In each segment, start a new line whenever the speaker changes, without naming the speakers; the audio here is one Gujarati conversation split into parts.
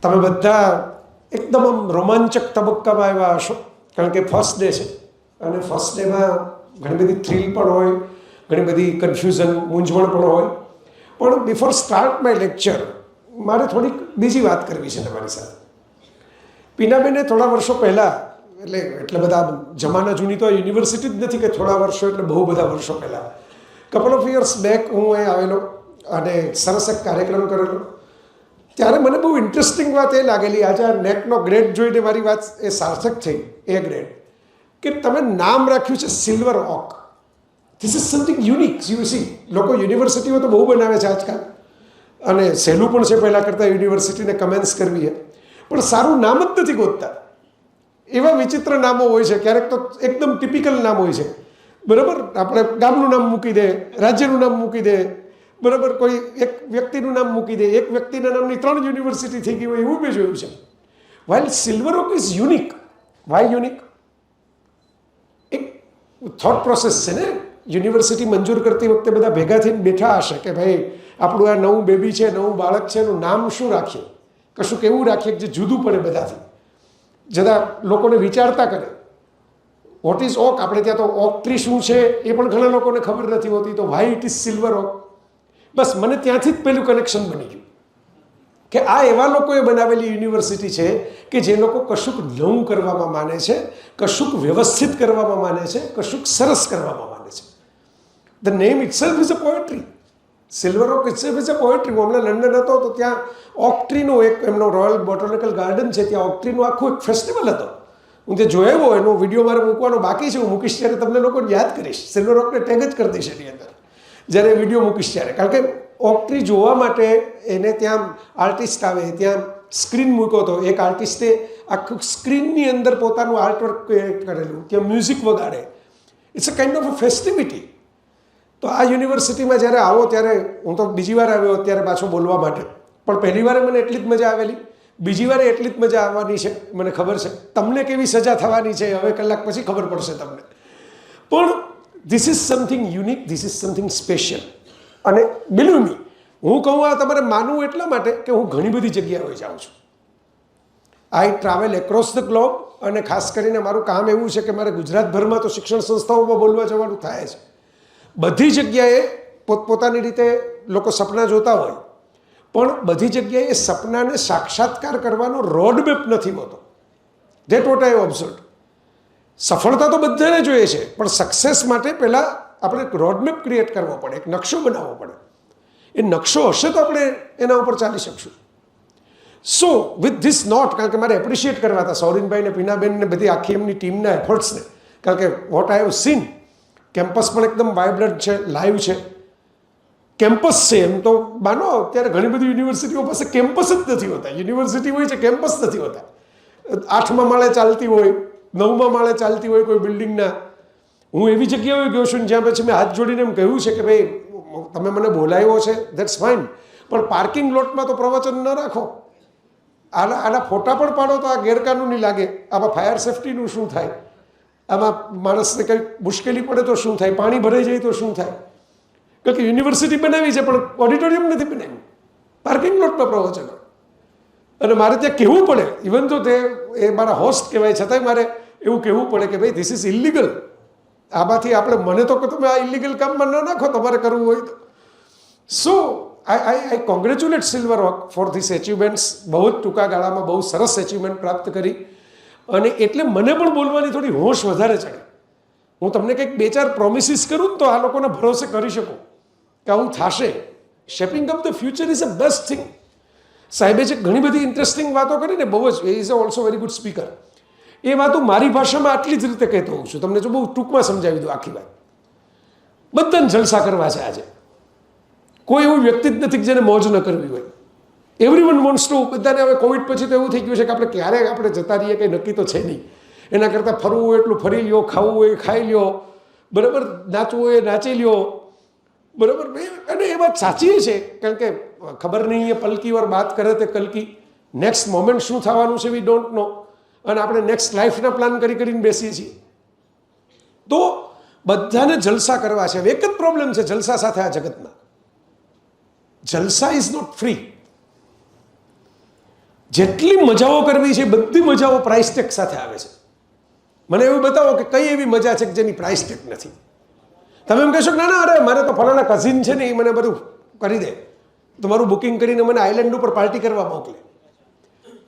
તમે બધા એકદમ આમ રોમાંચક તબક્કામાં આવ્યા હશો, કારણ કે ફર્સ્ટ ડે છે અને ફર્સ્ટ ડેમાં ઘણી બધી થ્રીલ પણ હોય, ઘણી બધી કન્ફ્યુઝન, મૂંઝવણ પણ હોય. પણ બિફોર સ્ટાર્ટ માય લેક્ચર મારે થોડીક બીજી વાત કરવી છે તમારી સાથે. પીનાબેને થોડા વર્ષો પહેલાં, એટલે બધા જમાના જૂની તો યુનિવર્સિટી જ નથી કે થોડા વર્ષો, એટલે બહુ બધા વર્ષો પહેલાં, કપલ ઓફ યર્સ બેક હું અહીં આવેલો અને સરસ એક કાર્યક્રમ કરેલો. ત્યારે મને બહુ ઇન્ટરેસ્ટિંગ વાત એ લાગેલી, આજે આ નેકનો ગ્રેડ જોઈને મારી વાત એ સાર્થક થઈ, એ ગ્રેડ, કે તમે નામ રાખ્યું છે Silver Oak. This is something unique. You see, લોકો યુનિવર્સિટીઓ તો બહુ બનાવે છે આજકાલ, અને સહેલું પણ છે પહેલાં કરતાં યુનિવર્સિટીને કમેન્સ કરવી, પણ સારું નામ જ નથી ગોતતા. એવા વિચિત્ર નામો હોય છે, ક્યારેક તો એકદમ ટિપિકલ નામ હોય છે, બરાબર. આપણે ગામનું નામ મૂકી દે, રાજ્યનું નામ મૂકી દે, બરાબર, કોઈ એક વ્યક્તિનું નામ મૂકી દે, એક વ્યક્તિના નામની 3 યુનિવર્સિટી થઈ ગઈ હોય, એવું મેં જોયું છે. While Silver Oak is unique. Why unique? એક થોટ પ્રોસેસ છે ને. યુનિવર્સિટી મંજૂર કરતી વખતે બધા ભેગા થઈને બેઠા હશે કે ભાઈ આપણું આ નવું બેબી છે, નવું બાળક છે, એનું નામ શું રાખીએ, કશુંક એવું રાખીએ કે જે જુદું પડે બધાથી, જરા લોકોને વિચારતા કરે. What is oak? આપણે ત્યાં તો ઓક ટ્રી શું છે એ પણ ઘણા લોકોને ખબર નથી હોતી, તો why it is Silver Oak. બસ મને ત્યાંથી જ પેલું કનેક્શન બની ગયું કે આ એવા લોકોએ બનાવેલી યુનિવર્સિટી છે કે જે લોકો કશુંક નવું કરવામાં માને છે, કશુંક વ્યવસ્થિત કરવામાં માને છે, કશુંક સરસ કરવામાં માને છે. The name itself is a poetry. Silver Oak itself is a poetry. હું હમણાં લંડન હતો તો ત્યાં ઓક ટ્રીનો એક એમનો રોયલ બોટાનિકલ ગાર્ડન છે, ત્યાં ઓક ટ્રીનું આખું એક ફેસ્ટિવલ હતો. હું જે જોયો એનો વિડીયો મારે મૂકવાનો બાકી છે, હું મૂકીશ ત્યારે તમને લોકોને યાદ કરીશ. સિલ્વર ઓકને ટેગ જ કરી દઈશ એની અંદર જ્યારે વિડીયો મૂકીશ ત્યારે. કારણ કે ઓક ટ્રી જોવા માટે એને ત્યાં આર્ટિસ્ટ આવે, ત્યાં સ્ક્રીન મૂક્યો હતો. એક આર્ટિસ્ટે આખું સ્ક્રીનની અંદર પોતાનું આર્ટવર્ક કરેલું, ત્યાં મ્યુઝિક વગાડે. It's a kind of a festivity. તો આ યુનિવર્સિટીમાં જ્યારે આવો ત્યારે, હું તો બીજી વાર આવ્યો અત્યારે પાછો બોલવા માટે, પણ પહેલી વારે મને એટલી જ મજા આવેલી, બીજી વારે એટલી જ મજા આવવાની છે, મને ખબર છે. તમને કેવી સજા થવાની છે હવે કલાક પછી ખબર પડશે તમને. પણ this is something unique, this is something special. અને બિલીવ મી, હું કહું આ તમારે માનવું એટલા માટે કે હું ઘણી બધી જગ્યાએ જાઉં છું. આઈ ટ્રાવેલ એક્રોસ ધ ગ્લોબ, અને ખાસ કરીને મારું કામ એવું છે કે મારે ગુજરાતભરમાં તો શિક્ષણ સંસ્થાઓમાં બોલવા જવાનું થાય છે. બધી જગ્યાએ પોતપોતાની રીતે લોકો સપના જોતા હોય, પણ બધી જગ્યાએ એ સપનાને સાક્ષાત્કાર કરવાનો રોડમેપ નથી હોતો. That what I observe. સફળતા તો બધાને જોઈએ છે, પણ સક્સેસ માટે પહેલાં આપણે એક રોડમેપ ક્રિએટ કરવો પડે, એક નકશો બનાવવો પડે. એ નકશો હશે તો આપણે એના ઉપર ચાલી શકશું. સો વિથ ધીસ નોટ, કારણ કે મારે એપ્રિશિએટ કરવા હતા સૌરીનભાઈને, પીનાબેનને, બધી આખી એમની ટીમના એફર્ટ્સને, કારણ કે what I have seen, campus પણ એકદમ વાઇબ્રન્ટ છે, લાઈવ છે. કેમ્પસ છે એમ તો માનો, અત્યારે ઘણી બધી યુનિવર્સિટીઓ પાસે કેમ્પસ જ નથી હોતા. યુનિવર્સિટી હોય છે, કેમ્પસ નથી હોતા. 8મા માળે ચાલતી હોય, 9મા માળે ચાલતી હોય કોઈ બિલ્ડિંગના. હું એવી જગ્યાએ ગયો છું જ્યાં પછી મેં હાથ જોડીને એમ કહ્યું છે કે ભાઈ તમે મને બોલાવ્યો છે, ધેટ્સ ફાઇન, પણ પાર્કિંગ લોટમાં તો પ્રવચન ન રાખો. આના ફોટા પણ પાડો તો આ ગેરકાનૂની લાગે. આમાં ફાયર સેફ્ટીનું શું થાય? આમાં માણસને કંઈક મુશ્કેલી પડે તો શું થાય? પાણી ભરાઈ જાય તો શું થાય? કારણ કે યુનિવર્સિટી બનાવી છે પણ ઓડિટોરિયમ નથી બનાવ્યું, પાર્કિંગ લોટમાં પ્રવચનો. અને મારે ત્યાં કહેવું પડે, ઇવન તો તે એ મારા હોસ્ટ કહેવાય, છતાંય મારે એવું કહેવું પડે કે ભાઈ ધીસ ઇઝ ઇલિગલ. આમાંથી આપણે, મને તો તમે આ ઇલિગલ કામમાં ન નાખો તમારે કરવું હોય તો. So I congratulate Silver Oak for this achievements. બહુ જ ટૂંકા ગાળામાં બહુ સરસ એચિવમેન્ટ પ્રાપ્ત કરી, અને એટલે મને પણ બોલવાની થોડી હોશ વધારે ચડે. હું તમને કંઈક 2-4 પ્રોમિસીસ કરું ને તો આ લોકોને ભરોસે કરી શકું કે આવું થશે. Shaping up the future is a best thing. સાહેબે જે ઘણી બધી ઇન્ટરેસ્ટિંગ વાતો કરીને, બહુ જ, એ is also very good speaker. એ વાતો મારી ભાષામાં આટલી જ રીતે કહેતો હોઉં છું. તમને જો બહુ ટૂંકમાં સમજાવી દઉં આખી વાત. બધાને જલસા કરવા છે આજે. કોઈ એવું વ્યક્તિ જ નથી જેને મોજ ન કરવી હોય. Everyone wants to. બધાને હવે કોવિડ પછી તો એવું થઈ ગયું છે કે આપણે ક્યારે આપણે જતા રહીએ કંઈ નક્કી તો છે નહીં. એના કરતાં ફરવું હોય એટલું ફરી લ્યો, ખાવું હોય ખાઈ લ્યો, બરાબર, નાચવું હોય નાચી લ્યો, બરાબર. અને એ વાત સાચી છે, કારણ કે ખબર નહીં એ પલકી ઓર બાત કરે તે કલકી. નેક્સ્ટ મોમેન્ટ શું થવાનું છે વી ડોન્ટ નો. અને આપણે નેક્સ્ટ લાઈફના પ્લાન કરીને બેસીએ છીએ. તો બધાને જલસા કરવા છે. હવે એક જ પ્રોબ્લેમ છે જલસા સાથે આ જગતમાં. જલસા ઇઝ નોટ ફ્રી. જેટલી મજાઓ કરવી છે બધી મજાઓ પ્રાઇસ ટેગ સાથે આવે છે. મને એવું બતાવો કે કઈ એવી મજા છે કે જેની પ્રાઇસ ટેગ નથી. તમે એમ કહેશો કે ના ના, અરે મારે તો ફલાણા કઝિન છે ને એ મને બધું કરી દે, તમારું બુકિંગ કરીને મને આઇલેન્ડ ઉપર પાર્ટી કરવા મોકલે.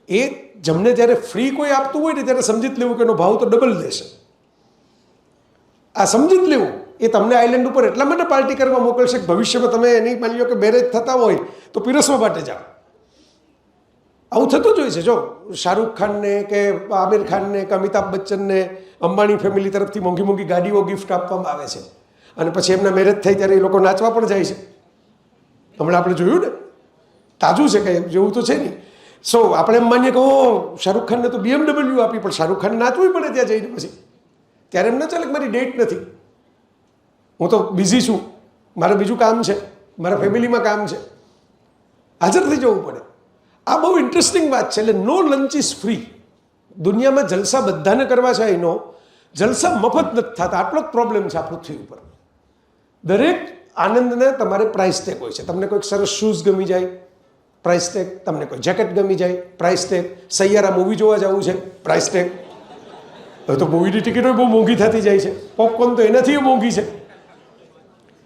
એ જમને જ્યારે ફ્રી કોઈ આપતું હોય ને ત્યારે સમજી જ લેવું કે એનો ભાવ તો ડબલ દેશે. આ સમજી જ લેવું, એ તમને આઇલેન્ડ ઉપર એટલા માટે પાર્ટી કરવા મોકલશે કે ભવિષ્યમાં તમે એની માની લો કે મેરેજ થતા હોય તો પીરસવા માટે જાઓ. આવું થતું જ હોય છે. જો શાહરૂખ ખાનને કે આમિર ખાનને કે અમિતાભ બચ્ચનને અંબાણી ફેમિલી તરફથી મોંઘી મોંઘી ગાડીઓ ગિફ્ટ આપવામાં આવે છે અને પછી એમના મેરેજ થાય ત્યારે એ લોકો નાચવા પણ જાય છે. હમણાં આપણે જોયું ને, તાજું છે કંઈ જેવું તો છે નહીં. સો આપણે એમ માનીએ કે ઓ શાહરૂખ ખાનને તો BMW આપી, પણ શાહરૂખ ખાન નાચવું પડે ત્યાં જઈને પછી. ત્યારે એમ ના ચાલે કે મારી ડેટ નથી, હું તો બિઝી છું, મારે બીજું કામ છે, મારા ફેમિલીમાં કામ છે, હાજર થઈ જવું પડે. આ બહુ ઇન્ટરેસ્ટિંગ વાત છે. એટલે નો લંચ ઇઝ ફ્રી. દુનિયામાં જલસા બધાને કરવા છે, એનો જલસા મફત નથી થતા. આટલો જ પ્રોબ્લેમ છે આ પૃથ્વી ઉપર. દરેક આનંદને તમારે પ્રાઇસ ટેગ હોય છે. તમને કોઈક સરસ શૂઝ ગમી જાય, પ્રાઇસ ટેગ. તમને કોઈ જેકેટ ગમી જાય, પ્રાઇસ ટેગ. સૈયારા મૂવી જોવા જવું છે, પ્રાઇસ ટેગ. હવે તો મૂવીની ટિકિટો બહુ મોંઘી થતી જાય છે. પોપકોર્ન તો એનાથી મોંઘી છે.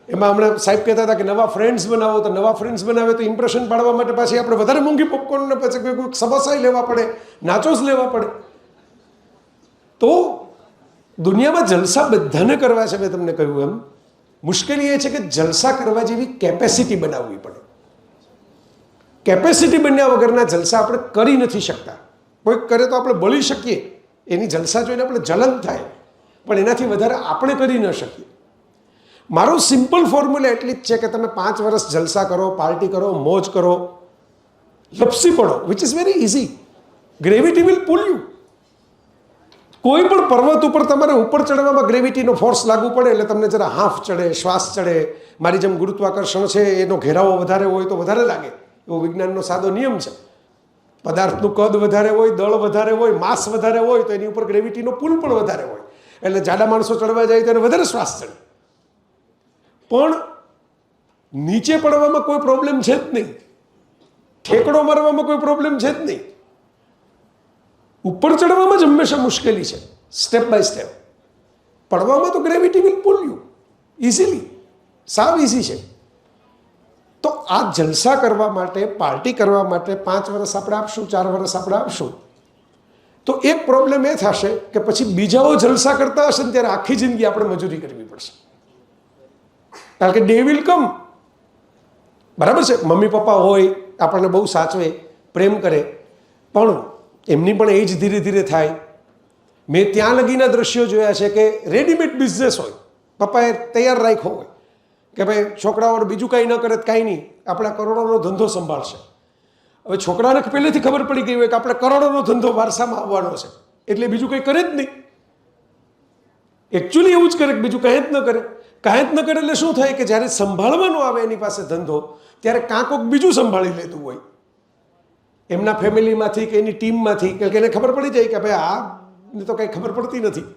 એમાં હમણાં સાહેબ કહેતા હતા કે નવા ફ્રેન્ડ્સ બનાવો, તો નવા ફ્રેન્ડ્સ બનાવે તો ઇમ્પ્રેશન પાડવા માટે પાછી આપણે વધારે મોંઘી પોપકોર્નને પછી કોઈ સમોસાઈ લેવા પડે, નાચોસ લેવા પડે. તો દુનિયામાં જલસા બધાને કરવા છે. મેં તમને કહ્યું એમ, મુશ્કેલી એ છે કે જલસા કરવા જેવી કેપેસિટી બનાવવી પડે. કેપેસિટી બન્યા વગરના જલસા આપણે કરી નથી શકતા. કોઈક કરે તો આપણે બળી શકીએ, એની જલસા જોઈને આપણે જલન થાય, પણ એનાથી વધારે આપણે કરી ન શકીએ. મારો સિમ્પલ ફોર્મ્યુલા એટલી જ છે કે તમે 5 વર્ષ જલસા કરો, પાર્ટી કરો, મોજ કરો, લપસી પડો, which is very easy. Gravity will pull you. કોઈ પણ પર્વત ઉપર તમારે ઉપર ચડવામાં ગ્રેવિટીનો ફોર્સ લાગુ પડે એટલે તમને જરા હાંફ ચડે, શ્વાસ ચડે. મારી જેમ ગુરુત્વાકર્ષણ છે એનો ઘેરાવો વધારે હોય તો વધારે લાગે, એવો વિજ્ઞાનનો સાદો નિયમ છે. પદાર્થનું કદ વધારે હોય, દળ વધારે હોય, માસ વધારે હોય તો એની ઉપર ગ્રેવિટીનો પુલ પણ વધારે હોય. એટલે જાડા માણસો ચડવા જાય ત્યારે વધારે શ્વાસ ચડે. પણ નીચે પડવામાં કોઈ પ્રોબ્લેમ છે જ નહીં, ઠેકડો મારવામાં કોઈ પ્રોબ્લેમ છે જ નહીં. ઉપર ચડવામાં જ હંમેશા મુશ્કેલી છે, સ્ટેપ બાય સ્ટેપ. પડવામાં તો gravity will pull you easily, સાવ ઇઝી છે. તો આ જલસા કરવા માટે, પાર્ટી કરવા માટે 5 વર્ષ આપણે આપશું, 4 વર્ષ આપણે આપશું, તો એક પ્રોબ્લેમ એ થશે કે પછી બીજાઓ જલસા કરતા હશે ને ત્યારે આખી જિંદગી આપણે મજૂરી કરવી પડશે. કારણ કે ડે વિલ કમ. બરાબર છે, મમ્મી પપ્પા હોય, આપણને બહુ સાચવે, પ્રેમ કરે, પણ એમની પણ એજ ધીરે ધીરે થાય. મેં ત્યાં લગીના દ્રશ્યો જોયા છે કે રેડીમેડ બિઝનેસ હોય, પપ્પાએ તૈયાર રાખ્યો હોય કે ભાઈ છોકરાઓને બીજું કાંઈ ન કરે કાંઈ નહીં, આપણા કરોડોનો ધંધો સંભાળશે. હવે છોકરાને પહેલેથી ખબર પડી ગઈ હોય કે આપણે કરોડોનો ધંધો વારસામાં આવવાનો છે, એટલે બીજું કંઈ કરે જ નહીં. એકચ્યુઅલી એવું જ કરે કે બીજું કાંઈ જ ન કરે. કાંઈ જ ન કરે એટલે શું થાય કે જ્યારે સંભાળવાનો આવે એની પાસે ધંધો, ત્યારે કાં કોક બીજું સંભાળી લેતું હોય એમના ફેમિલીમાંથી કે એની ટીમમાંથી, કે એને ખબર પડી જાય કે ભાઈ આને તો કંઈ ખબર પડતી નથી,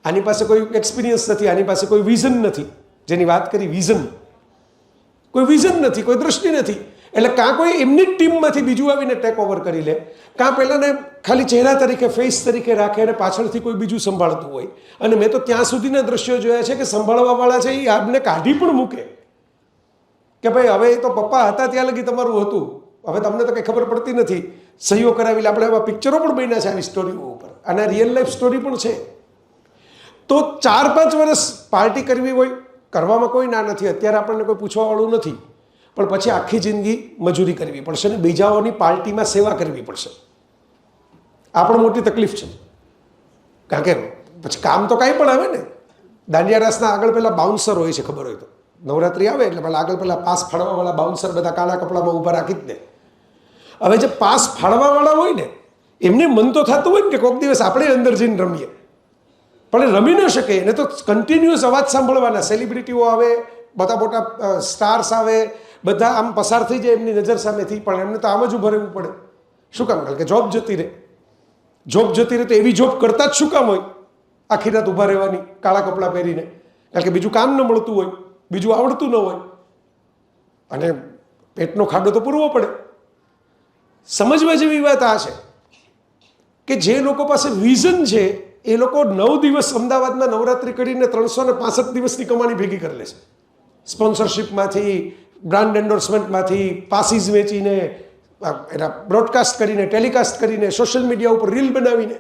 આની પાસે કોઈ એક્સપિરિયન્સ નથી, આની પાસે કોઈ વિઝન નથી. જેની વાત કરી વિઝન, કોઈ વિઝન નથી, કોઈ દૃષ્ટિ નથી. એટલે કાં કોઈ એમની જ ટીમમાંથી બીજું આવીને ટેક ઓવર કરી લે, કાં પહેલાંને ખાલી ચહેરા તરીકે, ફેસ તરીકે રાખે અને પાછળથી કોઈ બીજું સંભાળતું હોય. અને મેં તો ત્યાં સુધીના દ્રશ્યો જોયા છે કે સંભાળવાવાળા છે એ આપને કાઢી પણ મૂકે કે ભાઈ હવે એ તો પપ્પા હતા ત્યાં લગી તમારું હતું, હવે તમને તો કંઈ ખબર પડતી નથી, સહીઓ કરાવી લે. આપણે એવા પિક્ચરો પણ બન્યા છે આવી સ્ટોરીઓ ઉપર, અને રિયલ લાઈફ સ્ટોરી પણ છે. તો 4-5 વર્ષ પાર્ટી કરવી હોય, કરવામાં કોઈ ના નથી, અત્યારે આપણને કોઈ પૂછવાવાળું નથી, પણ પછી આખી જિંદગી મજૂરી કરવી પડશે ને બીજાઓની પાર્ટીમાં સેવા કરવી પડશે. આ પણ મોટી તકલીફ છે. કારણ કે પછી કામ તો કાંઈ પણ આવે ને. દાંડિયા રાસના આગળ પહેલાં બાઉન્સર હોય છે, ખબર હોય તો. નવરાત્રિ આવે એટલે પહેલાં આગળ પહેલાં પાસ ફાળવાવાળા બાઉન્સર બધા કાળા કપડામાં ઊભા રાખી જ દે. હવે જે પાસ ફાળવાવાળા હોય ને એમને મન તો થતું હોય ને કે કોઈક દિવસ આપણે અંદર જઈને રમીએ, પણ રમી ન શકે. એને તો કન્ટિન્યુઅસ અવાજ સાંભળવાના. સેલિબ્રિટીઓ આવે, બધા મોટા સ્ટાર્સ આવે, બધા આમ પસાર થઈ જાય એમની નજર સામેથી, પણ એમને તો આમ જ ઊભા રહેવું પડે. શું કામ? કારણ કે જોબ જતી રહે. જોબ જતી રહે તો એવી જોબ કરતા જ શું કામ હોય આખી રાત ઊભા રહેવાની કાળા કપડાં પહેરીને? કારણ કે બીજું કામ ન મળતું હોય, બીજું આવડતું ન હોય, અને પેટનો ખાડો તો પૂરવો પડે. સમજવા જેવી વાત આ છે કે જે લોકો પાસે વિઝન છે એ લોકો 9 દિવસ અમદાવાદમાં નવરાત્રિ કરીને 365 દિવસની કમાણી ભેગી કરી લે છે. સ્પોન્સરશિપમાંથી, બ્રાન્ડ એન્ડોર્સમેન્ટમાંથી, પાસીસ વેચીને, એના બ્રોડકાસ્ટ કરીને, ટેલિકાસ્ટ કરીને, સોશિયલ મીડિયા ઉપર રીલ બનાવીને.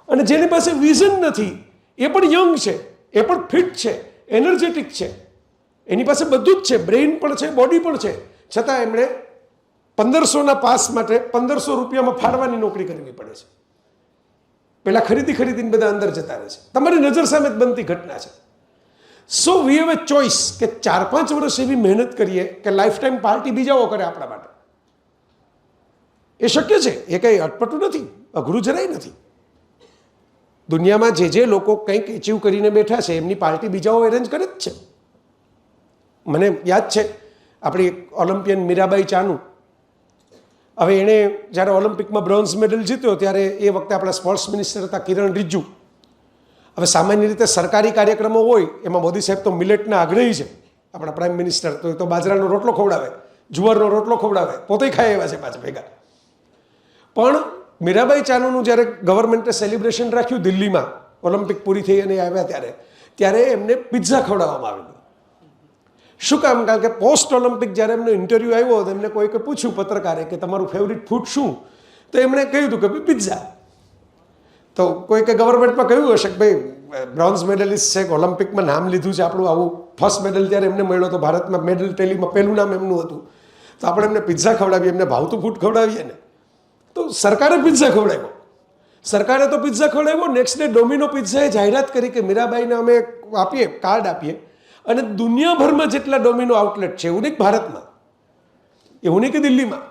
અને જેની પાસે વિઝન નથી એ પણ યંગ છે, એ પણ ફિટ છે, એનર્જેટિક છે, એની પાસે બધું જ છે, બ્રેઇન પણ છે, બોડી પણ છે, છતાં એમણે 1500ના પાસ માટે 1500 રૂપિયામાં ફાળવાની નોકરી કરવી પડે છે. પેલા ખરીદીને બધા અંદર જતા રહે છે. તમારી નજર સામે જ બનતી ઘટના છે. સો વી હેવ એ ચોઇસ કે 4-5 વર્ષ એવી મહેનત કરીએ કે લાઈફ ટાઈમ પાર્ટી બીજાઓ કરે આપણા માટે. એ શક્ય છે, એ કંઈ અટપટું નથી, અઘરું જરાય નથી. દુનિયામાં જે લોકો કંઈક એચીવ કરીને બેઠા છે એમની પાર્ટી બીજાઓ એરેન્જ કરે જ છે. મને યાદ છે આપણી ઓલિમ્પિયન મીરાબાઈ ચાનુ, હવે એણે જ્યારે ઓલિમ્પિકમાં બ્રોન્ઝ મેડલ જીત્યો ત્યારે એ વખતે આપણા સ્પોર્ટ્સ મિનિસ્ટર હતા કિરણ રિજ્જુ. હવે સામાન્ય રીતે સરકારી કાર્યક્રમો હોય એમાં મોદી સાહેબ તો મિલેટના આગ્રહી છે, આપણા પ્રાઇમ મિનિસ્ટર તો બાજરાનો રોટલો ખવડાવે, જુવારનો રોટલો ખવડાવે, પોતે ખાય એવા છે પાછા ભેગા. પણ મીરાબાઈ ચાનુનું જ્યારે ગવર્મેન્ટે સેલિબ્રેશન રાખ્યું દિલ્હીમાં, ઓલિમ્પિક પૂરી થઈ અને આવ્યા ત્યારે એમને પિઝા ખવડાવવામાં આવેલું. શું કામ? કારણ કે પોસ્ટ ઓલિમ્પિક જ્યારે એમનો ઇન્ટરવ્યૂ આવ્યો તો એમને કોઈકે પૂછ્યું પત્રકારે કે તમારું ફેવરિટ ફૂડ શું, તો એમણે કહ્યું હતું કે પિઝા. તો કોઈકે ગવર્મેન્ટમાં કહ્યું હશે કે ભાઈ બ્રોન્ઝ મેડલિસ્ટ છે, ઓલિમ્પિકમાં નામ લીધું છે આપણું, આવું ફર્સ્ટ મેડલ ત્યારે એમને મળ્યો હતો ભારતમાં, મેડલ ટેલીમાં પહેલું નામ એમનું હતું, તો આપણે એમને પિઝા ખવડાવીએ, એમને ભાવતું ફૂડ ખવડાવીએ ને. તો સરકારે પિઝા ખવડાવ્યો. સરકારે તો પિઝા ખવડાવ્યો. નેક્સ્ટ ડે ડોમિનો પિઝાએ જાહેરાત કરી કે મીરાબાઈને અમે આપીએ, કાર્ડ આપીએ, અને દુનિયાભરમાં જેટલા ડોમિનો આઉટલેટ છે, એવું નહીં કે ભારતમાં, એવું નહીં કે દિલ્હીમાં,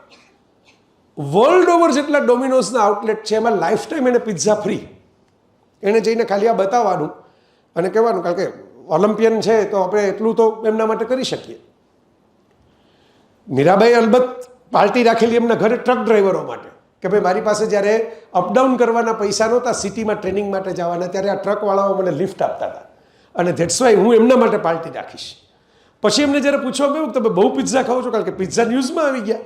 વર્લ્ડ ઓવર જેટલા ડોમિનોઝના આઉટલેટ છે એમાં લાઈફ ટાઈમ એને પિઝા ફ્રી. એને જઈને ખાલી આ બતાવવાનું અને કહેવાનું, કારણ કે ઓલિમ્પિયન છે તો આપણે એટલું તો એમના માટે કરી શકીએ. મીરાબાઈ અલબત્ત પાર્ટી રાખેલી એમના ઘરે ટ્રક ડ્રાઈવરો માટે કે ભાઈ મારી પાસે જ્યારે અપડાઉન કરવાના પૈસા નહોતા સિટીમાં ટ્રેનિંગ માટે જવાના, ત્યારે આ ટ્રકવાળાઓ મને લિફ્ટ આપતા હતા અને ધેટ્સ વાય હું એમના માટે પાર્ટી રાખીશ. પછી એમને જ્યારે પૂછવામાં આવ્યું તમે બહુ પિઝા ખાઓ છો, કારણ કે પિઝા ન્યૂઝમાં આવી ગયા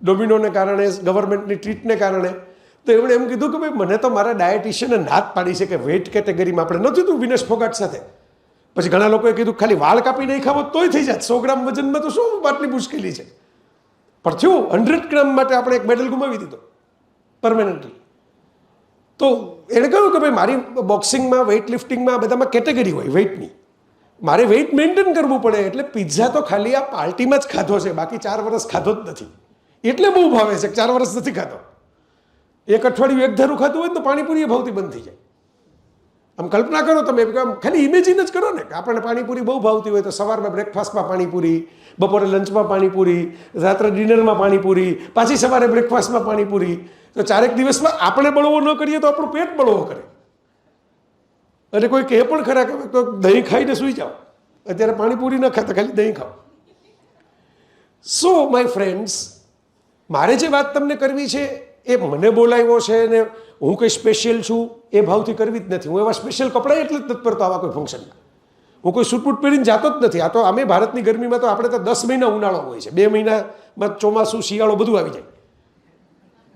ડોમિનોને કારણે, ગવર્મેન્ટની ટ્રીટને કારણે, તો એમણે એમ કીધું કે ભાઈ મને તો મારા ડાયટિશિયને નાત પાડી છે કે વેઇટ કેટેગરીમાં આપણે નહોતું તું વિનેશ ફોગાટ સાથે. પછી ઘણા લોકોએ કીધું ખાલી વાળ કાપી નહીં ખાવો તોય થઈ જાય, 100 ગ્રામ વજનમાં તો શું વાતની મુશ્કેલી છે. પણ થયું 100 ગ્રામ માટે આપણે એક મેડલ ગુમાવી દીધો પરમેનન્ટલી. તો એણે કહ્યું કે ભાઈ મારી બોક્સિંગમાં, વેઇટ લિફ્ટિંગમાં, બધામાં કેટેગરી હોય વેઇટની, મારે વેઇટ મેન્ટેન કરવું પડે, એટલે પિઝા તો ખાલી આ પાર્ટીમાં જ ખાધો છે, બાકી 4 વર્ષ ખાધો જ નથી. એટલે બહુ ભાવે છે, 4 વર્ષ નથી ખાધો. એક અઠવાડિયું એક ધારું ખાતું હોય તો પાણીપુરી એ ભાવતી બંધ થઈ જાય. આમ કલ્પના કરો તમે, ખાલી ઇમેજિન જ કરો ને કે આપણને પાણીપુરી બહુ ભાવતી હોય તો સવારમાં બ્રેકફાસ્ટમાં પાણીપુરી, બપોરે લંચમાં પાણીપુરી, રાત્રે ડિનરમાં પાણીપુરી, પાછી સવારે બ્રેકફાસ્ટમાં પાણીપુરી. તો 4 દિવસમાં આપણે બળવો ન કરીએ તો આપણું પેટ બળવો કરે. અને કોઈ કહે પણ ખરા કે તો દહીં ખાઈને સૂઈ જાઓ, અત્યારે પાણીપુરી ન ખાતા ખાલી દહીં ખાઓ. સો માય ફ્રેન્ડ્સ, મારે જે વાત તમને કરવી છે એ મને બોલાવ્યો છે ને હું કંઈ સ્પેશિયલ છું એ ભાવથી કરવી જ નથી. હું એવા સ્પેશિયલ કપડાં એટલે જ નથી પહેરતો આવા કોઈ ફંક્શનમાં. હું કોઈ સૂટબૂટ પહેરીને જાતો જ નથી. આ તો અમે ભારતની ગરમીમાં તો આપણે તો 10 મહિના ઉનાળો હોય છે, 2 મહિનામાં ચોમાસું, શિયાળો બધું આવી જાય.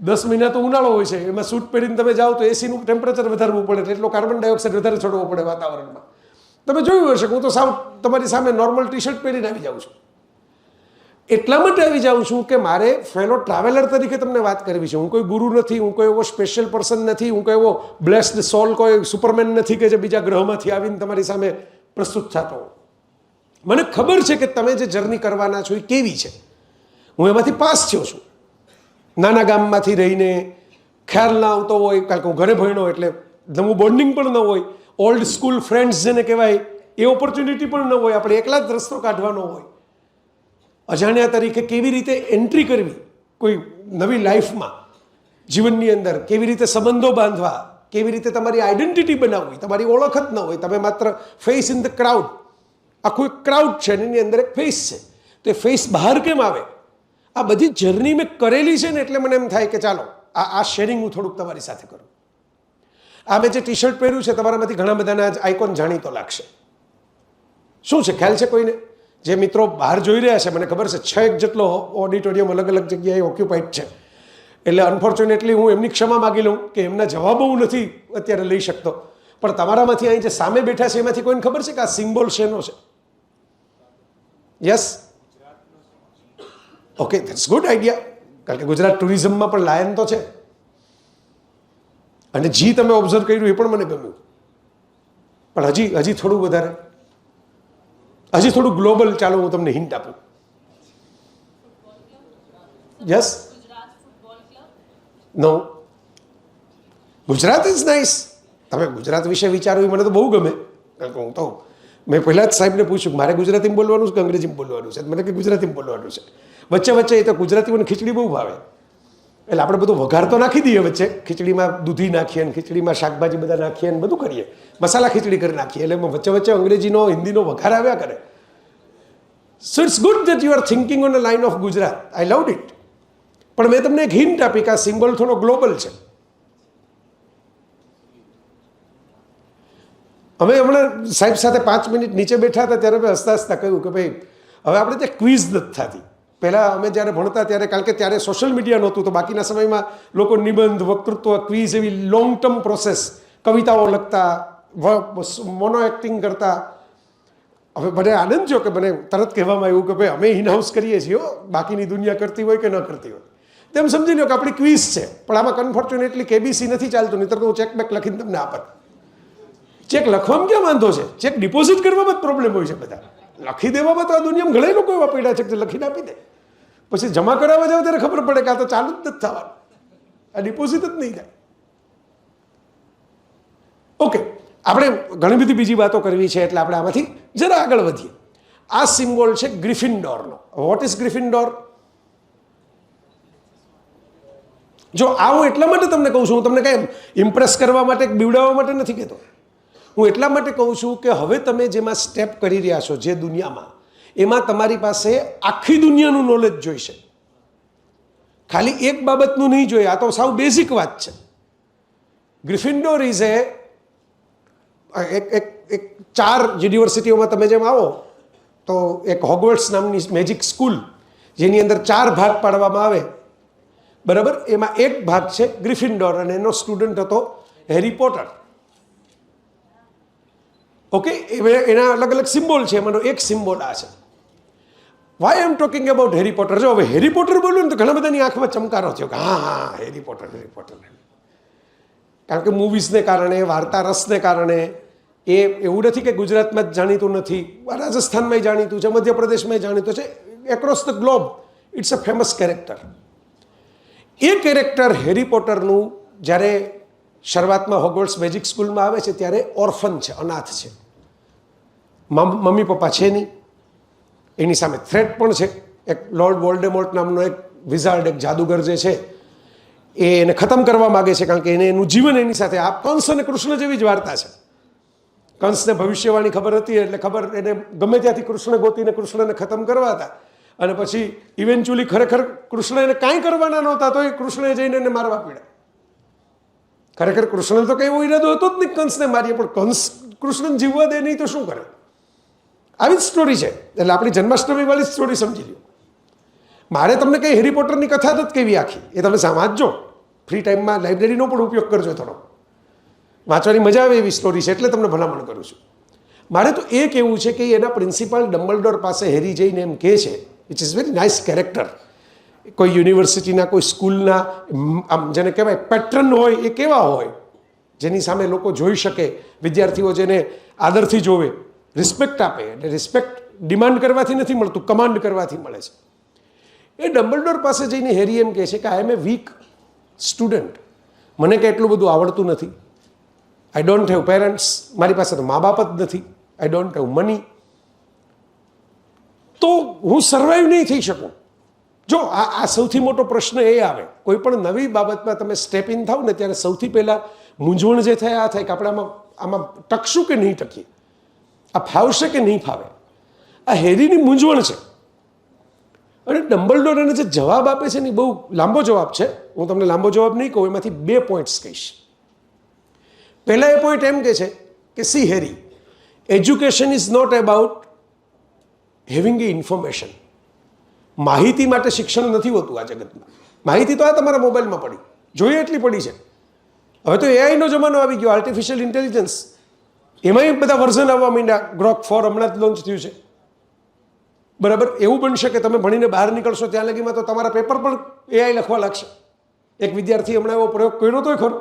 10 મહિના તો ઉનાળો હોય છે, એમાં સૂટ પહેરીને તમે જાઓ તો એસીનું ટેમ્પરેચર વધારવું પડે, એટલો કાર્બન ડાયોક્સાઇડ વધારે છોડવો પડે વાતાવરણમાં. તમે જોયું હશે, હું તો સાવ તમારી સામે નોર્મલ ટી શર્ટ પહેરીને આવી જાઉં છું. એટલા માટે આવી જાઉં છું કે મારે ફેલો ટ્રાવેલર તરીકે તમને વાત કરવી છે. હું કોઈ ગુરુ નથી, હું કોઈ એવો સ્પેશિયલ પર્સન નથી, હું કોઈ એવો બ્લેસ્ડ સોલ, કોઈ સુપરમેન નથી કે જે બીજા ગ્રહમાંથી આવીને તમારી સામે પ્રસ્તુત થતો. મને ખબર છે કે તમે જે જર્ની કરવાના છો એ કેવી છે. હું એમાંથી પાસ થયો છું. નાના ગામમાંથી રહીને ખ્યાલ ના આવતો હોય, કારણ કે હું ઘરે ભણ્યો એટલે નવું બોન્ડિંગ પણ ન હોય, ઓલ્ડ સ્કૂલ ફ્રેન્ડ્સ જેને કહેવાય એ ઓપોર્ચ્યુનિટી પણ ન હોય, આપણે એકલા જ રસ્તો કાઢવાનો હોય. અજાણ્યા તરીકે કેવી રીતે એન્ટ્રી કરવી કોઈ નવી લાઈફમાં, જીવનની અંદર કેવી રીતે સંબંધો બાંધવા, કેવી રીતે તમારી આઈડેન્ટિટી બનાવવી, તમારી ઓળખ જ ન હોય, તમે માત્ર ફેસ ઇન ધ ક્રાઉડ, આખું એક ક્રાઉડ છે એની અંદર એક ફેસ છે, તો એ ફેસ બહાર કેમ આવે, આ બધી જર્ની મેં કરેલી છે ને એટલે મને એમ થાય કે ચાલો આ શેરિંગ હું થોડુંક તમારી સાથે કરું. આ મેં જે ટી શર્ટ પહેર્યું છે તમારામાંથી ઘણા બધાના આઈકોન જાણીતો લાગશે. શું છે ખ્યાલ છે કોઈને? જે મિત્રો બહાર જોઈ રહ્યા છે, મને ખબર છે 6 જેટલો ઓડિટોરિયમ અલગ અલગ જગ્યાએ ઓક્યુપાઈડ છે, એટલે અનફોર્ચ્યુનેટલી હું એમની ક્ષમા માગી લઉં કે એમના જવાબો હું નથી અત્યારે લઈ શકતો, પણ તમારામાંથી અહીં જે સામે બેઠા છે એમાંથી કોઈને ખબર છે કે આ સિમ્બોલ શેનો છે? Yes, okay, that's good idea, કારણ કે ગુજરાત ટુરિઝમમાં પણ લાયન તો છે. અને જી તમે ઓબ્ઝર્વ કર્યું એ પણ મને ગમ્યું, પણ હજી થોડું વધારે, હજી થોડું ગ્લોબલ. ચાલો હું તમને હિન્ટ આપું. Yes, no, Gujarat is nice. તમે ગુજરાત વિશે વિચારો એ મને તો બહુ ગમે, કારણ કે હું તો મેં પહેલાં જ સાહેબને પૂછ્યું મારે ગુજરાતીમાં બોલવાનું છે કે અંગ્રેજીમાં બોલવાનું છે? મને કે ગુજરાતીમાં બોલવાનું છે. વચ્ચે એ તો ગુજરાતીમાં ખીચડી બહુ ભાવે, એટલે આપણે બધું વઘાર તો નાખી દઈએ વચ્ચે, ખીચડીમાં દૂધી નાખીએ ને ખીચડીમાં શાકભાજી બધા નાખીએ ને બધું કરીએ, મસાલા ખીચડી કરી નાખીએ, એટલે વચ્ચે અંગ્રેજીનો હિન્દીનો વઘાર આવ્યા કરે. So it's good that you are thinking on a line of Gujarat. I loved it. પણ મેં તમને એક હિન્ટ આપી કે આ સિમ્બોલ થોડો ગ્લોબલ છે. અમે હમણાં સાહેબ સાથે 5 મિનિટ નીચે બેઠા હતા ત્યારે મેં હસતા કહ્યું કે ભાઈ હવે આપણે ત્યાં ક્વિઝ નથી થતી. પહેલાં અમે જ્યારે ભણતા ત્યારે, કારણ કે ત્યારે સોશિયલ મીડિયા નહોતું, તો બાકીના સમયમાં લોકો નિબંધ, વક્તૃત્વ, ક્વિઝ એવી લોંગ ટર્મ પ્રોસેસ, કવિતાઓ લખતા, મોનો એક્ટિંગ કરતા. હવે મને આનંદ થયો કે મને તરત કહેવામાં આવ્યું કે ભાઈ અમે ઇન હાઉસ કરીએ છીએ, બાકીની દુનિયા કરતી હોય કે ન કરતી હોય તેમ સમજી લો કે આપણી ક્વિઝ છે. પણ આમાં અનફોર્ચ્યુનેટલી કેબીસી નથી ચાલતું, નહીં તો હું ચેક બેક લખીને તમને આપત. ચેક લખવામાં ક્યાં વાંધો છે? ચેક ડિપોઝિટ કરવામાં જ પ્રોબ્લેમ હોય છે. બધા લખી દેવામાં તો આ દુનિયામાં ઘણા લોકો એવા પડ્યા છે કે લખીને આપી દે, પછી જમા કરાવવા જાવ ત્યારે ખબર પડે કે આ તો ચાલુ જ નથી થવાનું, આ ડિપોઝિટ જ નહીં થાય. ઓકે, આપણે ઘણી બધી બીજી વાતો કરવી છે, એટલે આપણે આમાંથી જરા આગળ વધીએ. આ સિમ્બોલ છે ગ્રિફિન્ડોરનો. What is ગ્રિફિન્ડોર? જો આ હું એટલા માટે તમને કહું છું, હું તમને કંઈ ઇમ્પ્રેસ કરવા માટે, બીવડાવવા માટે નથી કહેતો. હું એટલા માટે કહું છું કે હવે તમે જેમાં સ્ટેપ કરી રહ્યા છો, જે દુનિયામાં, એમાં તમારી પાસે આખી દુનિયાનું નોલેજ જોઈશે, ખાલી એક બાબતનું નહીં જોઈએ. આ તો સાવ બેઝિક વાત છે. ગ્રિફિન્ડોર ઇઝ એક 4 યુનિવર્સિટીઓમાં તમે જેમ આવો તો એક હોગવર્ટ્સ નામની મેજિક સ્કૂલ, જેની અંદર 4 ભાગ પાડવામાં આવે, બરાબર? એમાં એક ભાગ છે ગ્રિફિન્ડોર, અને એનો સ્ટુડન્ટ હતો હેરી પોટર. ઓકે, એના અલગ અલગ સિમ્બોલ છે, એમાંનો એક સિમ્બોલ આ છે. Why I am talking about Harry Potter? જો હવે હેરી પોટર બોલ્યું ને તો ઘણા બધાની આંખમાં ચમકારો થયો કે હા હેરી પોટર. કારણ કે મૂવીઝને કારણે, વાર્તા રસને કારણે. એ એવું નથી કે ગુજરાતમાં જ જાણીતું નથી, રાજસ્થાનમાં જાણીતું છે, મધ્યપ્રદેશમાં જાણીતું છે, across the globe it's a famous character. એ કેરેક્ટર હેરી પોટરનું જ્યારે શરૂઆતમાં હોગવર્ટ્સ મેજિક સ્કૂલમાં આવે છે ત્યારે ઓર્ફન છે, અનાથ છે, મમ્મી પપ્પા છે નહીં. એની સામે થ્રેટ પણ છે. એક લોર્ડ વોલ્ડેમોર્ટ નામનો એક વિઝાર્ડ, એક જાદુગર જે છે, એ એને ખતમ કરવા માગે છે, કારણ કે એને એનું જીવન એની સાથે. આ કંસ અને કૃષ્ણ જેવી જ વાર્તા છે. કંસને ભવિષ્યવાણી ખબર હતી, એટલે ખબર એને ગમે ત્યાંથી કૃષ્ણ ગોતીને કૃષ્ણને ખતમ કરવા હતા, અને પછી ઇવેન્ચ્યુઅલી ખરેખર કૃષ્ણ એને કાંઈ કરવાના નહોતા, તો એ કૃષ્ણએ જઈને એને મારવા પડ્યા. ખરેખર કૃષ્ણ તો કંઈ એવો ઈરાદો હતો જ નહીં કંસને મારીએ, પણ કંસ કૃષ્ણને જીવવા દે નહીં તો શું કરે? આવી જ સ્ટોરી છે. એટલે આપણી જન્માષ્ટમી વાળી સ્ટોરી સમજી લો. મારે તમને કંઈ હેરી પોટરની કથા નથી કેવી આખી, એ તમે વાંચજો ફ્રી ટાઈમમાં. લાઇબ્રેરીનો પણ ઉપયોગ કરજો થોડો, વાંચવાની મજા આવે એવી સ્ટોરી છે, એટલે તમને ભલામણ કરું છું. મારે તો એ કહેવું છે કે એના પ્રિન્સિપાલ ડમ્બલડોર પાસે હેરી જઈને એમ કહે છે, which is very nice character. કોઈ યુનિવર્સિટીના, કોઈ સ્કૂલના આમ જેને કહેવાય પેટ્રન હોય, એ કેવા હોય? જેની સામે લોકો જોઈ શકે, વિદ્યાર્થીઓ જેને આદરથી જોવે, રિસ્પેક્ટ આપે. એટલે રિસ્પેક્ટ ડિમાન્ડ કરવાથી નથી મળતું, કમાન્ડ કરવાથી મળે છે. એ ડમ્બલડોર પાસે જઈને હેરી એમ કહે છે કે આઈ એમ એ વીક સ્ટુડન્ટ, મને કંઈ એટલું બધું આવડતું નથી. આઈ ડોન્ટ હેવ પેરેન્ટ્સ, મારી પાસે તો મા બાપ જ નથી. આઈ ડોન્ટ હેવ મની, તો હું સર્વાઈવ નહીં થઈ શકું. જો આ સૌથી મોટો પ્રશ્ન એ આવે, કોઈ પણ નવી બાબતમાં તમે સ્ટેપ ઇન થાવ ને ત્યારે સૌથી પહેલાં મૂંઝવણ જે થાય આ થાય કે આપણે આમાં ટકશું કે નહીં ટકીએ, આ ફાવશે કે નહીં ફાવે. આ હેરીની મૂંઝવણ છે. અને ડમ્બલડોર એને જે જવાબ આપે છે ને એ બહુ લાંબો જવાબ છે. હું તમને લાંબો જવાબ નહીં કહું, એમાંથી 2 પોઈન્ટ્સ કહીશ. પહેલા એ પોઈન્ટ એમ કે છે કે see Harry, education is not about having a information. માહિતી માટે શિક્ષણ નથી હોતું આ જગતમાં. માહિતી તો આ તમારા મોબાઈલમાં પડી, જોઈએ એટલી પડી છે. હવે તો એઆઈનો જમાનો આવી ગયો, આર્ટિફિશિયલ ઇન્ટેલિજન્સ. એમાંય બધા વર્ઝન આવવા માંડ્યા. ગ્રોક 4 હમણાં જ લોન્ચ થયું છે. બરાબર, એવું બનશે કે તમે ભણીને બહાર નીકળશો ત્યાં લગીમાં તો તમારા પેપર પણ એઆઈ લખવા લાગશે. એક વિદ્યાર્થી હમણાં એવો પ્રયોગ કર્યો તો ખરો,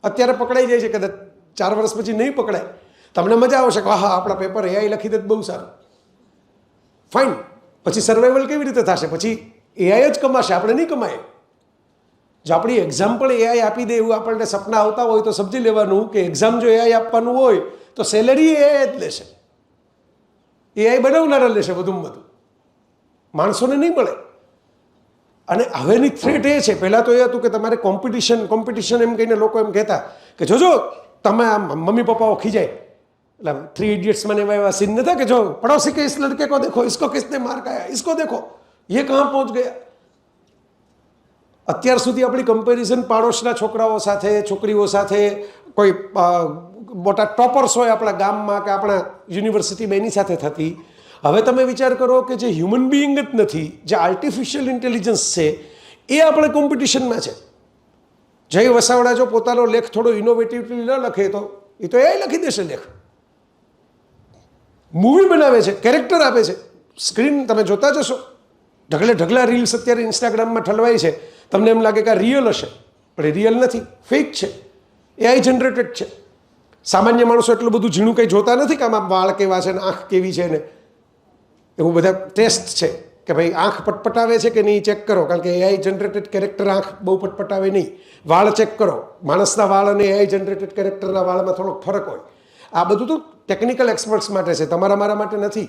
અત્યારે પકડાઈ જાય છે, કદાચ 4 વર્ષ પછી નહીં પકડાય. તમને મજા આવશે કે હા આપણા પેપર એઆઈ લખી દે બહુ સારું. ફાઇન, પછી સર્વાઈવલ કેવી રીતે થશે? પછી એઆઈ જ કમાશે, આપણે નહીં કમાય. જો આપણી એક્ઝામ પણ એઆઈ આપી દે એવું આપણને સપના આવતા હોય તો સમજી લેવાનું કે એક્ઝામ જો એઆઈ આપવાનું હોય તો સેલરી એઆઈ જ લેશે. એઆઈ બનાવનારા લેશે વધુમાં વધુ, માણસોને નહીં મળે. અને હવેની થ્રેટ એ છે, પહેલાં તો એ હતું કે તમારે કોમ્પિટિશન એમ કહીને લોકો એમ કહેતા કે જોજો તમે આમ મમ્મી પપ્પાઓ ખીજાય. એટલે 3 ઇડિયટ્સમાં એવા સીન નતા કે જો પડોસી કે ઇસ લડકે કો દેખો, इसको किसने मार खाया, इसको देखो ये कहाँ पहुंच गया. અત્યાર સુધી આપણી કમ્પેરિઝન પાડોશના છોકરાઓ સાથે, છોકરીઓ સાથે, કોઈ મોટા ટોપર્સ હોય આપણા ગામમાં કે આપણા યુનિવર્સિટીમાં એની સાથે થતી. હવે તમે વિચાર કરો કે જે હ્યુમન બિઈંગ જ નથી, જે આર્ટિફિશિયલ ઇન્ટેલિજન્સ છે, એ આપણે કોમ્પિટિશનમાં છે. જય વસાવડા જો પોતાનો લેખ થોડો ઇનોવેટિવલી ન લખે તો એ તો એઆઈ લખી દેશે લેખ. મૂવી બનાવે છે, કેરેક્ટર આપે છે, સ્ક્રીન તમે જોતા જશો. ઢગલા રીલ્સ અત્યારે ઇન્સ્ટાગ્રામમાં ઠલવાય છે. તમને એમ લાગે કે આ રિયલ હશે, પણ એ રિયલ નથી, ફેક છે, એઆઈ જનરેટેડ છે. સામાન્ય માણસો એટલું બધું ઝીણું કંઈ જોતા નથી કે આમાં વાળ કેવા છે ને આંખ કેવી છે ને એવું બધા ટેસ્ટ છે કે ભાઈ આંખ પટપટાવે છે કે નહીં ચેક કરો, કારણ કે એઆઈ જનરેટેડ કેરેક્ટર આંખ બહુ પટપટાવે નહીં. વાળ ચેક કરો, માણસના વાળ અને એઆઈ જનરેટેડ કેરેક્ટરના વાળમાં થોડોક ફરક હોય. આ બધું તો ટેકનિકલ એક્સપર્ટ્સ માટે છે, તમારા મારા માટે નથી.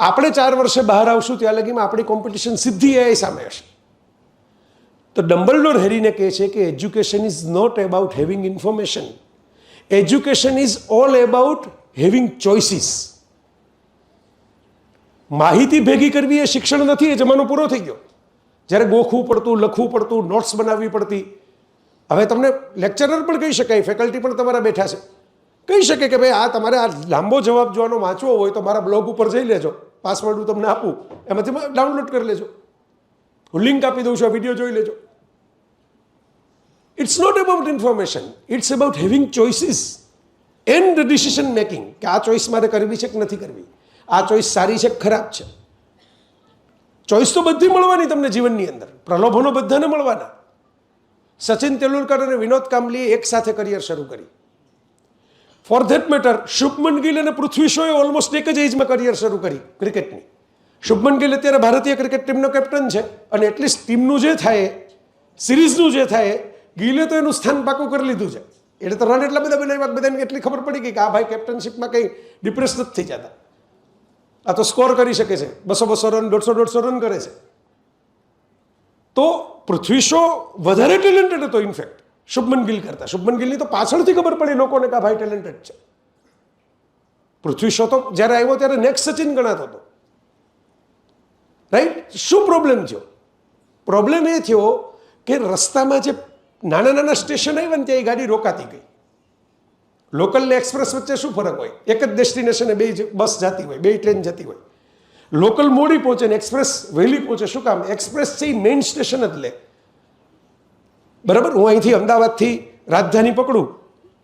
આપણે 4 વર્ષે બહાર આવશું ત્યાં લગીમાં આપણી કોમ્પિટિશન સીધી એઆઈ સામે હશે. તો ડમ્બલડોર હેરીને કહે છે કે education is not about having information, education is all about having choices. માહિતી ભેગી કરવી એ શિક્ષણ નથી, એ જમાનો પૂરો થઈ ગયો. જ્યારે ગોખવું પડતું, લખવું પડતું, નોટ્સ બનાવવી પડતી. હવે તમને લેક્ચરર પણ કહી શકાય, ફેકલ્ટી પણ તમારા બેઠા છે, કહી શકે કે ભાઈ આ તમારે આ લાંબો જવાબ જોવાનો વાંચવો હોય તો મારા બ્લોગ ઉપર જઈ લેજો, પાસવર્ડ હું તમને આપું, એમાંથી ડાઉનલોડ કરી લેજો, હું લિંક આપી દઉં છું, આ વિડીયો જોઈ લેજો. It's not about information, it's about having choices and decision making, કે આ ચોઈસ મારે કરવી છે કે નથી કરવી, આ ચોઈસ સારી છે કે ખરાબ છે. ચોઈસ તો બધી મળવાની તમને જીવનની અંદર, પ્રલોભનો બધાને મળવાના. સચિન તેંડુલકર અને વિનોદ કાંબલીએ એક સાથે કરિયર શરૂ કરી. For that matter Shubman Gill અને પૃથ્વી શોએ ઓલમોસ્ટ એક જ એજમાં કરિયર શરૂ કરી ક્રિકેટની. શુભમન ગિલ અત્યારે ભારતીય ક્રિકેટ ટીમનો કેપ્ટન છે, અને એટલીસ્ટ ટીમનું જે થાય, સિરીઝનું જે થાય, ગિલે તો એનું સ્થાન પાકું કરી લીધું છે. એટલે તો રન એટલા બધા બનાવ્યા, બધાને એટલી ખબર પડી ગઈ કે આ ભાઈ કેપ્ટનશીપમાં કંઈ ડિપ્રેસ નથી થઈ જતા, આ તો સ્કોર કરી શકે છે, 200 રન, 150 રન કરે છે. તો પૃથ્વી શો વધારે ટેલેન્ટેડ હતો ઇનફેક્ટ શુભમન ગિલ કરતા. શુભમન ગિલની તો પાછળથી ખબર પડી લોકોને કે આ ભાઈ ટેલેન્ટેડ છે. પૃથ્વી શો તો જ્યારે આવ્યો ત્યારે નેક્સ્ટ સચિન ગણાતો હતો, રાઈટ. શું પ્રોબ્લેમ થયો? પ્રોબ્લેમ એ થયો કે રસ્તામાં જે નાના સ્ટેશન આવ્યા ને ત્યાં એ ગાડી રોકાતી ગઈ. લોકલ ને એક્સપ્રેસ વચ્ચે શું ફરક હોય? એક જ ડેસ્ટિનેશને 2 બસ જતી હોય, 2 ટ્રેન જતી હોય. લોકલ મોડી પહોંચે ને એક્સપ્રેસ વહેલી પહોંચે. શું કામ? એક્સપ્રેસ છે એ મેઇન સ્ટેશન જ લે. બરાબર, હું અહીંથી અમદાવાદથી રાજધાની પકડું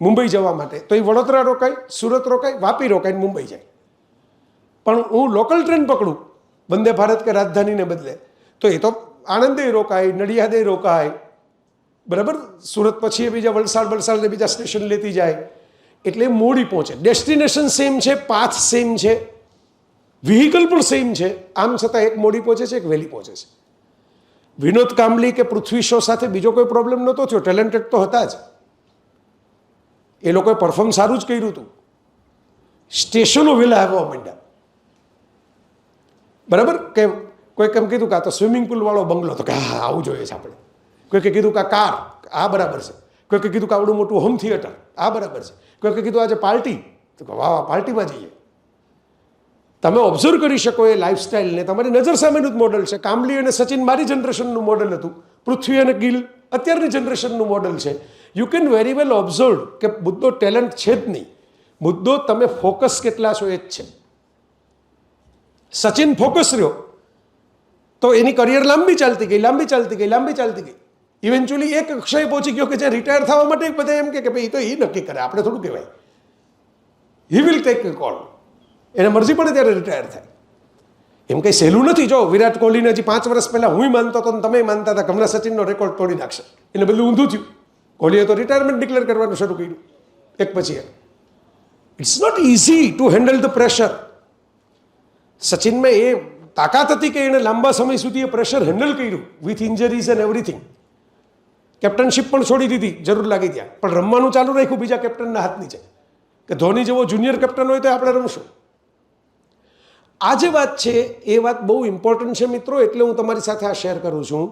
મુંબઈ જવા માટે, તો એ વડોદરા રોકાય, સુરત રોકાય, વાપી રોકાય, મુંબઈ જાય. પણ હું લોકલ ટ્રેન પકડું વંદે ભારત કે રાજધાનીને બદલે, તો એ તો આણંદે રોકાય, નડિયાદે રોકાય, બરાબર, સુરત પછી એ બીજા વલસાડને બીજા સ્ટેશન લેતી જાય, એટલે મોડી પહોંચે. ડેસ્ટિનેશન સેમ છે, પાથ સેમ છે, વ્હીકલ પણ સેમ છે, આમ છતાં એક મોડી પહોંચે છે, એક વહેલી પહોંચે છે. વિનોદ કાંબલી કે પૃથ્વી શો સાથે બીજો કોઈ પ્રોબ્લેમ નહોતો થયો, ટેલેન્ટેડ તો હતા જ, એ લોકોએ પરફોર્મ સારું જ કર્યું હતું. સ્ટેશનો વહેલા આવવા માંડ્યા, બરાબર. કે કોઈ કેમ કીધું કે આ તો સ્વિમિંગ પુલ વાળો બંગલો, તો કે હા આવું જોઈએ છે આપણે. કોઈકે કીધું કે આ કાર, આ બરાબર છે. કોઈકે કીધું કે આવડું મોટું હોમ થિયેટર, આ બરાબર છે. કોઈકે કીધું આજે પાર્ટી, તો કે વાહ પાર્ટીમાં જઈએ. તમે ઓબ્ઝર્વ કરી શકો એ લાઈફસ્ટાઈલને, તમારી નજર સામેનું જ મોડલ છે. કાંબલી અને સચિન મારી જનરેશનનું મોડલ હતું, પૃથ્વી અને ગિલ અત્યારની જનરેશનનું મોડલ છે. You can very well observe કે મુદ્દો ટેલેન્ટ છે જ નહીં, મુદ્દો તમે ફોકસ કેટલા છો એ જ છે. સચિન ફોકસ રહ્યો તો એની કરિયર લાંબી ચાલતી ગઈ. ઇવેન્ચ્યુઅલી એક અક્ષય પહોંચી ગયો કે જે રિટાયર થવા માટે બધા એમ કે ભાઈ એ તો એ નક્કી કરે, આપણે થોડું કહેવાય. He will take A call, એને મરજી પડે ત્યારે રિટાયર થાય. એમ કંઈ સહેલું નથી. જો વિરાટ કોહલીને હજી 5 વર્ષ પહેલાં હું માનતો હતો, તમે માનતા હતા, હમણાં સચિનનો રેકોર્ડ તોડી નાખશે, એટલે બધું ઊંધું થયું. કોહલીએ તો રિટાયરમેન્ટ ડિક્લેર કરવાનું શરૂ કર્યું એક પછી એક. It's not easy to handle the pressure. સચિનમાં એ તાકાત હતી કે એણે લાંબા સમય સુધી એ પ્રેશર હેન્ડલ કર્યું with injuries and everything. Captainship પણ છોડી દીધી જરૂર લાગી ત્યાં, પણ રમવાનું ચાલુ રાખ્યું બીજા કેપ્ટનના હાથ નીચે, કે ધોની જેવો જુનિયર કેપ્ટન હોય તો આપણે રમશું. આ જે વાત છે એ વાત બહુ ઇમ્પોર્ટન્ટ છે મિત્રો, એટલે હું તમારી સાથે આ શેર કરું છું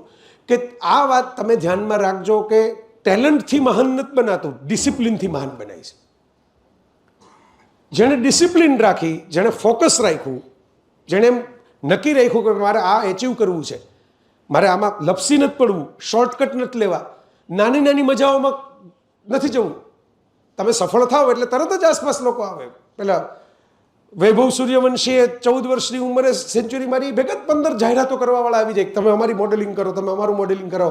કે આ વાત તમે ધ્યાનમાં રાખજો કે ટેલેન્ટથી મહાન નથી બનાતું, ડિસિપ્લિનથી મહાન બનાય છે. જેણે ડિસિપ્લિન રાખી, જેણે ફોકસ રાખ્યું, જેણે એમ નક્કી રાખ્યું કે મારે આ એચીવ કરવું છે, મારે આમાં લપસી નથી પડવું, શોર્ટકટ નથી લેવા, નાની નાની મજાઓમાં નથી જવું. તમે સફળ થાઓ એટલે તરત જ આસપાસ લોકો આવે. પેલા વૈભવ સૂર્યવંશીએ 14 વર્ષની ઉંમરે સેન્ચુરી મારી, ભેગા 15 જાહેરાતો કરવાવાળા આવી જાય, તમે અમારી મોડેલિંગ કરો, તમે અમારું મોડેલિંગ કરો,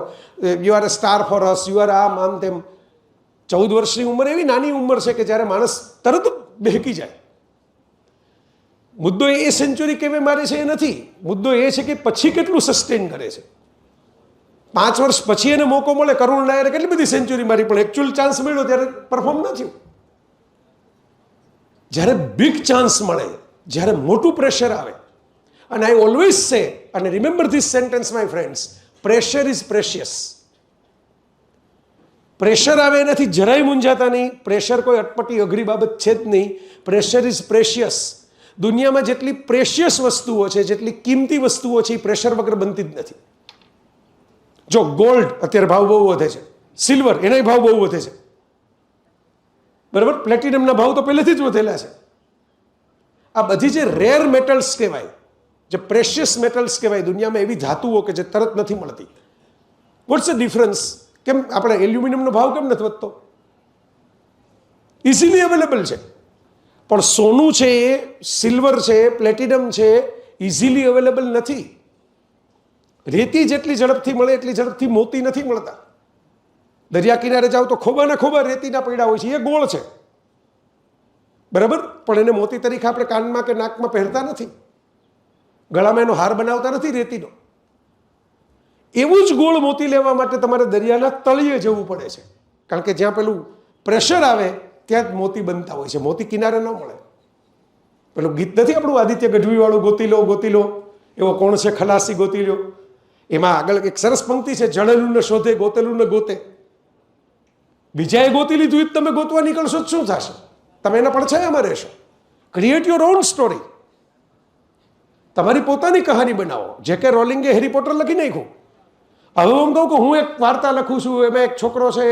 you are A star for us, you are આમ તેમ. 14 વર્ષની ઉંમર એવી નાની ઉંમર છે કે જ્યારે માણસ તરત બહેકી જાય. મુદ્દો એ સેન્ચુરી કેવી મારે છે એ નથી, મુદ્દો એ છે કે પછી કેટલું સસ્ટેન કરે છે. 5 વર્ષ પછી એને મોકો મળે, કરુણ નાયરે કેટલી બધી સેન્ચુરી મારી, પણ એકચ્યુઅલ ચાન્સ મળ્યો ત્યારે પરફોર્મ ન થયું. જ્યારે બિગ ચાન્સ મળે, જ્યારે મોટું પ્રેશર આવે, અને આઈ ઓલવેઝ સે, અને remember this sentence my friends, pressure is precious. Pressure આવે એનાથી જરાય મૂંઝાતા નહીં. પ્રેશર કોઈ અટપટી અઘરી બાબત છે જ નહીં. Pressure is precious. દુનિયામાં જેટલી પ્રેશિયસ વસ્તુઓ છે, જેટલી કિંમતી વસ્તુઓ છે, એ પ્રેશર વગર બનતી જ નથી. જો ગોલ્ડ અત્યારે ભાવ બહુ વધે છે, સિલ્વર એનાય ભાવ બહુ વધે છે, બરાબર, પ્લેટિનમના ભાવ તો પહેલેથી જ વધેલા છે. આ બધી જે રેર મેટલ્સ કહેવાય, જે પ્રેશિયસ મેટલ્સ કહેવાય, દુનિયામાં એવી ધાતુઓ કે જે તરત નથી મળતી. What's the difference? કેમ આપણે એલ્યુમિનિયમનો ભાવ કેમ નથી વધતો? ઇઝીલી અવેલેબલ છે. પણ સોનું છે, સિલ્વર છે, પ્લેટિનમ છે, ઇઝીલી અવેલેબલ નથી. રેતી જેટલી ઝડપથી મળે એટલી ઝડપથી મોતી નથી મળતા. દરિયા કિનારે જાઓ તો ખોબાના ખોબા રેતીના પૈડા હોય છે, એ ગોળ છે, બરાબર, પણ એને મોતી તરીકે આપણે કાનમાં કે નાકમાં પહેરતા નથી, ગળામાં એનો હાર બનાવતા નથી રેતીનો. એવું જ ગોળ મોતી લેવા માટે તમારે દરિયાના તળિયે જવું પડે છે, કારણ કે જ્યાં પેલું પ્રેશર આવે ત્યાં જ મોતી બનતા હોય છે, મોતી કિનારે ન મળે. પેલું ગીત નથી આપણું આદિત્ય ગઢવીવાળું, ગોતી લો ગોતી લો, એવો કોણ છે ખલાસી ગોતી લો. એમાં આગળ એક સરસ પંક્તિ છે, જળેલું ને શોધે ગોતેલું ને ગોતે. બીજાએ ગોતી લીધું જ તમે ગોતવા નીકળશો જ શું થશે? તમે એના પડછાયામાં રહેશો. Create your own story. તમારી પોતાની કહાની બનાવો. જે કે રોલિંગે હેરી પોટર લખી નાખ્યું. હવે હું કહું કે હું એક વાર્તા લખું છું, એમાં એક છોકરો છે,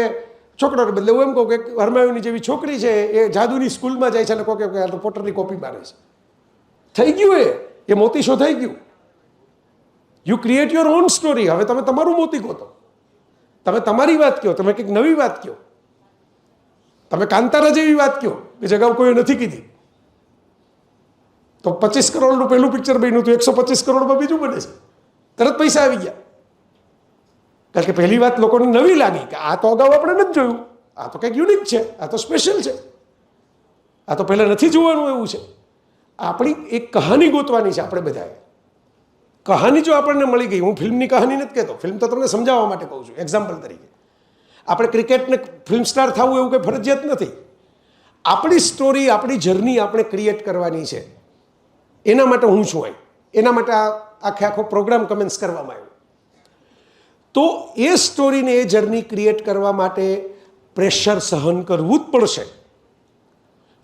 છોકરાને બદલે હું એમ કહું કે હર્માયોની જેવી છોકરી છે, એ જાદુની સ્કૂલમાં જાય છે અને કોઈ કે પોટરની કોપી મારે છે. થઈ ગયું, એ મોતી શોધાઈ ગયું. You create your own story. હવે તમે તમારું મોતી ગોતો, તમે તમારી વાત કહો, તમે કંઈક નવી વાત કહો, તમે કાંતારા જેવી વાત કહો કે જગાવ કોઈ નથી કીધી. તો 25 કરોડનું પહેલું પિક્ચર બન્યું હતું, 125 કરોડમાં બીજું બને છે, તરત પૈસા આવી ગયા. કારણ કે પહેલી વાત લોકોને નવી લાગી કે આ તો અગાઉ આપણે નથી જોયું, આ તો કંઈક યુનિક છે, આ તો સ્પેશિયલ છે, આ તો પહેલાં નથી જોવાનું એવું છે. આપણી એક કહાની ગોતવાની છે આપણે બધાએ. કહાની જો આપણને મળી ગઈ, હું ફિલ્મની કહાની નથી કહેતો, ફિલ્મ તો તમને સમજાવવા માટે કહું છું, એક્ઝામ્પલ તરીકે. આપણે ક્રિકેટને ફિલ્મ સ્ટાર થવું એવું કંઈ ફરજિયાત નથી. આપણી સ્ટોરી, આપણી જર્ની આપણે ક્રિએટ કરવાની છે. એના માટે હું છું અહીં, એના માટે આખો પ્રોગ્રામ કમેન્સ કરવામાં આવ્યો. તો એ સ્ટોરીને, એ જર્ની ક્રિએટ કરવા માટે પ્રેશર સહન કરવું જ પડશે.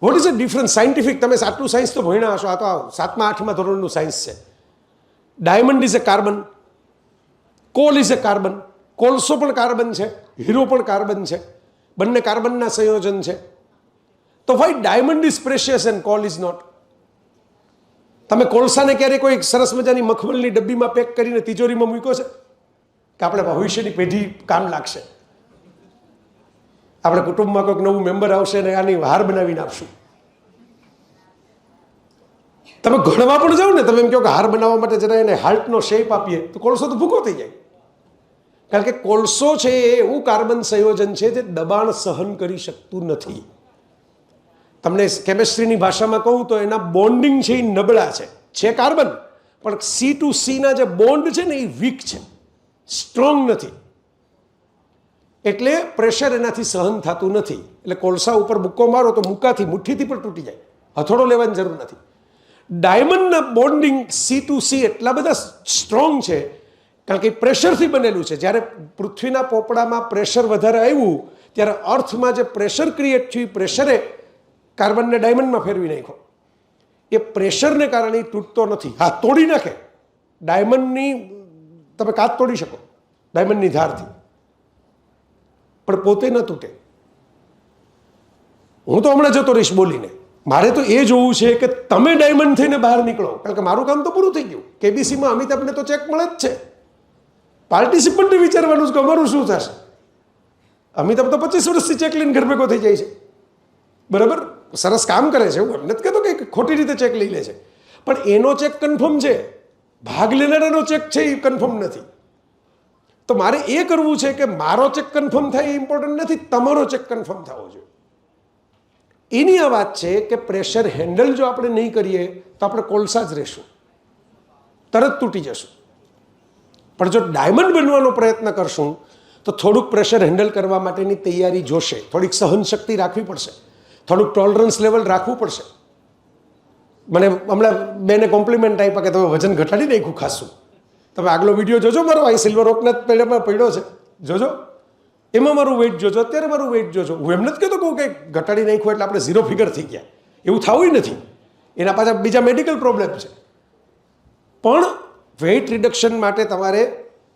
Vote is a difference? Scientific, તમે આટલું સાયન્સ તો ભણ્યા હશો, આ તો 7મા 8મા ધોરણનું સાયન્સ છે. Diamond is A carbon, call is A carbon, કોલસો પણ કાર્બન છે, હીરો પણ કાર્બન છે, બંને કાર્બનના સંયોજન છે. તો ભાઈ diamond is precious and coal is not. તમે કોલસાને ક્યારેય કોઈ સરસ મજાની મખમલની ડબ્બીમાં પેક કરીને તિજોરીમાં મૂક્યો છે કે આપણે ભવિષ્યની પેઢી કામ લાગશે, આપણે કુટુંબમાં કોઈક નવું મેમ્બર આવશે ને આની હાર બનાવીને આપશું? તમે ઘડવા પણ જાઓ ને, તમે એમ કહો કે હાર બનાવવા માટે જરા એને હાર્ટનો શેપ આપીએ તો કોલસો તો ભૂકો થઈ જાય. કારણ કે કોલસો છે એ એવું કાર્બન સંયોજન છે જે દબાણ સહન કરી શકતું નથી. તમને કેમેસ્ટ્રીની ભાષામાં કહું તો એના બોન્ડિંગ છે એ નબળા છે કાર્બન, પણ C2C ના જે બોન્ડ છે ને એ વીક છે, સ્ટ્રોંગ નથી, એટલે પ્રેશર એનાથી સહન થતું નથી. એટલે કોલસા ઉપર મુક્કો મારો તો મુક્કાથી મુઠ્ઠીથી પણ તૂટી જાય, હથોડો લેવાની જરૂર નથી. ડાયમંડના બોન્ડિંગ C2C એટલા બધા સ્ટ્રોંગ છે કારણ કે પ્રેશરથી બનેલું છે. જ્યારે પૃથ્વીના પોપડામાં પ્રેશર વધારે આવ્યું ત્યારે અર્થમાં જે પ્રેશર ક્રિએટ થયું એ પ્રેશરે કાર્બનને ડાયમંડમાં ફેરવી નાખ્યો. એ પ્રેશરને કારણે તૂટતો નથી. હા, તોડી નાખે, ડાયમંડની તમે કાચ તોડી શકો ડાયમંડની ધારથી, પણ પોતે ન તૂટે. હું તો હમણાં જતો રહીશ બોલીને, મારે તો એ જોવું છે કે તમે ડાયમંડ થઈને બહાર નીકળો, કારણ કે મારું કામ તો પૂરું થઈ ગયું. કેબીસીમાં અમિતાભને તો ચેક મળે જ છે, પાર્ટિસિપન્ટને વિચારવાનું છે કે અમારું શું થશે. અમિતાભ તો 25 વર્ષથી ચેક લઈને ઘર ભેગો થઈ જાય છે, બરાબર, સરસ કામ કરે છે, હું એમ નથી કહેતો કે ખોટી રીતે ચેક લઈ લે છે, પણ એનો ચેક કન્ફર્મ છે, ભાગ લેનારાનો ચેક છે એ કન્ફર્મ નથી. તો મારે એ કરવું છે કે મારો ચેક કન્ફર્મ થાય એ ઇમ્પોર્ટન્ટ નથી, તમારો ચેક કન્ફર્મ થવો જોઈએ. એની આ વાત છે કે પ્રેશર હેન્ડલ જો આપણે નહીં કરીએ તો આપણે કોલસા જ રહેશું, તરત તૂટી જશું. પણ જો ડાયમંડ બનવાનો પ્રયત્ન કરશું તો થોડુંક પ્રેશર હેન્ડલ કરવા માટેની તૈયારી જોશે, થોડીક સહનશક્તિ રાખવી પડશે, થોડુંક ટોલરન્સ લેવલ રાખવું પડશે. મને હમણાં બેને કોમ્પ્લિમેન્ટ આપ્યા કે તમે વજન ઘટાડી નાખ્યું ખાસું. તમે આગલો વિડીયો જોજો મારો, અહીં સિલ્વર ઓકના પેડામાં પડ્યો છે, જોજો, એમાં મારું વેઇટ જોજો, અત્યારે મારું વેઇટ જોજો. હું એમ નથી કહેતો કહું કે ઘટાડી નાખ્યું એટલે આપણે 0 ફિગર થઈ ગયા, એવું થવું નથી. એના પાછા બીજા મેડિકલ પ્રોબ્લેમ છે. પણ વેઇટ રિડક્શન માટે તમારે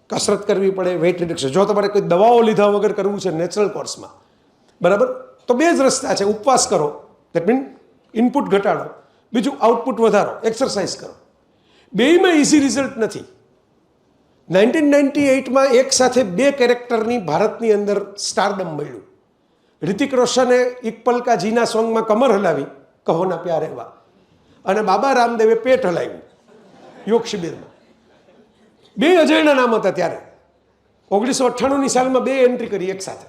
કસરત કરવી પડે. વેઇટ રિડક્શન જો તમારે કોઈ દવાઓ લીધા વગર કરવું છે નેચરલ કોર્સમાં, બરાબર, તો બે જ રસ્તા છે. ઉપવાસ કરો, દેટ મીન ઇનપુટ ઘટાડો, બીજું આઉટપુટ વધારો, એક્સરસાઇઝ કરો. બેયમાં ઇઝી રિઝલ્ટ નથી. 1998માં એક સાથે 2 કેરેક્ટરની ભારતની અંદર સ્ટારડમ મળ્યું. રિતિક રોશને એક પલકા જીના સોંગમાં કમર હલાવી, કહો ના પ્યાર એવા, અને બાબા રામદેવે પેટ હલાવ્યું યોગ શિબિરમાં. 2 અજયના નામ હતા ત્યારે. 1998ની સાલમાં 2 એન્ટ્રી કરી એક સાથે.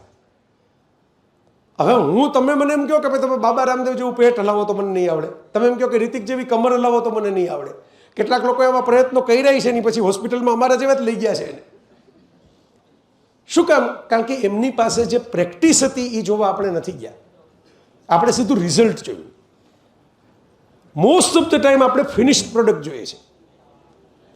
હવે તમે મને એમ કહો કે ભાઈ તમે બાબા રામદેવ જેવું પેટ હલાવો તો મને નહીં આવડે, તમે એમ કહો કે રિતિક જેવી કમર હલાવો તો મને નહીં આવડે. કેટલાક લોકો એવા પ્રયત્નો કરી રહી છે ને પછી હોસ્પિટલમાં અમારા જેવા જ લઈ ગયા છે એને. શું કામ? કારણ કે એમની પાસે જે પ્રેક્ટિસ હતી એ જોવા આપણે નથી ગયા, આપણે સીધું રિઝલ્ટ જોયું. મોસ્ટ ઓફ ધ ટાઈમ આપણે ફિનિશ્ડ પ્રોડક્ટ જોઈએ છે.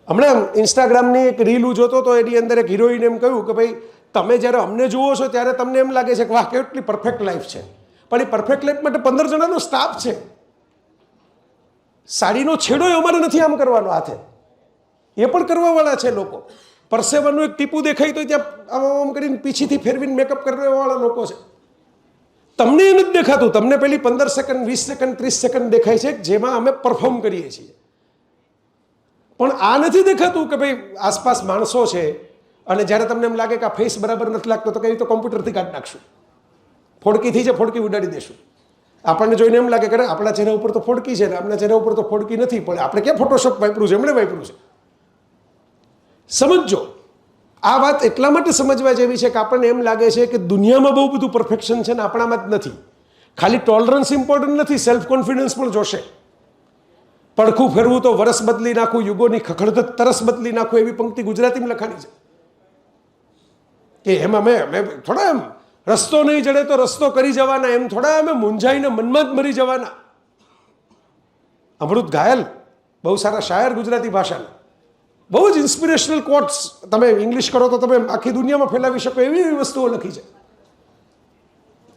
હમણાં ઇન્સ્ટાગ્રામની એક રીલ જોતો તો એની અંદર એક હિરોઈને એમ કહ્યું કે ભાઈ તમે જ્યારે અમને જુઓ છો ત્યારે તમને એમ લાગે છે કે વાહ કેટલી પરફેક્ટ લાઈફ છે, પણ એ પરફેક્ટ લાઈફ માટે 15 જણાનો સ્ટાફ છે. સાડીનો છેડો અમારે નથી આમ કરવાનો હાથે, એ પણ કરવાવાળા છે લોકો. પરસેવાનું એક ટીપું દેખાય તો ત્યાં આમ કરીને પીછીથી ફેરવીને મેકઅપ કરવાવાળા લોકો છે. તમને એ નથી દેખાતું, તમને પેલી 15 સેકન્ડ 20 સેકન્ડ 30 સેકન્ડ દેખાય છે જેમાં અમે પરફોર્મ કરીએ છીએ. પણ આ નથી દેખાતું કે ભાઈ આસપાસ માણસો છે અને જ્યારે તમને એમ લાગે કે આ ફેસ બરાબર નથી લાગતો તો કઈ તો કોમ્પ્યુટરથી કાઢી નાખશું, ફોડકીથી છે ફોડકી ઉડાડી દેશું. આપણને જોઈને એમ લાગે કે આપણા ચહેરા ઉપર તો ફોડકી છે ને આપણા ચહેરા ઉપર તો ફોડકી નથી, પણ આપણે ક્યાં ફોટોશોપ વાપર્યું છે, એમણે વાપર્યું છે. સમજો, આ વાત એટલા માટે સમજવા જેવી છે કે આપણને એમ લાગે છે કે દુનિયામાં બહુ બધું પરફેક્શન છે ને આપણામાં જ નથી. ખાલી ટોલરન્સ ઇમ્પોર્ટન્ટ નથી, સેલ્ફ કોન્ફિડન્સ પણ જોશે. પડખું ફેરવું તો વરસ બદલી નાખું, યુગોની ખખડધત તરસ બદલી નાખું, એવી પંક્તિ ગુજરાતીમાં લખાણી છે કે એમાં મેં થોડા એમ રસ્તો નહીં જડે તો રસ્તો કરી જવાના, એમ થોડા અમે મૂંઝાઈને મનમાં જ મરી જવાના. અમૃત ઘાયલ બહુ સારા શાયર ગુજરાતી ભાષાના, બહુ જ ઇન્સ્પિરેશનલ કોટ્સ તમે ઇંગ્લિશ કરો તો તમે આખી દુનિયામાં ફેલાવી શકો એવી એવી વસ્તુઓ લખી છે.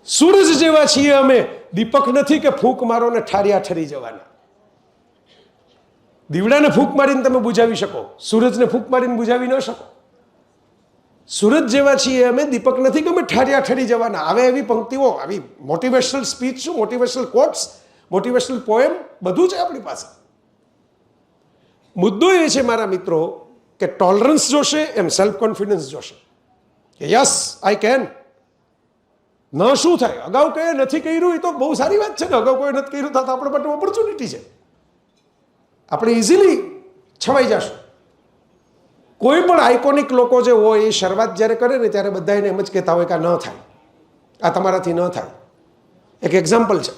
સૂરજ જેવા છીએ અમે, દીપક નથી કે ફૂંક મારો ને ઠારિયા ઠરી જવાના. દીવડાને ફૂંક મારીને તમે બુઝાવી શકો, સૂરજને ફૂંક મારીને બુઝાવી ન શકો. સૂરજ જેવા છીએ અમે, દીપક નથી કે અમે ઠારિયા ઠરી જવાના. આવે એવી પંક્તિઓ, આવી મોટિવેશનલ સ્પીચ, શું મોટિવેશનલ કોટ્સ, મોટિવેશનલ પોએમ બધું છે આપણી પાસે. મુદ્દો એ છે મારા મિત્રો કે ટોલરન્સ જોશે એમ સેલ્ફ કોન્ફિડન્સ જોશે કે યસ આઈ કેન. ન શું થાય, અગાઉ કઈ નથી કર્યું એ તો બહુ સારી વાત છે ને, અગાઉ કોઈ નથી કર્યું તો આપણા માટે ઓપોર્ચ્યુનિટી છે. આપણે ઇઝીલી છવાઈ જશું. કોઈ પણ આઇકોનિક લોકો જે હોય એ શરૂઆત જ્યારે કરે ને ત્યારે બધા એને એમ જ કહેતા હોય કે આ ન થાય, આ તમારાથી ન થાય. એક એક્ઝામ્પલ છે,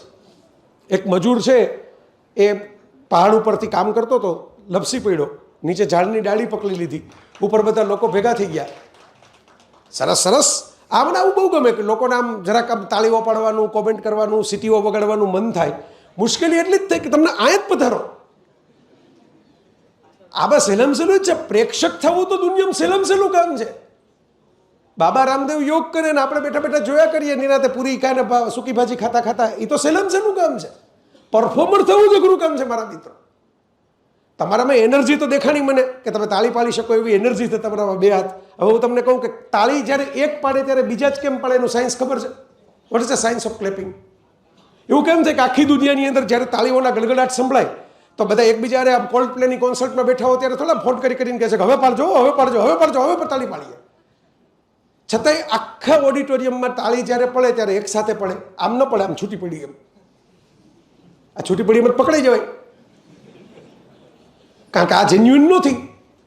એક મજૂર છે એ પહાડ ઉપરથી કામ કરતો હતો, લપસી પડ્યો, નીચે ઝાડની ડાળી પકડી લીધી, ઉપર બધા લોકો ભેગા થઈ ગયા. સરસ સરસ, આ મને આવું બહુ ગમે કે લોકોને આમ જરાક આમ તાળીઓ પાડવાનું, કોમેન્ટ કરવાનું, સીટીઓ વગાડવાનું મન થાય. મુશ્કેલી એટલી જ થાય કે તમને આયા જ પધારો. આ બસ સહેલામ સહેલું જ છે. પ્રેક્ષક થવું તો દુનિયામાં સહેલામ સહેલું કામ છે. બાબા રામદેવ યોગ કરે ને આપણે બેઠા બેઠા જોયા કરીએ, નિરાતે પૂરી ખાને સૂકી ભાજી ખાતા ખાતા, એ તો સહેલામ સહેલું કામ છે. પરફોર્મર થવું જ અઘરું કામ છે મારા મિત્રો. તમારામાં એનર્જી તો દેખાણી મને કે તમે તાળી પાડી શકો એવી એનર્જી છે તમારામાં, બે હાથ. હવે હું તમને કહું કે તાળી જ્યારે એક પાડે ત્યારે બીજા જ કેમ પાડે, એનું સાયન્સ ખબર છે? What is the science of clapping? એવું કેમ છે કે આખી દુનિયાની અંદર જ્યારે તાળીઓના ગડગડાટ સંભળાય તો બધા એકબીજા આમ કોલ્ડ પ્લેની કોન્સર્ટમાં બેઠા હોય ત્યારે થોડા ફોન કરીને કહે છે કે હવે પાડજો, હવે પાડજો, હવે પાડજો, હવે તાળી પાડીએ. છતાંય આખા ઓડિટોરિયમમાં તાળી જ્યારે પડે ત્યારે એક સાથે પડે, આમ ન પડે, આમ છૂટી પડી. એમ આ છૂટી પડી એમ જ પકડાઈ જવાય, કારણ કે આ જેન્યુઇન નથી.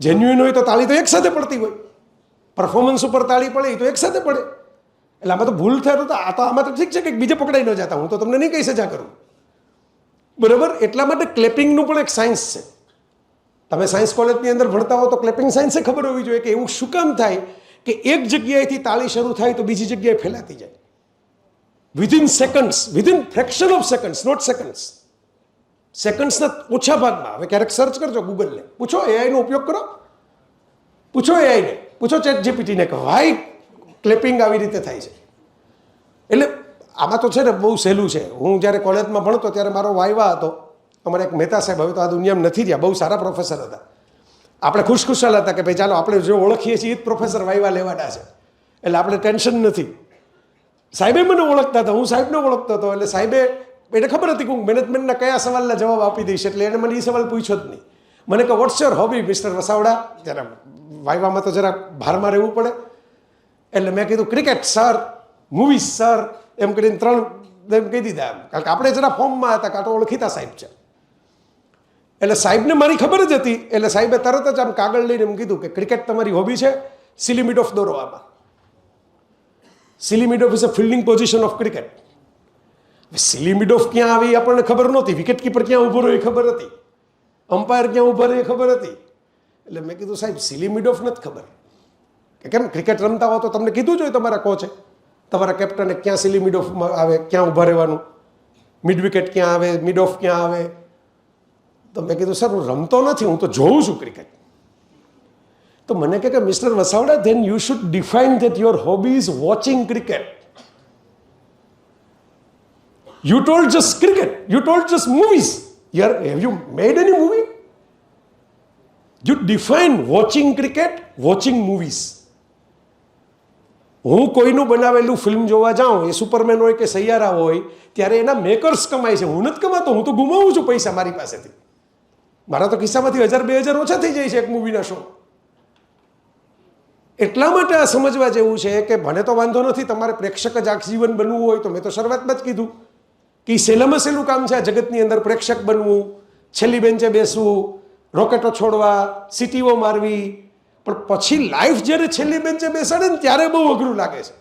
જેન્યુઇન હોય તો તાળી તો એક સાથે પડતી હોય. પરફોર્મન્સ ઉપર તાળી પડે એ તો એક સાથે પડે. એટલે આમાં તો ભૂલ થાય તો આ તો આમાં તો ઠીક છે કે બીજે પકડાઈ ન જતા, હું તો તમને નહીં કઈ સજા કરું, બરાબર? એટલા માટે ક્લેપિંગનું પણ એક સાયન્સ છે. તમે સાયન્સ કોલેજની અંદર ભણતા હો તો ક્લેપિંગ સાયન્સે ખબર હોવી જોઈએ કે એવું શું કામ થાય કે એક જગ્યાએથી તાળી શરૂ થાય તો બીજી જગ્યાએ ફેલાતી જાય within seconds, within fraction of seconds, not seconds. સેકન્ડ્સના ઓછા ભાગમાં. હવે ક્યારેક સર્ચ કરજો ગૂગલને, પૂછો એઆઈનો ઉપયોગ કરો, પૂછો એઆઈને, પૂછો ચેટ જીપીટીને કે વાય ક્લેપિંગ આવી રીતે થાય છે. એટલે આમાં તો છે ને બહુ સહેલું છે. હું જ્યારે કોલેજમાં ભણતો ત્યારે મારો વાયવા હતો, અમારે એક મહેતા સાહેબ, હવે તો આ દુનિયામાં નથી રહ્યા, બહુ સારા પ્રોફેસર હતા. આપણે ખુશખુશાલ હતા કે ભાઈ ચાલો આપણે જો ઓળખીએ છીએ એ જ પ્રોફેસર વાયવા લેવાના છે, એટલે આપણે ટેન્શન નથી. સાહેબે મને ઓળખતા હતા, હું સાહેબને ઓળખતો હતો. એટલે સાહેબે, એને ખબર હતી કે હું મેનેજમેન્ટના કયા સવાલના જવાબ આપી દઈશ, એટલે એને મને એ સવાલ પૂછ્યો જ નહીં. મને કહે what's your hobby mister Vasavada? જરા વાયવામાં તો જરા ભારમાં રહેવું પડે. એટલે મેં કીધું ક્રિકેટ સર, મૂવીઝ સર, એમ કરીને 3 એમ કહી દીધા. એમ કારણ કે આપણે જરા ફોર્મમાં હતા, કાં તો ઓળખીતા સાહેબ છે. એટલે સાહેબને મારી ખબર જ હતી. એટલે સાહેબે તરત જ આમ કાગળ લઈને એમ કીધું કે ક્રિકેટ તમારી હોબી છે, સિલી મિડ ઓફ દોરો. આમાં silly mid of is a fielding position of cricket. Silly mid of ક્યાં આવી આપણને ખબર નહોતી, વિકેટ કીપર ક્યાં ઊભો રહ્યો એ ખબર હતી, અમ્પાયર ક્યાં ઊભા રહે એ ખબર હતી. એટલે મેં કીધું સાહેબ સિલી મિડ ઓફ નથી ખબર કે કેમ ક્રિકેટ રમતા હો તો તમને કીધું જ હોય તમારા કોચે, તમારા કેપ્ટને ક્યાં સિલી મિડ ઓફમાં આવે, ક્યાં ઊભા રહેવાનું, મિડ વિકેટ ક્યાં આવે, મિડ ઓફ ક્યાં આવે. તો મેં કીધું સર હું રમતો નથી, હું તો જોઉં છું ક્રિકેટ. તો મને કહે કે mister Vasavada then you should define that your hobby is watching cricket. You told just cricket. You told just movies. Have you made any movie? You define watching cricket, watching movies. હું કોઈનું બનાવેલું ફિલ્મ જોવા જાઉં, એ સુપરમેન હોય કે સૈયારા હોય, ત્યારે એના મેકર્સ કમાય છે, હું નથી કમાતો. હું તો ગુમાવું છું પૈસા મારી પાસેથી. મારા તો કિસ્સામાંથી 1000-2000 ઓછા થઈ જાય છે એક મૂવીના શો. એટલા માટે આ સમજવા જેવું છે કે ભલે તો વાંધો નથી, તમારે પ્રેક્ષક જ આજીવન બનવું હોય તો મેં તો શરૂઆતમાં જ કીધું કે સહેલામાં સહેલું કામ છે આ જગતની અંદર પ્રેક્ષક બનવું, છેલ્લી બેન્ચે બેસવું, રોકેટો છોડવા, સીટીઓ મારવી. પણ પછી લાઈફ જ્યારે છેલ્લી બેન્ચે બેસાડે ને ત્યારે બહુ અઘરું લાગે છે.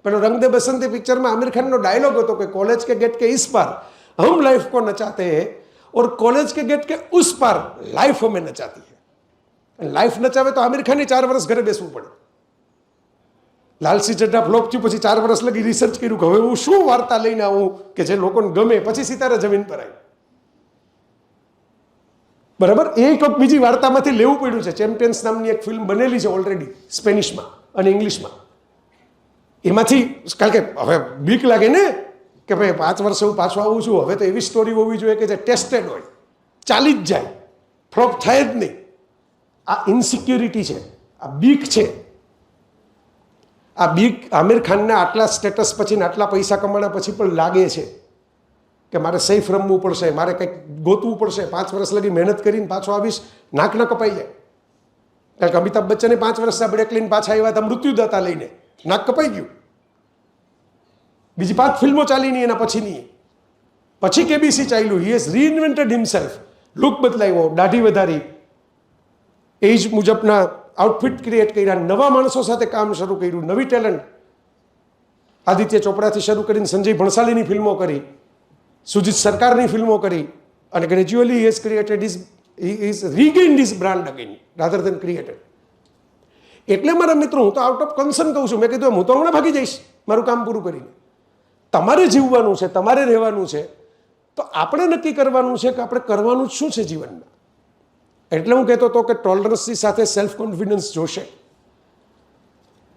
પેલો રંગ દે બસંતી પિક્ચરમાં આમિર ખાનનો ડાયલોગ હતો કે કોલેજ કે गेट के इस पार हम लाइफ को नचाते हैं और कॉलेज के गेट के उस पार लाइफ हमें नचाती है. લાઈફ નચાવે તો આમિર ખાનને 4 વર્ષ ઘરે બેસવું પડે. લાલસિંહ ચડ્ઢા ફ્લોપ થયું પછી 4 વર્ષ લગી રિસર્ચ કર્યું કે હવે હું શું વાર્તા લઈને આવું કે જે લોકોને ગમે, પછી સિતારે જમીન પર આવી. બરાબર, એક બીજી વાર્તામાંથી લેવું પડ્યું છે. ચેમ્પિયન્સ નામની એક ફિલ્મ બનેલી છે ઓલરેડી, સ્પેનિશમાં અને ઇંગ્લિશમાં. એમાંથી કારણ કે હવે બીક લાગે ને કે ભાઈ 5 વર્ષ હું પાછું આવું છું, હવે તો એવી સ્ટોરી હોવી જોઈએ કે જે ટેસ્ટેડ હોય, ચાલી જ જાય, ફ્લોપ થાય જ નહીં. આ ઇનસિક્યોરિટી છે, આ બીક છે. આ બીક આમિર ખાનના આટલા સ્ટેટસ પછી ને આટલા પૈસા કમાણા પછી પણ લાગે છે કે મારે સેફ રમવું પડશે, મારે કંઈક ગોતવું પડશે. 5 વર્ષ લગી મહેનત કરીને પાછો આવીશ, નાક ન કપાઈ જાય. કારણ કે અમિતાભ બચ્ચને 5 વર્ષના બ્રેક લઈને પાછા આવ્યા હતા મૃત્યુદાતા લઈને, નાક કપાઈ ગયું. બીજી 5 ફિલ્મો ચાલી નહીં એના પછીની, પછી કેબીસી ચાલ્યું. He has reinvented himself. Look બદલાવ્યો, દાઢી વધારી, એજ મુજબના આઉટફિટ ક્રિએટ કર્યા, નવા માણસો સાથે કામ શરૂ કર્યું, નવી ટેલેન્ટ, આદિત્ય ચોપડાથી શરૂ કરીને સંજય ભણસાલીની ફિલ્મો કરી, સુજીત સરકારની ફિલ્મો કરી, અને gradually he has created he is regained his brand again rather than created. એટલે મારા મિત્રો, હું તો આઉટ ઓફ કન્સર્ન કહું છું. મેં કીધું હું તો હમણાં ભાગી જઈશ મારું કામ પૂરું કરીને. તમારે જીવવાનું છે, તમારે રહેવાનું છે, તો આપણે નક્કી કરવાનું છે કે આપણે કરવાનું શું છે જીવનમાં. એટલે હું કહેતો હતો કે ટોલરન્સની સાથે સેલ્ફ કોન્ફિડન્સ જોશે.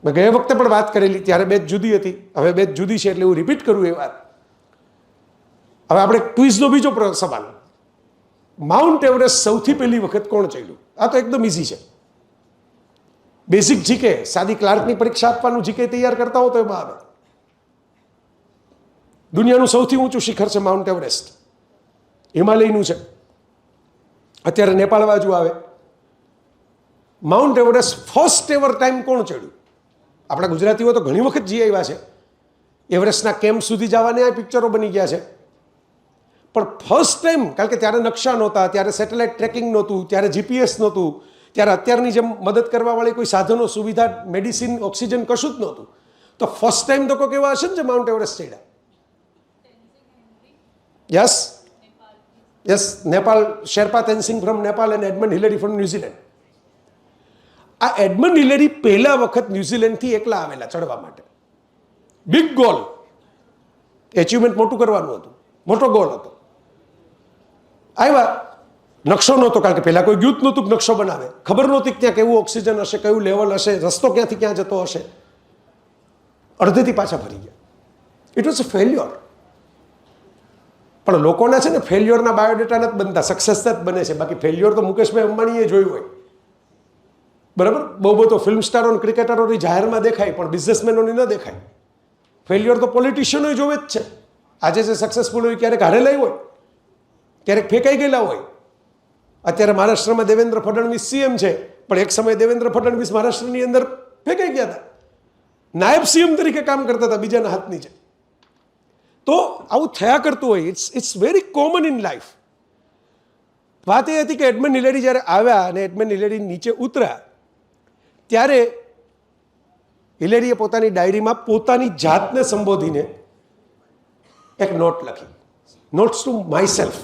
મેં ગયા વખતે પણ વાત કરેલી, ત્યારે બેચ જુદી હતી, હવે બેચ જુદી છે, એટલે હું રિપીટ કરું એ વાત. હવે આપણે ક્વિઝનો બીજો સવાલ, માઉન્ટ એવરેસ્ટ સૌથી પહેલી વખત કોણ ચડ્યું? આ તો એકદમ ઇઝી છે, બેઝિક જીકે, સાદી ક્લાર્કની પરીક્ષા આપવાનું જીકે તૈયાર કરતા હો તો એમાં આવે. દુનિયાનું સૌથી ઊંચું શિખર છે માઉન્ટ એવરેસ્ટ, હિમાલયનું છે. અત્યારે નેપાળ બાજુ આવે. Mount Everest first ever time કોણ ચડ્યું? આપણા ગુજરાતીઓ તો ઘણી વખત જઈ આવ્યા છે, એવરેસ્ટના કેમ્પ સુધી જવાને આ પિક્ચરો બની ગયા છે, પણ ફર્સ્ટ ટાઈમ, કારણ કે ત્યારે નકશા નહોતા, ત્યારે સેટેલાઇટ ટ્રેકિંગ નહોતું, ત્યારે જીપીએસ નહોતું, ત્યારે અત્યારની જેમ મદદ કરવાવાળી કોઈ સાધનો, સુવિધા, મેડિસિન, ઓક્સિજન કશું જ નહોતું. તો ફર્સ્ટ ટાઈમ તો કોઈ એવા હશે ને જે માઉન્ટ એવરેસ્ટ ચડ્યા? Yes yes, Nepal, Sherpa Tenzing from Nepal and Edmund Hillary from New Zealand. આ એડમંડ હિલેરી પહેલા વખત ન્યુઝીલેન્ડથી એકલા આવેલા ચડવા માટે. બિગ ગોલ, એચિવમેન્ટ મોટું કરવાનું હતું, મોટો ગોલ હતો. આવ્યા, નકશો નહોતો, કારણ કે પહેલાં કોઈ ગયું જ નહોતું નકશો બનાવે, ખબર નહોતી કે ત્યાં કેવું ઓક્સિજન હશે, કયું લેવલ હશે, રસ્તો ક્યાંથી ક્યાં જતો હશે. અડધેથી પાછા ફરી ગયા. It was a failure. પણ લોકોના છે ને ફેલ્યોરના બાયોડેટા નથી બનતા, સક્સેસના જ બને છે. બાકી ફેલ્યોર તો મુકેશભાઈ અંબાણીએ જોયું હોય, બરાબર. બહુ બધો ફિલ્મ સ્ટારો, ક્રિકેટરોની જાહેરમાં દેખાય, પણ બિઝનેસમેનોની ન દેખાય. ફેલ્યોર તો પોલિટિશિયનો જોવે જ છે. આજે જે સક્સેસફુલ હોય ક્યારેક હારેલા હોય, ક્યારેક ફેંકાઈ ગયેલા હોય. અત્યારે મહારાષ્ટ્રમાં દેવેન્દ્ર ફડણવીસ સીએમ છે, પણ એક સમયે દેવેન્દ્ર ફડણવીસ મહારાષ્ટ્રની અંદર ફેંકાઈ ગયા હતા, નાયબ સીએમ તરીકે કામ કરતા હતા બીજાના હાથ નીચે. તો આવું થયા કરતું હોય. It's very common in life. વાત એ હતી કે એડમંડ હિલેરી જ્યારે આવ્યા અને એડમંડ હિલેરી નીચે ઉતર્યા, ત્યારે હિલેરીએ પોતાની ડાયરીમાં પોતાની જાતને સંબોધીને એક નોટ લખી. Notes to myself,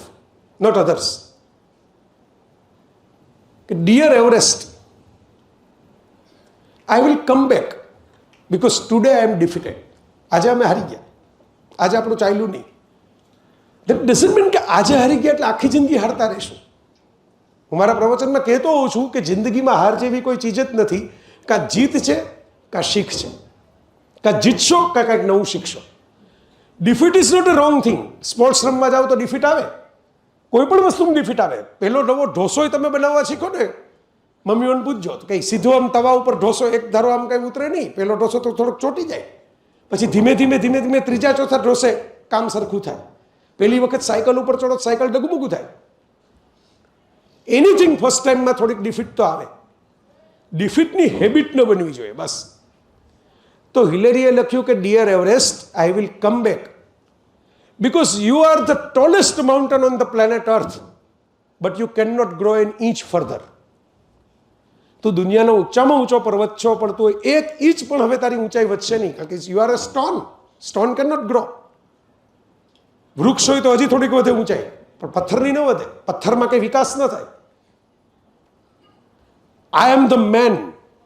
not others. કે dear Everest, I will come back because today I am defeated. આજે અમે હારી ગયા, આજે આપણું ચાલ્યું નહીં. દેટ ડઝન્ટ મીન કે આજે હારી ગયા એટલે આખી જિંદગી હારતા રહીશું. હું મારા પ્રવચનમાં કહેતો હોઉં છું કે જિંદગીમાં હાર જેવી કોઈ ચીજ જ નથી. કાં જીત છે, કાં શીખ છે, કાં જીતશો, કાં કાંઈક નવું શીખશો. Defeat is not a wrong thing. Sports રમવા જાઓ તો ડિફીટ આવે, કોઈ પણ વસ્તુમાં ડિફીટ આવે. પહેલો નવો ઢોસોય તમે બનાવવા શીખો ને, મમ્મીઓને પૂછજો તો કંઈ સીધો આમ તવા ઉપર ઢોસો એક ધારો આમ કંઈ ઉતરે નહીં. પહેલો ઢોસો તો થોડોક ચોટી જાય, પછી ધીમે ધીમે ત્રીજા ચોથા ઢોસે કામ સરખું થાય. પહેલી વખત સાયકલ ઉપર ચડો, સાયકલ ડગમગું થાય. એનીથિંગ ફર્સ્ટ ટાઈમમાં થોડીક ડિફીટ તો આવે. ડિફીટની હેબિટ ન બનવી જોઈએ બસ. તો હિલેરીએ લખ્યું કે dear Everest, I will come back because you are the tallest mountain on the planet earth but you cannot grow an inch further. તું દુનિયાનો ઊંચામાં ઊંચો પર્વત છો, પણ તું એક ઇંચ પણ હવે તારી ઊંચાઈ વધશે નહીં, કારણ કે you are a stone can not grow. વૃક્ષ હોય તો હજી થોડીક વધે ઊંચાઈ, પણ પથ્થરની ન વધે. પથ્થરમાં કંઈ વિકાસ ન થાય. I am the man,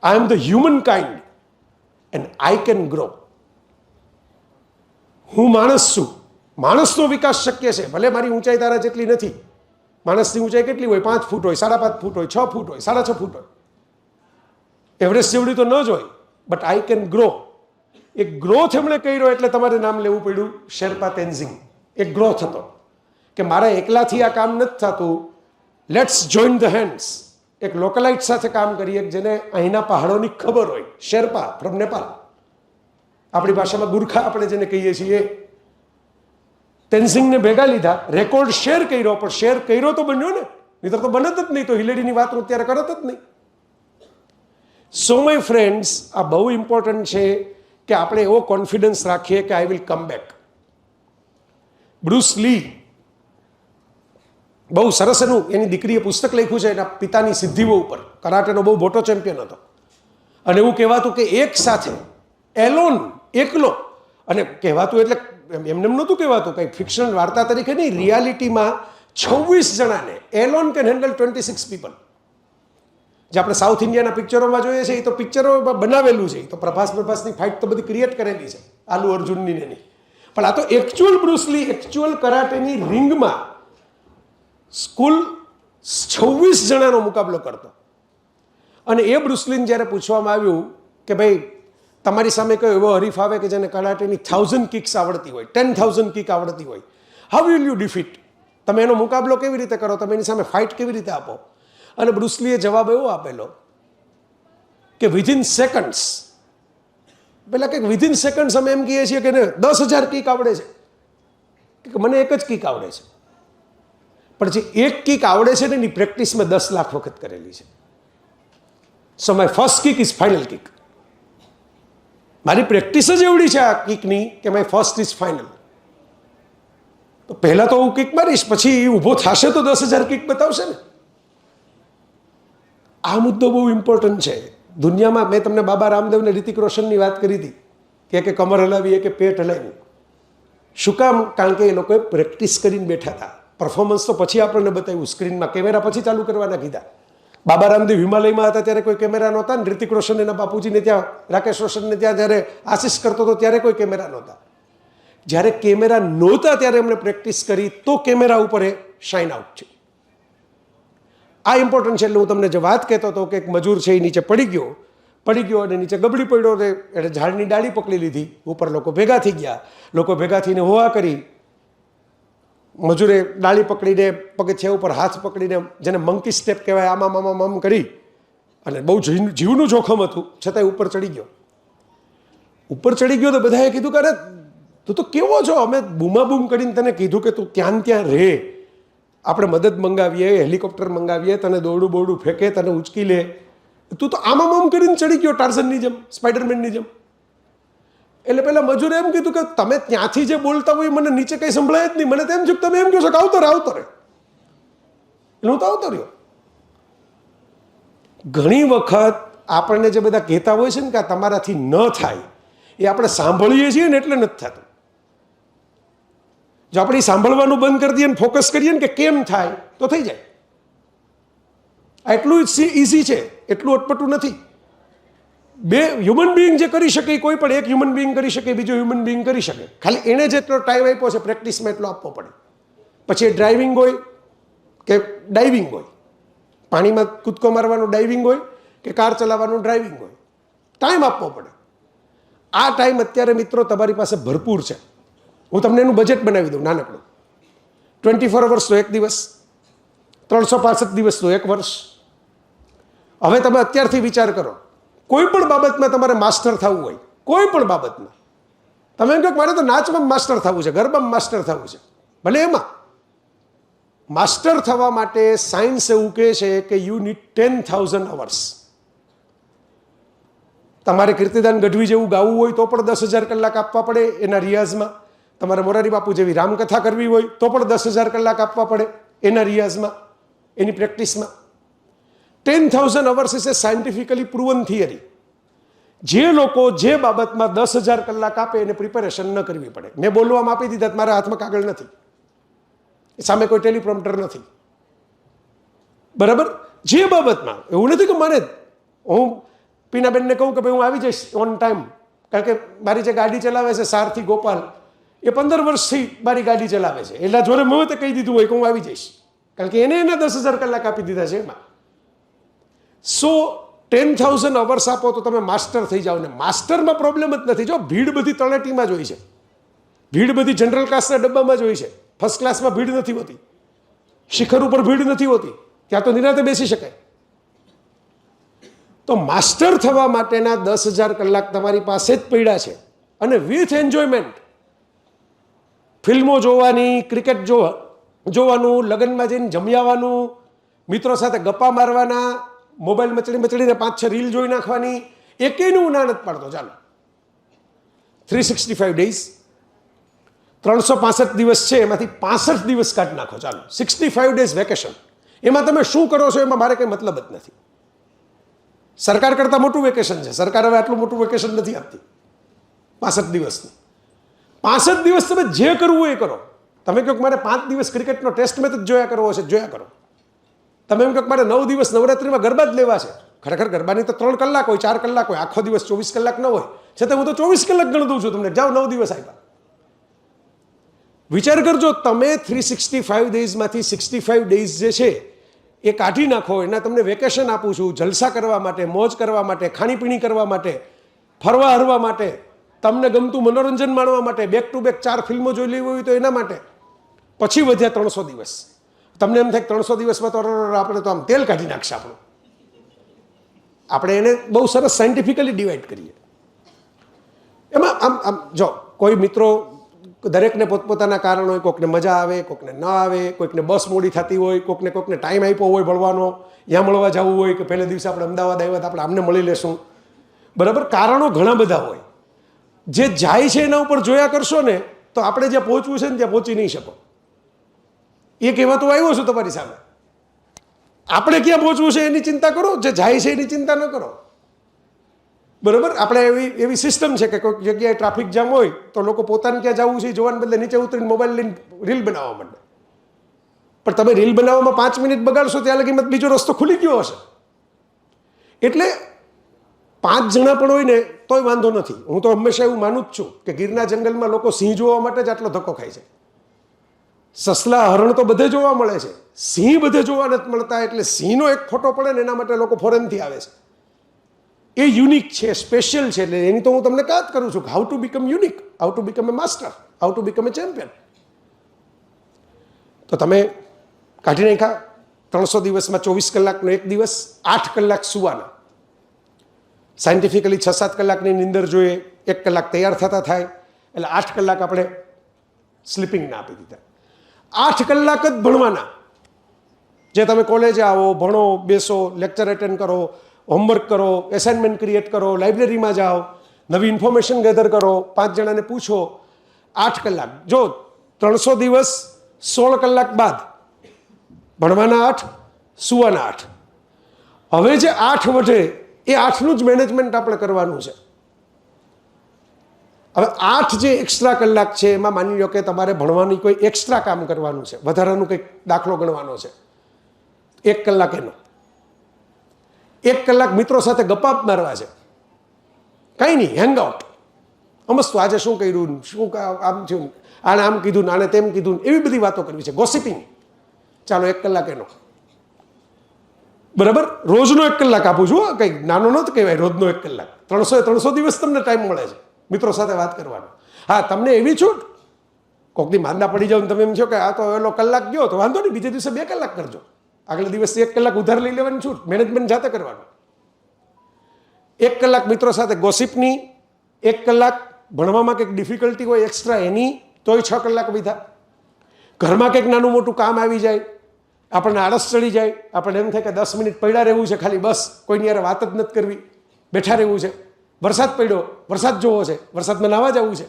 I am the human kind and I can grow. હું માણસ છું, માણસનો વિકાસ શક્ય છે. ભલે મારી ઊંચાઈ તારા જેટલી નથી. માણસની ઊંચાઈ કેટલી હોય? 5 ફૂટ હોય, 5.5 ફૂટ હોય, 6 ફૂટ હોય, 6.5 ફૂટ હોય. એવરેસ્ટ જેવડી તો ન જ હોય, બટ આઈ કેન ગ્રો. એક ગ્રોથ એમણે કર્યો એટલે તમારે નામ લેવું પડ્યું શેરપા તેન્ઝિંગ. એક ગ્રોથ હતો કે મારા એકલાથી આ કામ નથી થતું, લેટ્સ જોઈન ધ હેન્ડ્સ. એક લોકલાઇટ સાથે કામ કરીએ, જેને અહીંના પહાડોની ખબર હોય. શેરપા ફ્રોમ નેપાળ, આપણી ભાષામાં ગુરખા આપણે જેને કહીએ છીએ. તેન્ઝિંગને ભેગા લીધા, રેકોર્ડ શેર કર્યો, પણ શેર કર્યો તો બન્યો ને, નહીં તો બનત જ નહીં. તો હિલેરીની વાત હું અત્યારે કરત જ નહીં. સો માય ફ્રેન્ડ્સ, આ બહુ ઇમ્પોર્ટન્ટ છે કે આપણે એવો કોન્ફિડન્સ રાખીએ કે I will come back. Bruce Lee બહુ સરસ એનું એની દીકરીએ પુસ્તક લખ્યું છે એના પિતાની સિદ્ધિઓ ઉપર. કરાટેનો બહુ મોટો ચેમ્પિયન હતો અને એવું કહેવાતું કે એક સાથે એલોન એકલો, અને કહેવાતું એટલે એમને નહોતું કહેવાતું કંઈ ફિક્શનલ વાર્તા તરીકે નહીં, રિયાલિટીમાં 26 જણાને એલોન કેન હેન્ડલ 26 પીપલ. જે આપણે સાઉથ ઇન્ડિયાના પિક્ચરોમાં જોઈએ છે એ તો પિક્ચરોમાં બનાવેલું છે, એ તો પ્રભાસની ફાઇટ તો બધી ક્રિએટ કરેલી છે આલુ અર્જુનની નહીં, પણ આ તો એકચ્યુઅલ બ્રુસલી એકચ્યુઅલ કરાટેની રિંગમાં સ્કૂલ 26 જણાનો મુકાબલો કરતો. અને એ બ્રુસલીને જ્યારે પૂછવામાં આવ્યું કે ભાઈ તમારી સામે કયો એવો હરીફ આવે કે જેને કરાટેની 1000 કિક્સ આવડતી હોય, 10,000 કિક આવડતી હોય, હાઉ વિલ યુ ડિફીટ, તમે એનો મુકાબલો કેવી રીતે કરો, તમે એની સામે ફાઇટ કેવી રીતે આપો? અને બ્રુસલીએ જવાબ એવો આપેલો કે વિધિન સેકન્ડ્સ, પેલા કે વિધિન સેકન્ડ્સ અમે એમ કહીએ છીએ કે 10,000 કિક આવડે છે, કે મને એક જ કિક આવડે છે, પણ જે એક કિક આવડે છે ને એની પ્રેક્ટિસ મેં 10 લાખ વખત કરેલી છે. સો my first kick is final kick. મારી પ્રેક્ટિસ જ એવડી છે આ કિકની કે માય ફર્સ્ટ ઇઝ ફાઇનલ. તો પહેલા તો હું કિક મારીશ, પછી એ ઊભો થશે તો 10,000 કિક બતાવશે ને. આ મુદ્દો બહુ ઇમ્પોર્ટન્ટ છે દુનિયામાં. મેં તમને બાબા રામદેવને રિતિક રોશનની વાત કરી હતી કે કમર હલાવી કે પેટ હલાવ્યું. શું કામ? કારણ કે એ લોકોએ પ્રેક્ટિસ કરીને બેઠા હતા. પરફોર્મન્સ તો પછી આપણને બતાવ્યું સ્ક્રીનમાં, કેમેરા પછી ચાલુ કરવાના કીધા. બાબા રામદેવ હિમાલયમાં હતા ત્યારે કોઈ કેમેરા નહોતા ને રિતિક રોશન એના બાપુજીને ત્યાં, રાકેશ રોશનને ત્યાં જ્યારે આશીષ કરતો હતો ત્યારે કોઈ કેમેરા નહોતા. જ્યારે કેમેરા નહોતા ત્યારે એમણે પ્રેક્ટિસ કરી તો કેમેરા ઉપર એ શાઇન આઉટ છે. આ ઇમ્પોર્ટન્ટ છે. એટલે હું તમને જે વાત કહેતો હતો કે એક મજૂર છે એ નીચે પડી ગયો અને નીચે ગબડી પડ્યો, એટલે ઝાડની ડાળી પકડી લીધી, ઉપર લોકો ભેગા થઈ ગયા, લોકો ભેગા થઈને હોવા કરી. મજૂરે ડાળી પકડીને પગથિયા ઉપર હાથ પકડીને, જેને મંકી સ્ટેપ કહેવાય, આમ કરી, અને બહુ જીવનું જોખમ હતું છતાંય ઉપર ચડી ગયો. ઉપર ચડી ગયો તો બધાએ કીધું કે અરે તું તો કેવો છો, અમે બૂમાબૂમ કરીને તને કીધું કે તું ત્યાં રહે, આપણે મદદ મંગાવીએ, હેલિકોપ્ટર મંગાવીએ, તને દોરડું બોરડું ફેંકે, તને ઉચકી લે, તું તો આમ કરીને ચડી ગયો ટાર્ઝનની જેમ, સ્પાઈડરમેનની જેમ. એટલે પેલા મજૂરે એમ કીધું કે તમે ત્યાંથી જે બોલતા હોય મને નીચે કંઈ સંભળાય જ નહીં, મને તેમ છે કે તમે એમ કહો છો કે આવતો રહે. એટલે હું તો આવતો રહ્યો. ઘણી વખત આપણને જે બધા કહેતા હોય છે ને કે આ તમારાથી ન થાય, એ આપણે સાંભળીએ છીએ ને એટલે નથી થતું. જો આપણે સાંભળવાનું બંધ કરી દઈએ ને ફોકસ કરીએ ને કે કેમ થાય તો થઈ જાય. આ એટલું ઇઝી છે, એટલું અટપટું નથી. બે હ્યુમન બિંગ જે કરી શકે, કોઈ પણ એક હ્યુમન બિંગ કરી શકે, બીજો હ્યુમન બિંગ કરી શકે. ખાલી એણે જેટલો ટાઈમ આપ્યો છે પ્રેક્ટિસમાં એટલો આપવો પડે. પછી એ ડ્રાઇવિંગ હોય કે ડાઇવિંગ હોય, પાણીમાં કૂદકો મારવાનું ડાઇવિંગ હોય કે કાર ચલાવવાનું ડ્રાઇવિંગ હોય, ટાઈમ આપવો પડે. આ ટાઈમ અત્યારે મિત્રો તમારી પાસે ભરપૂર છે. હું તમને એનું બજેટ બનાવી દઉં નાનકડું. 24 અવર્સ તો એક દિવસ, 365 દિવસ તો એક વર્ષ. હવે તમે અત્યારથી વિચાર કરો, કોઈ પણ બાબતમાં તમારે માસ્ટર થવું હોય, કોઈ પણ બાબતમાં, તમે એમ કહો મારે તો નાચમાં માસ્ટર થવું છે, ગરબામાં માસ્ટર થવું છે, ભલે એમાં માસ્ટર થવા માટે સાયન્સ એવું કહે છે કે યુ નીડ 10,000 અવર્સ. તમારે કીર્તિદાન ગઢવી જેવું ગાવું હોય તો પણ 10,000 કલાક આપવા પડે એના રિયાઝમાં. તમારે મોરારી બાપુ જેવી રામકથા કરવી હોય તો પણ 10,000 કલાક આપવા પડે એના રિયાઝમાં, એની પ્રેક્ટિસમાં. 10,000 hours is A scientifically proven theory. જે લોકો જે બાબતમાં 10,000 કલાક આપે એને પ્રિપેરેશન ન કરવી પડે. મેં બોલવામાં આપી દીધા, મારા હાથમાં કાગળ નથી, સામે કોઈ ટેલિપ્રોમ્પ્ટર નથી, બરાબર. જે બાબતમાં એવું નથી કે મારે, હું પીનાબેનને કહું કે ભાઈ હું આવી જઈશ ઓન ટાઈમ, કારણ કે મારી જે ગાડી ચલાવે છે સારથી ગોપાલ, એ 15 વર્ષથી મારી ગાડી ચલાવે છે, એટલા જોરે મેં કહી દીધું હોય કે હું આવી જઈશ, કારણ કે એને એના 10,000 કલાક આપી દીધા છે એમાં. સો 10,000 અવર્સ આપો તો તમે માસ્ટર થઈ જાઓ. ને માસ્ટરમાં પ્રોબ્લેમ જ નથી. જો ભીડ બધી તળેટીમાં જ હોય છે, ભીડ બધી જનરલ ક્લાસના ડબ્બામાં જ હોય છે, ફર્સ્ટ ક્લાસમાં ભીડ નથી હોતી, શિખર ઉપર ભીડ નથી હોતી, ત્યાં તો નિરાંતે બેસી શકાય. તો માસ્ટર થવા માટેના 10,000 કલાક તમારી પાસે જ પડ્યા છે, અને વિથ એન્જોયમેન્ટ. ફિલ્મો જોવાની, ક્રિકેટ જોવાનું, લગ્નમાં જઈને જમ્યાવાનું, મિત્રો સાથે ગપ્પા મારવાના, મોબાઈલ મચડીને 5-6 રીલ જોઈ નાખવાની, એકેયનું હું ના નથી પાડતો. ચાલો 365 ડેઝ 365 દિવસ છે, એમાંથી 65 દિવસ કાઢી નાખો, ચાલો 65 ડેઝ વેકેશન. એમાં તમે શું કરો છો એમાં મારે કંઈ મતલબ જ નથી. સરકાર કરતાં મોટું વેકેશન છે. સરકાર હવે આટલું મોટું વેકેશન નથી આપતી 65 દિવસનું. 65 દિવસ તમે જે કરવું એ કરો. તમે કહો કે મારે 5 દિવસ ક્રિકેટનો ટેસ્ટ મેચ જ જોયા કરવો છે, જોયા કરો. તમે એમ કહો કે મારે 9 દિવસ નવરાત્રિમાં ગરબા જ લેવા છે. ખરેખર ગરબાની તો 3 કલાક હોય, 4 કલાક હોય, આખો દિવસ 24 કલાક ન હોય. છતાં હું તો 24 કલાક ગણી દઉં છું તમને. જાઓ 9 દિવસ આપ્યા. વિચાર કરજો, તમે 365 ડેઝમાંથી 65 ડેઝ જે છે એ કાઢી નાખો. એના તમને વેકેશન આપું છું, જલસા કરવા માટે, મોજ કરવા માટે, ખાણીપીણી કરવા માટે, ફરવા હરવા માટે, તમને ગમતું મનોરંજન માણવા માટે, બેક ટુ બેક 4 ફિલ્મો જોઈ લેવી હોય તો એના માટે. પછી વધ્યા 300 દિવસ. તમને એમ થાય કે 300 દિવસમાં તો આપણે તો આમ તેલ કાઢી નાખશે આપણું. આપણે એને બહુ સરસ સાયન્ટિફિકલી ડિવાઈડ કરીએ. એમાં આમ જો કોઈ મિત્રો, દરેકને પોતપોતાના કારણ હોય. કોઈકને મજા આવે, કોઈકને ન આવે, કોઈકને બસ મોડી થતી હોય, કોઈકને ટાઈમ આપ્યો હોય ભણવાનો, ત્યાં મળવા જવું હોય કે પહેલે દિવસે આપણે અમદાવાદ આવ્યા તો આપણે આમને મળી લેશું. બરાબર, કારણો ઘણા બધા હોય. જે જાય છે એના ઉપર જોયા કરશો ને તો આપણે જ્યાં પહોંચવું છે ને ત્યાં પહોંચી નહીં શકો. એ કહેવાતો આવ્યો છું તમારી સામે. આપણે ક્યાં પહોંચવું છે એની ચિંતા કરો, જે જાય છે એની ચિંતા ન કરો. બરાબર, આપણે એવી સિસ્ટમ છે કે કોઈક જગ્યાએ ટ્રાફિક જામ હોય તો લોકો પોતાને ક્યાં જવું છે જોવાને બદલે નીચે ઉતરીને મોબાઈલ લઈને રીલ બનાવવા માંડે. પણ તમે રીલ બનાવવામાં 5 મિનિટ બગાડશો ત્યાં લગી બીજો રસ્તો ખુલી ગયો હશે. એટલે 5 જણા પણ હોય ને તોય વાંધો નથી. હું તો હંમેશા એવું માનું જ છું કે ગીરના જંગલમાં લોકો સિંહ જોવા માટે જ આટલો ધક્કો ખાય છે. સસલા, હરણ તો બધે જોવા મળે છે, સિંહ બધે જોવા નથી મળતા. એટલે સિંહનો એક ફોટો પડે ને એના માટે લોકો ફોરેનથી આવે છે. એ યુનિક છે, સ્પેશિયલ છે. એટલે એની તો હું તમને વાત કરું છું, how to become unique, how to become A master, how to become A champion. તો તમે કાઢી નાખ્યા 300 દિવસમાં 24 કલાકનો એક દિવસ, 8 કલાક સુવાના. સાયન્ટિફિકલી 6-7 કલાકની નીંદર જોઈએ, 1 કલાક તૈયાર થતા થાય, એટલે 8 કલાક આપણે સ્લીપિંગના આપી દીધા. 8 કલાક જ ભણવાના. જે તમે કોલેજે આવો, ભણો, બેસો, લેક્ચર એટેન્ડ કરો, હોમવર્ક કરો, એસાઇનમેન્ટ ક્રિએટ કરો, લાઇબ્રેરીમાં જાઓ, નવી ઇન્ફોર્મેશન ગેધર કરો, 5 જણાને પૂછો. 8 કલાક. જો 300 દિવસ 16 કલાક બાદ ભણવાના 8, સુવાના 8. હવે જે 8 વધે એ 8નું જ મેનેજમેન્ટ આપણે કરવાનું છે. હવે 8 જે એક્સ્ટ્રા કલાક છે એમાં માની લો કે તમારે ભણવાની કોઈ એક્સ્ટ્રા કામ કરવાનું છે, વધારાનું કંઈક દાખલો ગણવાનો છે, 1 કલાક એનો. 1 કલાક મિત્રો સાથે ગપ્પા મારવા છે, કંઈ નહીં, હેંગઆઉટ. અમસ્તું આજે શું કર્યું, શું આમ થયું, આને આમ કીધું, આને તેમ કીધું, એવી બધી વાતો કરવી છે, ગોસિપિંગ. ચાલો 1 કલાક એનો. બરાબર, રોજનો 1 કલાક આપું છું. કંઈક નાનો નથી કહેવાય, રોજનો 1 કલાક. 300 દિવસ તમને ટાઈમ મળે છે મિત્રો સાથે વાત કરવાનો. હા, તમને એવી છૂટ, કોકની માંદા પડી જાવ ને તમે એમ છો કે આ તો એનો કલાક ગયો તો વાંધો નહીં, બીજે દિવસે 2 કલાક કરજો. આગલા દિવસે 1 કલાક ઉધાર લઈ લેવાની છૂટ, મેનેજમેન્ટ જાતે કરવાનું. 1 કલાક મિત્રો સાથે ગોસિપની, 1 કલાક ભણવામાં કંઈક ડિફિકલ્ટી હોય એક્સ્ટ્રા એની, તોય 6 કલાક બીધા. ઘરમાં કંઈક નાનું મોટું કામ આવી જાય, આપણને આળસ ચડી જાય, આપણને એમ થાય કે 10 મિનિટ પડ્યા રહેવું છે ખાલી, બસ કોઈની યાર વાત જ નથી કરવી, બેઠા રહેવું છે. વરસાદ પડ્યો, વરસાદ જોવો છે, વરસાદમાં નાહવા જવું છે,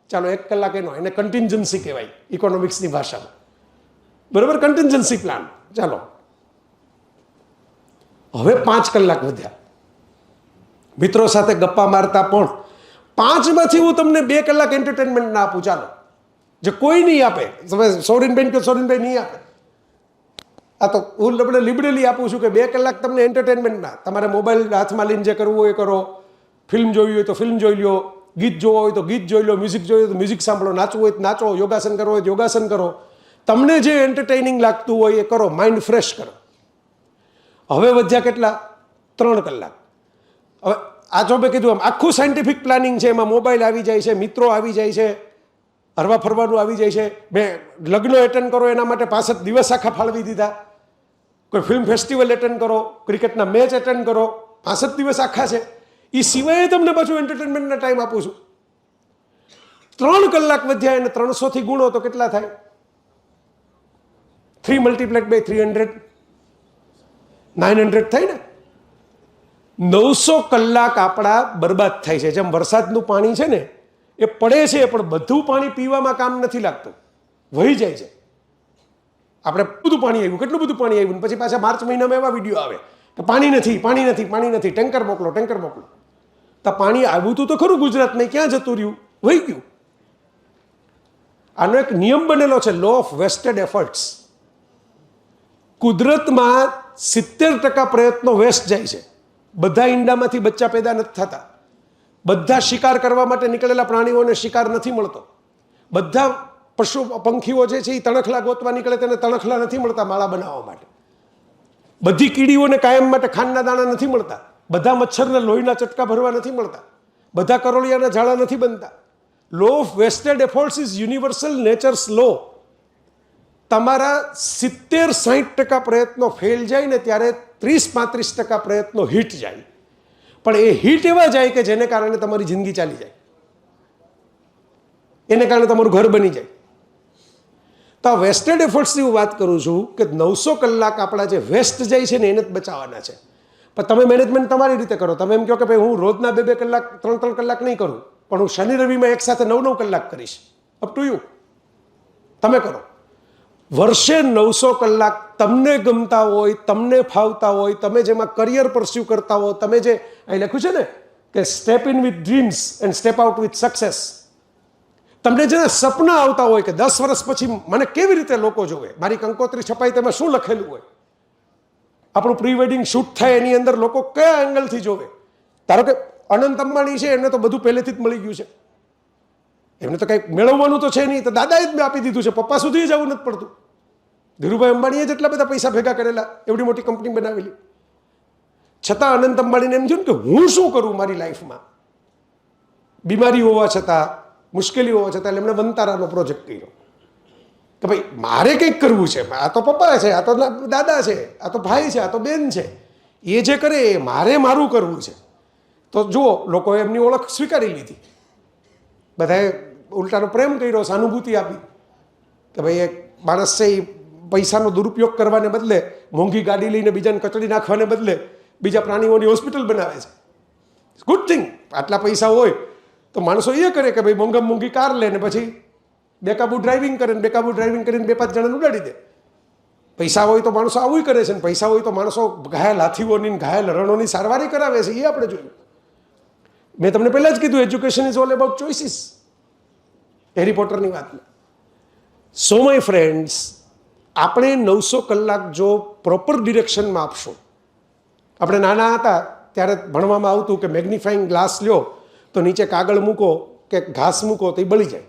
ચાલો 1 કલાક એનો. એને કન્ટિન્જન્સી કહેવાય ઇકોનોમિક્સની ભાષામાં. બરાબર, કન્ટિન્જન્સી પ્લાન. ચાલો હવે 5 કલાક વધ્યા મિત્રો સાથે ગપ્પા મારતા. પણ 5માંથી હું તમને 2 કલાક એન્ટરટેનમેન્ટ ના આપું. ચાલો, જે કોઈ નહીં આપે. તમે સોરીનબેન કે સોરીનભાઈ નહીં આપે. આ તો હું આપણે લિબરલી આપું છું કે 2 કલાક તમને એન્ટરટેનમેન્ટના. તમારે મોબાઈલ હાથમાં લઈને જે કરવું હોય એ કરો, ફિલ્મ જોવી હોય તો ફિલ્મ જોઈ લો, ગીત જોવા હોય તો ગીત જોઈ લો, મ્યુઝિક જોઈ હોય તો મ્યુઝિક સાંભળો, નાચવું હોય તો નાચો, યોગાસન કરવું હોય તો યોગાસન કરો. તમને જે એન્ટરટેનિંગ લાગતું હોય એ કરો, માઇન્ડ ફ્રેશ કરો. હવે વધ્યા કેટલા? 3 કલાક. હવે આ જો મેં કીધું આમ આખું સાયન્ટિફિક પ્લાનિંગ છે. એમાં મોબાઈલ આવી જાય છે, મિત્રો આવી જાય છે, હરવા ફરવાનું આવી જાય છે. મેં લગ્ન એટેન્ડ કરો એના માટે 65 દિવસ આખા ફાળવી દીધા. કોઈ ફિલ્મ ફેસ્ટિવલ એટેન્ડ કરો, ક્રિકેટના મેચ એટેન્ડ કરો, 65 દિવસ આખા છે. એ સિવાય તમને પાછું એન્ટરટેનમેન્ટના ટાઈમ આપું છું. 3 કલાક વધ્યા, એને 300થી ગુણો તો કેટલા થાય? 3 × 300, 900 થાય ને. 900 કલાક આપણા બરબાદ થાય છે. જેમ વરસાદનું પાણી છે ને એ પડે છે પણ બધું પાણી પીવામાં કામ નથી લાગતું, વહી જાય છે. આપણે બધું પાણી આવ્યું, કેટલું બધું પાણી આવ્યું, પછી પાછા માર્ચ મહિનામાં એવા વિડીયો આવે કે પાણી નથી, પાણી નથી, પાણી નથી, ટેન્કર મોકલો, ટેન્કર મોકલો. તો પાણી આવ્યું તો ખરું ગુજરાતમાં, ક્યાં જતું રહ્યું? વહી ગયું. આનો એક નિયમ બનેલો છે, લો ઓફ વેસ્ટેડ એફર્ટ્સ. કુદરતમાં 70% પ્રયત્નો વેસ્ટ જાય છે. બધા ઈંડામાંથી બચ્ચા પેદા નથી થતા, બધા શિકાર કરવા માટે નીકળેલા પ્રાણીઓને શિકાર નથી મળતો, બધા પશુ પંખીઓ જે છે એ તણખલા ગોતવા નીકળે તેને તણખલા નથી મળતા માળા બનાવવા માટે, બધી કીડીઓને કાયમ માટે ખાંડના દાણા નથી મળતા, બધા મચ્છરને લોહીના ચટકા ભરવા નથી મળતા, બધા કરોળિયાના ઝાડા નથી બનતા. Law of wasted efforts is universal nature's law. તમારા 70-60% પ્રયત્નો ફેલ જાય ને ત્યારે 30-35% પ્રયત્નો હિટ જાય. પણ એ હિટ એવા જાય કે જેને કારણે તમારી જિંદગી ચાલી જાય, એને કારણે તમારું ઘર બની જાય. તો આ વેસ્ટેડ એફર્ટ્સની હું વાત કરું છું કે 900 કલાક આપણા જે વેસ્ટ જાય છે ને એને જ બચાવવાના છે. પણ તમે મેનેજમેન્ટ તમારી રીતે કરો. તમે એમ કહો કે ભાઈ હું રોજના 2-2 કલાક 3-3 કલાક નહીં કરું, પણ હું શનિ રવિમાં એક સાથે 9-9 કલાક કરીશ. અપ ટુ યુ, તમે કરો. વર્ષે 900 કલાક તમને ગમતા હોય, તમને ફાવતા હોય, તમે જેમાં કરિયર પરસ્યુ કરતા હો, તમે જે અહીં લખ્યું છે ને કે step in with dreams and step out with success, તમને જેના સપના આવતા હોય કે 10 વર્ષ પછી મને કેવી રીતે લોકો જોવે, મારી કંકોત્રી છપાય તેમાં શું લખેલું હોય, આપણું પ્રી વેડિંગ શૂટ થાય એની અંદર લોકો કયા એંગલથી જોવે. ધારો કે અનંત અંબાણી છે, એમને તો બધું પહેલેથી જ મળી ગયું છે, એમને તો કંઈક મેળવવાનું તો છે નહીં, તો દાદાએ જ આપી દીધું છે, પપ્પા સુધી જવું નથી પડતું. ધીરુભાઈ અંબાણીએ જેટલા બધા પૈસા ભેગા કરેલા, એવડી મોટી કંપની બનાવેલી, છતાં અનંત અંબાણીને એમ થયું કે હું શું કરું મારી લાઈફમાં. બીમારી હોવા છતાં, મુશ્કેલી હોવા છતાં એમણે વંતારાનો પ્રોજેક્ટ કર્યો કે ભાઈ મારે કંઈક કરવું છે. આ તો પપ્પા છે, આ તો દાદા છે, આ તો ભાઈ છે, આ તો બેન છે, એ જે કરે એ મારે મારું કરવું છે. તો જુઓ, લોકોએ એમની ઓળખ સ્વીકારી લીધી, બધાએ ઉલટાનો પ્રેમ કર્યો, સહાનુભૂતિ આપી કે ભાઈ એક માણસ છે એ પૈસાનો દુરુપયોગ કરવાને બદલે, મોંઘી ગાડી લઈને બીજાને કચડી નાખવાને બદલે બીજા પ્રાણીઓની હોસ્પિટલ બનાવે છે. Good thing. આટલા પૈસા હોય તો માણસો એ કરે કે ભાઈ મોંઘામાં મોંઘી કાર લે ને પછી બેકાબુ ડ્રાઇવિંગ કરે ને બેકાબુ ડ્રાઇવિંગ કરીને 2-5 જણાને ઉડાડી દે. પૈસા હોય તો માણસો આવું કરે છે, ને પૈસા હોય તો માણસો ઘાયલ હાથીઓની, ઘાયલ હરણોની સારવારી કરાવે છે. એ આપણે જોયું. મેં તમને પહેલાં જ કીધું, education is all about choices. Harry પોટરની વાતમાં. સો માય ફ્રેન્ડ્સ, આપણે 900 કલાક જો પ્રોપર ડિરેક્શનમાં આપશું. આપણે નાના હતા ત્યારે ભણવામાં આવતું કે મેગ્નિફાઈંગ ગ્લાસ લ્યો તો નીચે કાગળ મૂકો કે ઘાસ મૂકો તો એ બળી જાય,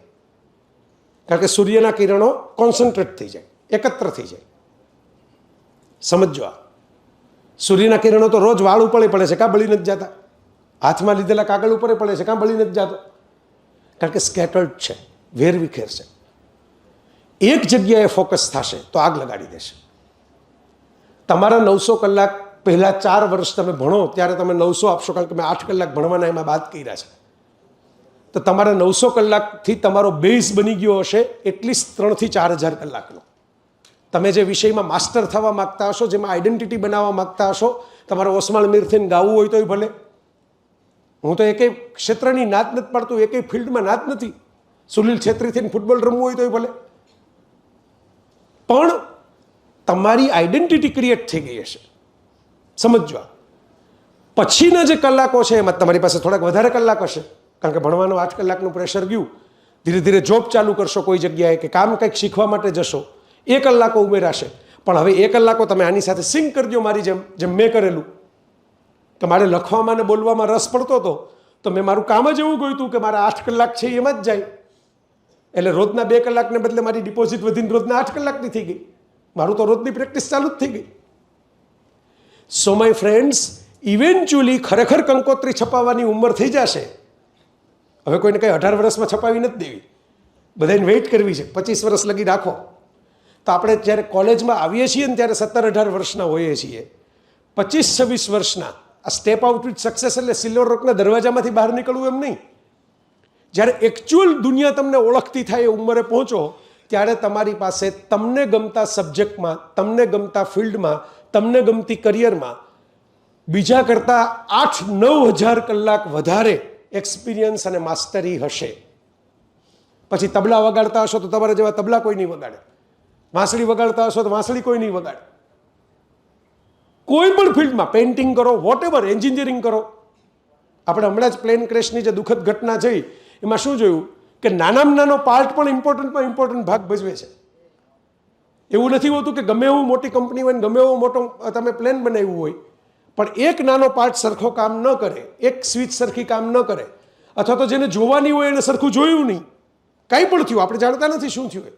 કારણ કે સૂર્યના કિરણો કોન્સન્ટ્રેટ થઈ જાય, એકત્ર થઈ જાય. સમજો, આ સૂર્યના કિરણો તો રોજ વાળ ઉપર પડે છે, કાં બળી નથી જતા? હાથમાં લીધેલા કાગળ ઉપર પડે છે, કાં બળી નથી જતો? કારણ કે સ્કેટર્ડ છે, વેરવિખેર છે. એક જગ્યાએ ફોકસ થશે તો આગ લગાડી દેશે. તમારા 900 કલાક પહેલાં 4 વર્ષ તમે ભણો ત્યારે તમે 900 આપશો, કારણ કે મેં 8 કલાક ભણવાના એમાં બાદ કર્યા છે. તો તમારા 900 કલાકથી તમારો બેઝ બની ગયો હશે એટલીસ્ટ 3,000 થી 4,000 કલાકનો. તમે જે વિષયમાં માસ્ટર થવા માગતા હશો, જેમાં આઈડેન્ટિટી બનાવવા માગતા હશો, તમારે ઓસ્માન મીર થઈને ગાવું હોય તોય ભલે. હું તો એકેય ક્ષેત્રની નાત નથી પાડતું, એકેય ફિલ્ડમાં નાત નથી. સુનિલ છેત્રી થઈને ફૂટબોલ રમવું હોય તોય ભલે. પણ તમારી આઈડેન્ટિટી ક્રિએટ થઈ ગઈ હશે. સમજો, પછીના જે કલાકો છે એમાં તમારી પાસે થોડાક વધારે કલાક હશે, કારણ કે ભણવાનું 8 કલાકનું પ્રેશર ગયું. ધીરે ધીરે જોબ ચાલુ કરશો કોઈ જગ્યાએ, કે કામ કંઈક શીખવા માટે જશો, એ કલાકો ઉમેરાશે. પણ હવે એ કલાકો તમે આની સાથે સિંક કરજો, મારી જેમ મેં કરેલું. કે મારે લખવામાં અને બોલવામાં રસ પડતો હતો, તો મેં મારું કામ જ એવું ગયું હતું કે મારા 8 કલાક છે એમાં જ જાય. એટલે રોજના 2 કલાકને બદલે મારી ડિપોઝિટ વધીને રોજના 8 કલાકની થઈ ગઈ. મારું તો રોજની પ્રેક્ટિસ ચાલુ જ થઈ ગઈ. સો માય ફ્રેન્ડ્સ, ઇવેન્ચ્યુઅલી ખરેખર કંકોત્રી છપાવવાની ઉંમર થઈ જશે. હવે કોઈને કંઈ 18 વર્ષમાં છપાવી નથી દેવી, બધાને વેઇટ કરવી છે. 25 વર્ષ લગી રાખો. તો આપણે જ્યારે કોલેજમાં આવીએ છીએ ને ત્યારે 17-18 વર્ષના હોઈએ છીએ. 25-26 વર્ષના આ સ્ટેપ આઉટ વિથ સક્સેસ એટલે સિલ્વર રોકના દરવાજામાંથી બહાર નીકળવું એમ નહીં. જ્યારે એકચ્યુઅલ દુનિયા તમને ઓળખતી થાય એ ઉંમરે પહોંચો, ત્યારે તમારી પાસે તમને ગમતા સબ્જેક્ટમાં, તમને ગમતા ફિલ્ડમાં, તમને ગમતી કરિયરમાં બીજા કરતાં 8-9 હજાર કલાક વધારે એક્સપિરિયન્સ અને માસ્ટરી હશે. પછી તબલા વગાડતા હશો તો તમારા જેવા તબલા કોઈ નહીં વગાડે, વાંસળી વગાડતા હશો તો વાંસળી કોઈ નહીં વગાડે. કોઈ પણ ફિલ્ડમાં પેઇન્ટિંગ કરો, વોટ એવર, એન્જિનિયરિંગ કરો. આપણે હમણાં જ પ્લેન ક્રેશની જે દુઃખદ ઘટના થઈ એમાં શું જોયું કે નાનામાં નાનો પાર્ટ પણ ઇમ્પોર્ટન્ટ ભાગ ભજવે છે. એવું નથી હોતું કે ગમે એવું મોટી કંપની હોય ને ગમે એવો મોટો તમે પ્લેન બનાવ્યું હોય પણ એક નાનો પાર્ટ સરખો કામ ન કરે, એક સ્વિચ સરખી કામ ન કરે, અથવા તો જેને જોવાની હોય એને સરખું જોયું નહીં, કાંઈ પણ થયું, આપણે જાણતા નથી શું થયું,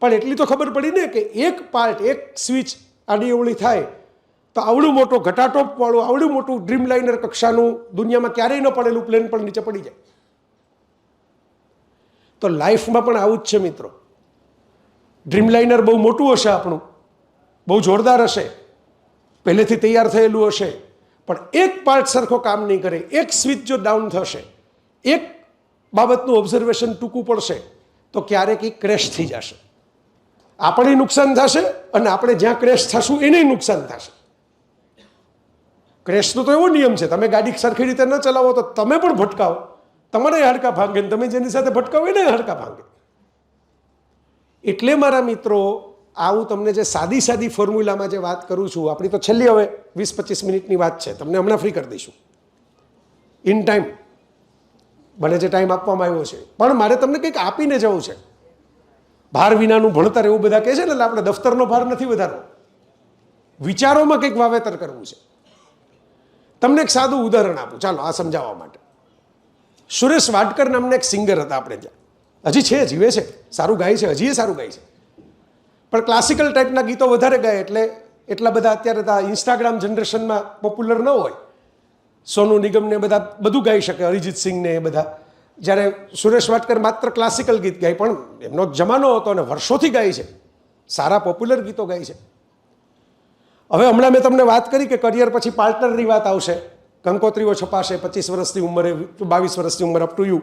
પણ એટલી તો ખબર પડી ને કે એક પાર્ટ, એક સ્વિચ આડી અવળી થાય તો આવડું મોટો ઘટાટોપવાળું, આવડું મોટું ડ્રીમલાઇનર કક્ષાનું દુનિયામાં ક્યારેય ન પડેલું પ્લેન પણ નીચે પડી જાય. તો લાઈફમાં પણ આવું જ છે મિત્રો. ડ્રીમલાઇનર બહુ મોટું હશે, આપણું બહુ જોરદાર હશે, પહેલેથી તૈયાર થયેલું હશે, પણ એક પાર્ટ સરખો કામ નહીં કરે, એક સ્વિચ જો ડાઉન થશે, એક બાબતનું ઓબ્ઝર્વેશન ટૂંકું પડશે તો ક્યારેક એ ક્રેશ થઈ જશે. આપણે નુકસાન થશે અને આપણે જ્યાં ક્રેશ થશું એને નુકસાન થશે. ક્રેશનો તો એવો નિયમ છે, તમે ગાડી સરખી રીતે ન ચલાવો તો તમે પણ ભટકાવો, તમારે હાડકા ભાંગે, તમે જેની સાથે ભટકાવો એને હાડકા ભાંગે. એટલે મારા મિત્રો, આવું તમને જે સાદી ફોર્મ્યુલામાં જે વાત કરું છું, આપણી તો છેલ્લી હવે 20-25 મિનિટની વાત છે, તમને હમણાં ફ્રી કરી દઈશું ઇન ટાઈમ, મને જે ટાઈમ આપવામાં આવ્યો છે. પણ મારે તમને કંઈક આપીને જવું છે. ભાર વિનાનું ભણતર એવું બધા કહે છે ને, એટલે આપણે દફતરનો ભાર નથી વધારવો, વિચારોમાં કંઈક વાવેતર કરવું છે. તમને એક સાદું ઉદાહરણ આપું, ચાલો આ સમજાવવા માટે. સુરેશ વાડકર નામના એક સિંગર હતા આપણે ત્યાં, હજી છે, જીવે છે, સારું ગાય છે, હજી એ સારું ગાય છે, પણ ક્લાસિકલ ટાઈપના ગીતો વધારે ગાય, એટલે એટલા બધા અત્યારે ઇન્સ્ટાગ્રામ જનરેશનમાં પોપ્યુલર ન હોય. સોનુ નિગમને બધા બધું ગાઈ શકે, અરિજીત સિંહને એ બધા, જ્યારે સુરેશ વાડકર માત્ર ક્લાસિકલ ગીત ગાય, પણ એમનો જમાનો હતો અને વર્ષોથી ગાય છે, સારા પોપ્યુલર ગીતો ગાય છે. હવે હમણાં મેં તમને વાત કરી કે કરિયર પછી પાર્ટનરની વાત આવશે, કંકોત્રીઓ છપાશે, 25 વર્ષની ઉંમરે, 22 વર્ષની ઉંમર, અપ ટુ યુ.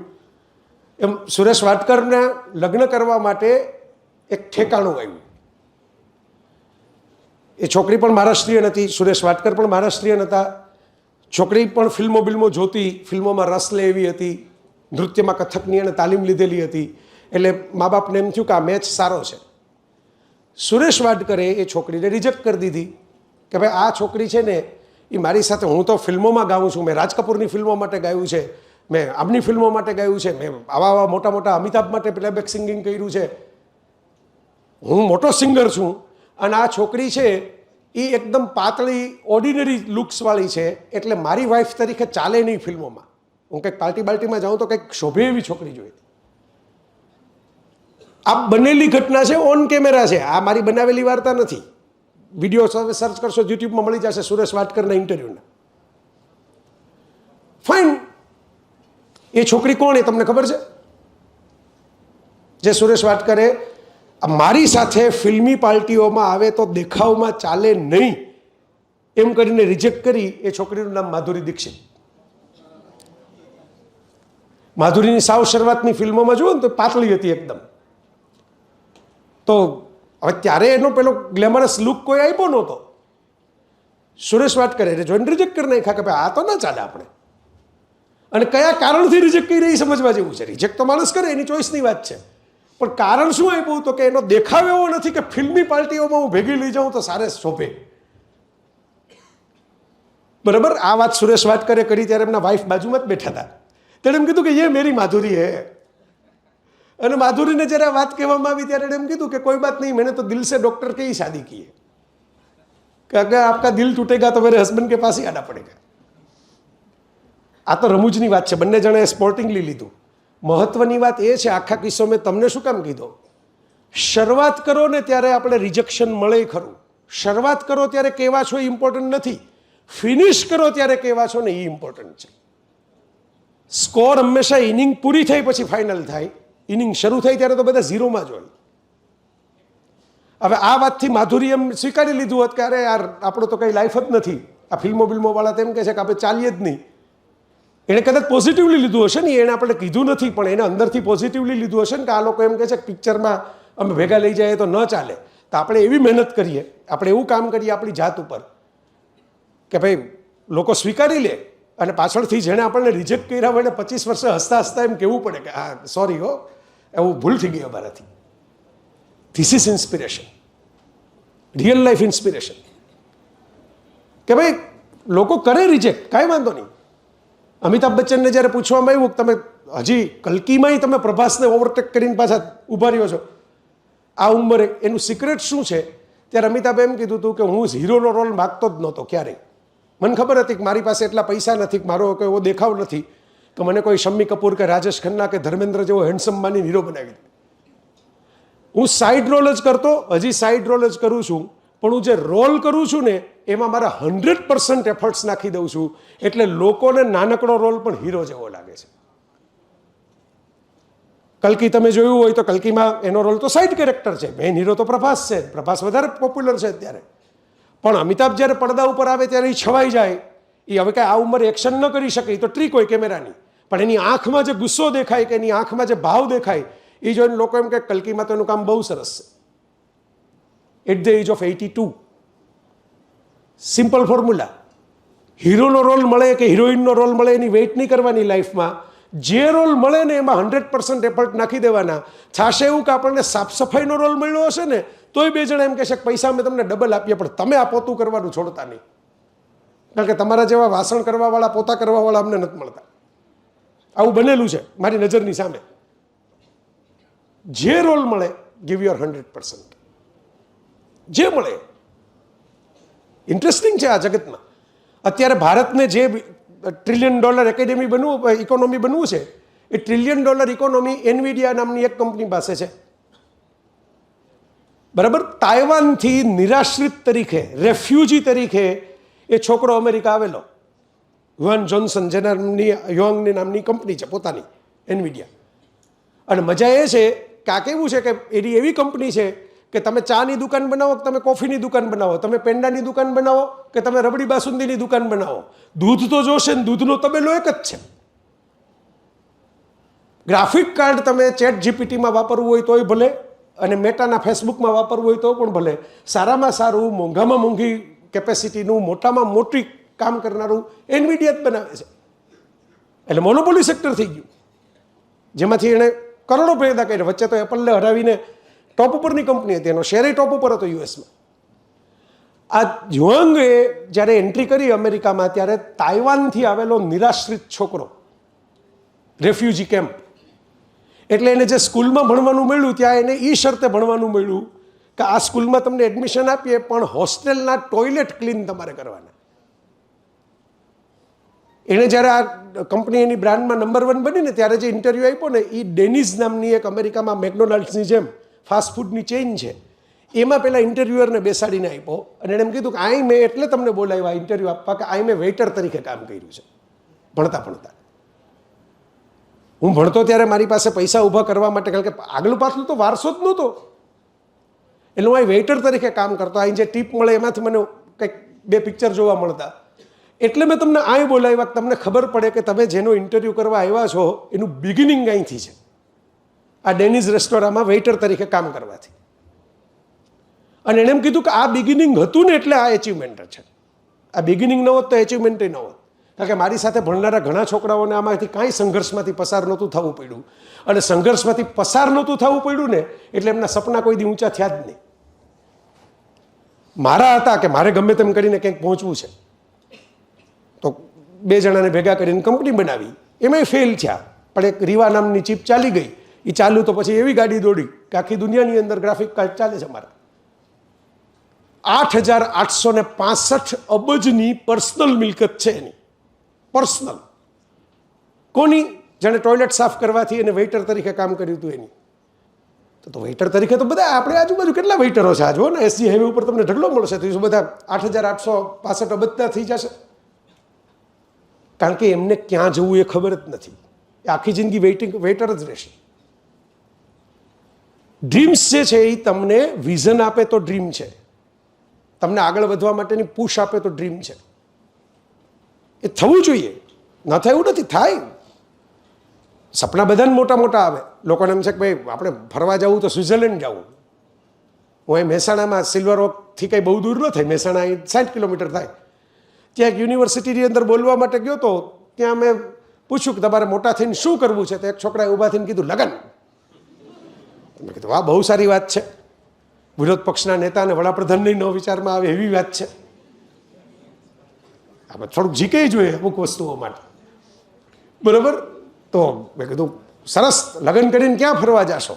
એમ સુરેશ વાડકરને લગ્ન કરવા માટે એક ઠેકાણું આવ્યું. એ છોકરી પણ મહારાષ્ટ્રીયન હતી, સુરેશ વાડકર પણ મહારાષ્ટ્રીયન હતા. છોકરી પણ ફિલ્મો જોતી, ફિલ્મોમાં રસ લે એવી હતી, નૃત્યમાં કથકની એણે તાલીમ લીધેલી હતી. એટલે મા બાપને એમ થયું કે આ મેચ સારો છે. સુરેશ વાડકરે એ છોકરીને રિજેક્ટ કરી દીધી કે ભાઈ આ છોકરી છે ને એ મારી સાથે, હું તો ફિલ્મોમાં ગાઉં છું, મેં રાજ કપૂરની ફિલ્મો માટે ગાયું છે, મેં આમની ફિલ્મો માટે ગાયું છે, મેં આવા મોટા અમિતાભ માટે પ્લેબેક સિંગિંગ કર્યું છે, હું મોટો સિંગર છું, અને આ છોકરી છે એ એકદમ પાતળી ઓર્ડિનરી લુક્સવાળી છે, એટલે મારી વાઈફ તરીકે ચાલે નહીં ફિલ્મોમાં. હું કંઈક પાર્ટીમાં જાઉં તો કંઈક શોભે એવી છોકરી જોઈએ. આ બનેલી ઘટના છે, ઓન કેમેરા છે, આ મારી બનાવેલી વાર્તા નથી. વિડીયો સર્ચ કરશો યુટ્યુબમાં મળી જશે સુરેશ વાડકરના ઇન્ટરવ્યુના. ફાઇન. એ છોકરી કોણ એ તમને ખબર છે? જે સુરેશ વાડકરે મારી સાથે ફિલ્મી પાર્ટીઓમાં આવે તો દેખાવમાં ચાલે નહીં એમ કરીને રિજેક્ટ કરી, એ છોકરીનું નામ માધુરી દીક્ષિત. માધુરીની સાવ શરૂઆતની ફિલ્મોમાં જુઓ ને તો પાતળી હતી એકદમ. તો હવે ત્યારે એનો પેલો ગ્લેમરસ લુક કોઈ આપ્યો નહોતો. સુરેશ વાડકરે જોઈને રિજેક્ટ કરી નાખ્યા કે ભાઈ આ તો ના ચાલે આપણે. અને કયા કારણથી રિજેક્ટ કરી રહી સમજવા જેવું છે. રિજેક્ટ તો માણસ કરે, એની ચોઈસની વાત છે, પણ કારણ શું આપ્યું તો કે એનો દેખાવ એવો નથી કે ફિલ્મી પાર્ટીઓમાં હું ભેગી લઈ જાઉં તો સારે શોભે. બરાબર. આ વાત સુરેશ વાડકરે કરી ત્યારે એમના વાઈફ બાજુમાં જ બેઠા હતા. તેણે એમ કીધું કે ये मेरी माधुरी है. અને માધુરીને જ્યારે વાત કહેવામાં આવી ત્યારે એમ કીધું કે કોઈ બાત નહીં, मैंने तो दिल से डॉक्टर की ही शादी की है, कि अगर आपका दिल टूटेगा तो मेरे हस्बैंड के पास ही आना पड़ेगा. આ તો રમૂજની વાત છે, બંને જણાએ સ્પોર્ટિંગલી લીધું. મહત્વની વાત એ છે, આખા કિસ્સો મેં તમને શું કામ કીધો, શરૂઆત કરો ને ત્યારે આપણે રિજેક્શન મળે ખરું. શરૂઆત કરો ત્યારે કેવા છો એ ઇમ્પોર્ટન્ટ નથી, ફિનિશ કરો ત્યારે કેવા છો ને એ ઇમ્પોર્ટન્ટ છે. સ્કોર હંમેશા ઇનિંગ પૂરી થઈ પછી ફાઇનલ થાય, ઇનિંગ શરૂ થઈ ત્યારે તો બધા ઝીરોમાં જ હોય. હવે આ વાતથી માધુરી એમ સ્વીકારી લીધું હોત કે અરે યાર આપણો તો કંઈ લાઈફ જ નથી, આ ફિલ્મોવાળા તેમ કહે છે કે આપણે ચાલીએ જ નહીં. એણે કદાચ પોઝિટિવલી લીધું હશે ને, એણે આપણે કીધું નથી, પણ એને અંદરથી પોઝિટિવલી લીધું હશે ને કે આ લોકો એમ કહે છે કે પિક્ચરમાં અમે ભેગા લઈ જઈએ તો ન ચાલે, તો આપણે એવી મહેનત કરીએ, આપણે એવું કામ કરીએ આપણી જાત ઉપર કે ભાઈ લોકો સ્વીકારી લે, અને પાછળથી જેણે આપણને રિજેક્ટ કર્યા હોય ને 25 વર્ષે હસતા હસતા એમ કહેવું પડે કે હા સોરી હો, એવું ભૂલ થઈ ગઈ અમારાથી. This is inspiration, real life inspiration. કે ભાઈ લોકો કરે રિજેક્ટ, કાંઈ વાંધો નહીં. અમિતાભ બચ્ચનને જ્યારે પૂછવામાં આવ્યું કે તમે હજી કલ્કીમાંય તમે પ્રભાસને ઓવરટેક કરીને પાછા ઊભા રહ્યો છો આ ઉંમરે, એનું સિક્રેટ શું છે? ત્યારે અમિતાભે એમ કીધું હતું કે હું હીરોનો રોલ માગતો જ નહોતો ક્યારેય. મને ખબર હતી કે મારી પાસે એટલા પૈસા નથી, કે મારો કોઈ એવો દેખાવ નથી કે મને કોઈ શમ્મી કપૂર કે રાજેશ ખન્ના કે ધર્મેન્દ્ર જેવો હેન્ડસમ માની હીરો બનાવી દે. હું સાઈડ રોલ જ કરતો, હજી સાઈડ રોલ જ કરું છું, પણ હું જે રોલ કરું છું ને એમાં મારા 100% એફર્ટ્સ નાખી દઉં છું, એટલે લોકોને નાનકડો રોલ પણ હીરો જેવો લાગે છે. કલ્કી તમે જોયું હોય તો કલ્કીમાં એનો રોલ તો સાઈડ કેરેક્ટર છે, મેઇન હીરો તો પ્રભાસ છે, પ્રભાસ વધારે પોપ્યુલર છે અત્યારે. પણ અમિતાભ જ્યારે પડદા ઉપર આવે ત્યારે એ છવાઈ જાય. એ હવે કાંઈ આ ઉંમરે એક્શન ન કરી શકે, એ તો ટ્રીક હોય કેમેરાની, પણ એની આંખમાં જે ગુસ્સો દેખાય કે એની આંખમાં જે ભાવ દેખાય એ જોઈને લોકો એમ કે કલ્કીમાં તો એનું કામ બહુ સરસ છે. At the age of 82, simple formula. હીરોનો રોલ મળે કે હિરોઈનનો રોલ મળે એની વેઇટ નહીં કરવાની લાઈફમાં. જે રોલ મળે ને એમાં 100% એફર્ટ નાખી દેવાના. થશે એવું કે આપણને સાફ સફાઈનો રોલ મળ્યો હશે ને તોય બે જણા એમ કહેશે કે પૈસા અમે તમને ડબલ આપીએ, પણ તમે આ પોતું કરવાનું છોડતા નહીં, કારણ કે તમારા જેવા વાસણ કરવાવાળા, પોતા કરવાવાળા અમને નથી મળતા. આવું બનેલું છે મારી નજરની સામે. જે રોલ મળે ગીવ યોર 100%, જે મળે. ઇન્ટરેસ્ટિંગ છે આ જગતમાં. અત્યારે ભારતને જે $1 ટ્રિલિયન એકેડેમી બનવું, ઇકોનોમી બનવું છે, એ $1 ટ્રિલિયન ઇકોનોમી એનવીડિયા નામની એક કંપની પાસે છે. બરાબર. તાઇવાનથી નિરાશ્રિત તરીકે, રેફ્યુજી તરીકે એ છોકરો અમેરિકા આવેલો, યુઆન જોન્સન, જેના યુઆંગની નામની કંપની છે પોતાની એનવીડિયા. અને મજા એ છે કે આ કેવું છે કે એની એવી કંપની છે કે તમે ચાની દુકાન બનાવો કે તમે કોફીની દુકાન બનાવો, તમે પેંડાની દુકાન બનાવો કે તમે રબડી બાસુંદીની દુકાન બનાવો, દૂધ તો જોશે ને દૂધનો તબેલો એક જ છે. ગ્રાફિક કાર્ડ તમે ચેટ જીપીટીમાં વાપરવું હોય તોય ભલે, અને મેટાના ફેસબુકમાં વાપરવું હોય તો પણ ભલે. સારામાં સારું, મોંઘામાં મોંઘી કેપેસિટીનું, મોટામાં મોટી કામ કરનારું એનવીડિયા જ બનાવે છે. એટલે મોનોપોલી સેક્ટર થઈ ગયું, જેમાંથી એણે કરોડો પેદા કર્યા. વચ્ચે તો એપલને હરાવીને ટોપ ઉપરની કંપની હતી, એનો શેર ટોપ ઉપર હતો યુએસમાં. આ યુઆંગે જ્યારે એન્ટ્રી કરી અમેરિકામાં, ત્યારે તાઇવાનથી આવેલો નિરાશ્રિત છોકરો, રેફ્યુજી કેમ્પ, એટલે એને જે સ્કૂલમાં ભણવાનું મળ્યું ત્યાં એને એ શરતે ભણવાનું મળ્યું કે આ સ્કૂલમાં તમને એડમિશન આપીએ પણ હોસ્ટેલના ટોયલેટ ક્લીન તમારે કરવાના. એણે જ્યારે આ કંપની એની બ્રાન્ડમાં નંબર 1 બની ને ત્યારે જે ઇન્ટરવ્યૂ આપ્યો ને, એ ડેનિઝ નામની એક અમેરિકામાં મેકડોનાલ્ડ્સની જેમ ફાસ્ટ ફૂડની ચેઇન છે, એમાં પેલા ઇન્ટરવ્યુઅરને બેસાડીને આપ્યો. અને એણે એમ કીધું કે આઈ મેં એટલે તમને બોલાવ્યા ઇન્ટરવ્યૂ આપવા કે આઈ મેં વેઇટર તરીકે કામ કર્યું છે ભણતા ભણતા. હું ભણતો ત્યારે મારી પાસે પૈસા ઊભા કરવા માટે, કારણ કે આગલું પાછલું તો વારસો જ નહોતો, એટલે હું અહીં વેઇટર તરીકે કામ કરતો. અહીં જે ટીપ મળે એમાંથી મને કંઈક 2 પિક્ચર જોવા મળતા. એટલે મેં તમને અહીં બોલાવ્યા કે તમને ખબર પડે કે તમે જેનો ઇન્ટરવ્યૂ કરવા આવ્યા છો એનું બિગિનિંગ અહીંથી છે, આ ડેનિઝ રેસ્ટોરાંમાં વેઇટર તરીકે કામ કરવાથી. અને એણે એમ કીધું કે આ બિગિનિંગ હતું ને એટલે આ એચિવમેન્ટ છે. આ બિગિનિંગ ન હોત તો એચિવમેન્ટ ન હોત. કારણ કે મારી સાથે ભણનારા ઘણા છોકરાઓને આમાંથી કાંઈ સંઘર્ષમાંથી પસાર નહોતું થવું પડ્યું, અને સંઘર્ષમાંથી પસાર નહોતું થવું પડ્યું ને એટલે એમના સપના કોઈ દી ઊંચા થયા જ નહીં. મારા હતા કે મારે ગમે તેમ કરીને ક્યાંક પહોંચવું છે, તો 2 જણાને ભેગા કરીને કંપની બનાવી, એમાંય ફેલ થયા. પણ એક રીવા નામની ચીપ ચાલી ગઈ. એ ચાલ્યું તો પછી એવી ગાડી દોડી કે આખી દુનિયાની અંદર ગ્રાફિક કાર્ડ ચાલે છે અમારા. 8,865 અબજની પર્સનલ મિલકત છે એની, પર્સનલ. કોની? જેણે ટોયલેટ સાફ કરવાથી અને વેઇટર તરીકે કામ કર્યું હતું એની. તો વેઇટર તરીકે તો બધા આપણે આજુબાજુ કેટલા વેઇટરો છે આ જો ને, એસજી હાઈવે ઉપર તમને ઢગલો મળશે, તો એ બધા 8,865 અબજના થઈ જશે. કારણ કે એમને ક્યાં જવું એ ખબર જ નથી, એ આખી જિંદગી વેઇટર જ રહેશે. ડ્રીમ્સ જે છે એ તમને વિઝન આપે તો ડ્રીમ છે, તમને આગળ વધવા માટેની પુશ આપે તો ડ્રીમ છે. એ થવું જોઈએ, ન થાય એવું નથી, થાય. સપના બધાને મોટા મોટા આવે. લોકોને એમ છે કે ભાઈ આપણે ફરવા જવું તો સ્વિટ્ઝરલેન્ડ જવું. હું અહીં મહેસાણામાં સિલ્વર ઓકથી કંઈ બહુ દૂર ન થાય, મહેસાણા અહીં 60 કિલોમીટર થાય. ત્યાં એક યુનિવર્સિટીની અંદર બોલવા માટે ગયો તો ત્યાં મેં પૂછ્યું કે તમારે મોટા થઈને શું કરવું છે, તો એક છોકરાએ ઊભા થઈને કીધું લગન. મેં કીધું વાહ, બહુ સારી વાત છે. વિરોધ પક્ષના નેતા અને વડાપ્રધાનની ન વિચારમાં આવે એવી વાત છે. આપણે થોડુંક જીકે જોઈએ અમુક વસ્તુઓ માટે, બરાબર. તો મેં કીધું સરસ, લગ્ન કરીને ક્યાં ફરવા જાશો?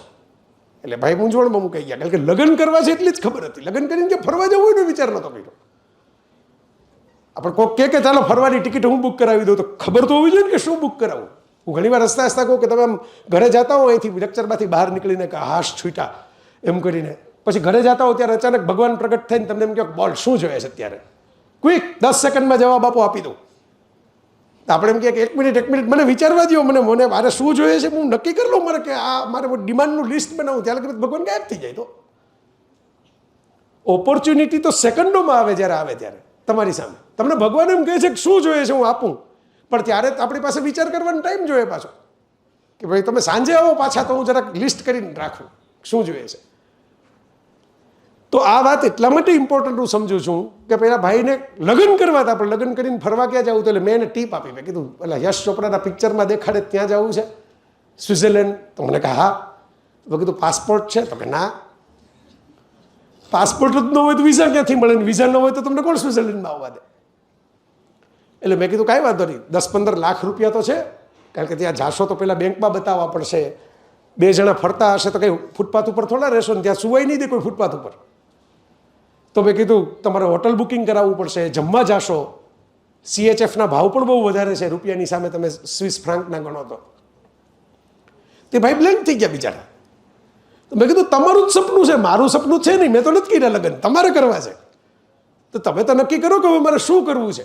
એટલે ભાઈ મૂંઝવણમાં મુકાઈ ગયા, કારણ કે લગ્ન કરવા છે એટલી જ ખબર હતી. લગ્ન કરીને ક્યાં ફરવા જવું હોય વિચાર નતો કર્યો. આપણે કોઈક કે ચાલો ફરવાની ટિકિટ હું બુક કરાવી દઉં, તો ખબર તો હોવી જોઈએ ને કે શું બુક કરાવું. હું ઘણી વાર હસતા હસતા કહું કે તમે આમ ઘરે જતા હો અહીંથી લેક્ચરમાંથી બહાર નીકળીને કે હાશ છૂટા એમ કરીને, પછી ઘરે જતા હો ત્યારે અચાનક ભગવાન પ્રગટ થઈને તમને એમ કહો બોલ શું જોઈએ છે અત્યારે, ક્વિક 10 સેકન્ડમાં જવાબ આપો, આપી દઉં. તો આપણે એમ કે 1 મિનિટ મને વિચારવા દો, મને મારે શું જોઈએ છે હું નક્કી કરી લઉં, મારે કે આ મારે ડિમાન્ડનું લિસ્ટ બનાવું, ત્યારે ભગવાન ગાયબ થઈ જાય. તો ઓપોર્ચ્યુનિટી તો સેકન્ડોમાં આવે, જ્યારે આવે ત્યારે તમારી સામે. તમને ભગવાન એમ કહે છે કે શું જોઈએ છે હું આપું, પણ ત્યારે આપણી પાસે વિચાર કરવાનો ટાઈમ જોઈએ પાછો, કે ભાઈ તમે સાંજે આવો પાછા તો હું જરાક લિસ્ટ કરીને રાખું શું જોઈએ છે. તો આ વાત એટલા માટે ઇમ્પોર્ટન્ટ હું સમજું છું કે પેલા ભાઈને લગ્ન કરવા હતા, પણ લગ્ન કરીને ફરવા ક્યાં જવું? તો એટલે મેં એને ટીપ આપી. મેં કીધું પેલા યશ ચોપરાના પિક્ચરમાં દેખાડે ત્યાં જવું છે સ્વિટ્ઝરલેન્ડ? તો મને કહે હા. મેં કીધું પાસપોર્ટ છે? તો કે ના. પાસપોર્ટ જ ન હોય તો વિઝા ક્યાંથી મળે? વિઝા ન હોય તો તમને કોણ સ્વિટ્ઝરલેન્ડમાં આવવા દે? એટલે મેં કીધું કાંઈ વાંધો નહીં, 10-15 લાખ રૂપિયા તો છે, કારણ કે ત્યાં જાશો તો પેલા બેંકમાં બતાવવા પડશે. 2 જણા ફરતા હશે તો કંઈ ફૂટપાથ ઉપર થોડા રહેશો ને, ત્યાં સુવાઈ નહીં દે કોઈ ફૂટપાથ ઉપર. તો મેં કીધું તમારે હોટલ બુકિંગ કરાવવું પડશે, જમવા જાશો, CHFના ભાવ પણ બહુ વધારે છે રૂપિયાની સામે, તમે સ્વિસ ફ્રાન્કના ગણો તો. તે ભાઈ બ્લેન્ક થઈ ગયા બિચારા. તો મેં કીધું તમારું જ સપનું છે, મારું સપનું છે નહીં, મેં તો નથી કર્યા લગ્ન, તમારે કરવા છે. તો તમે તો નક્કી કરો કે હવે મારે શું કરવું છે,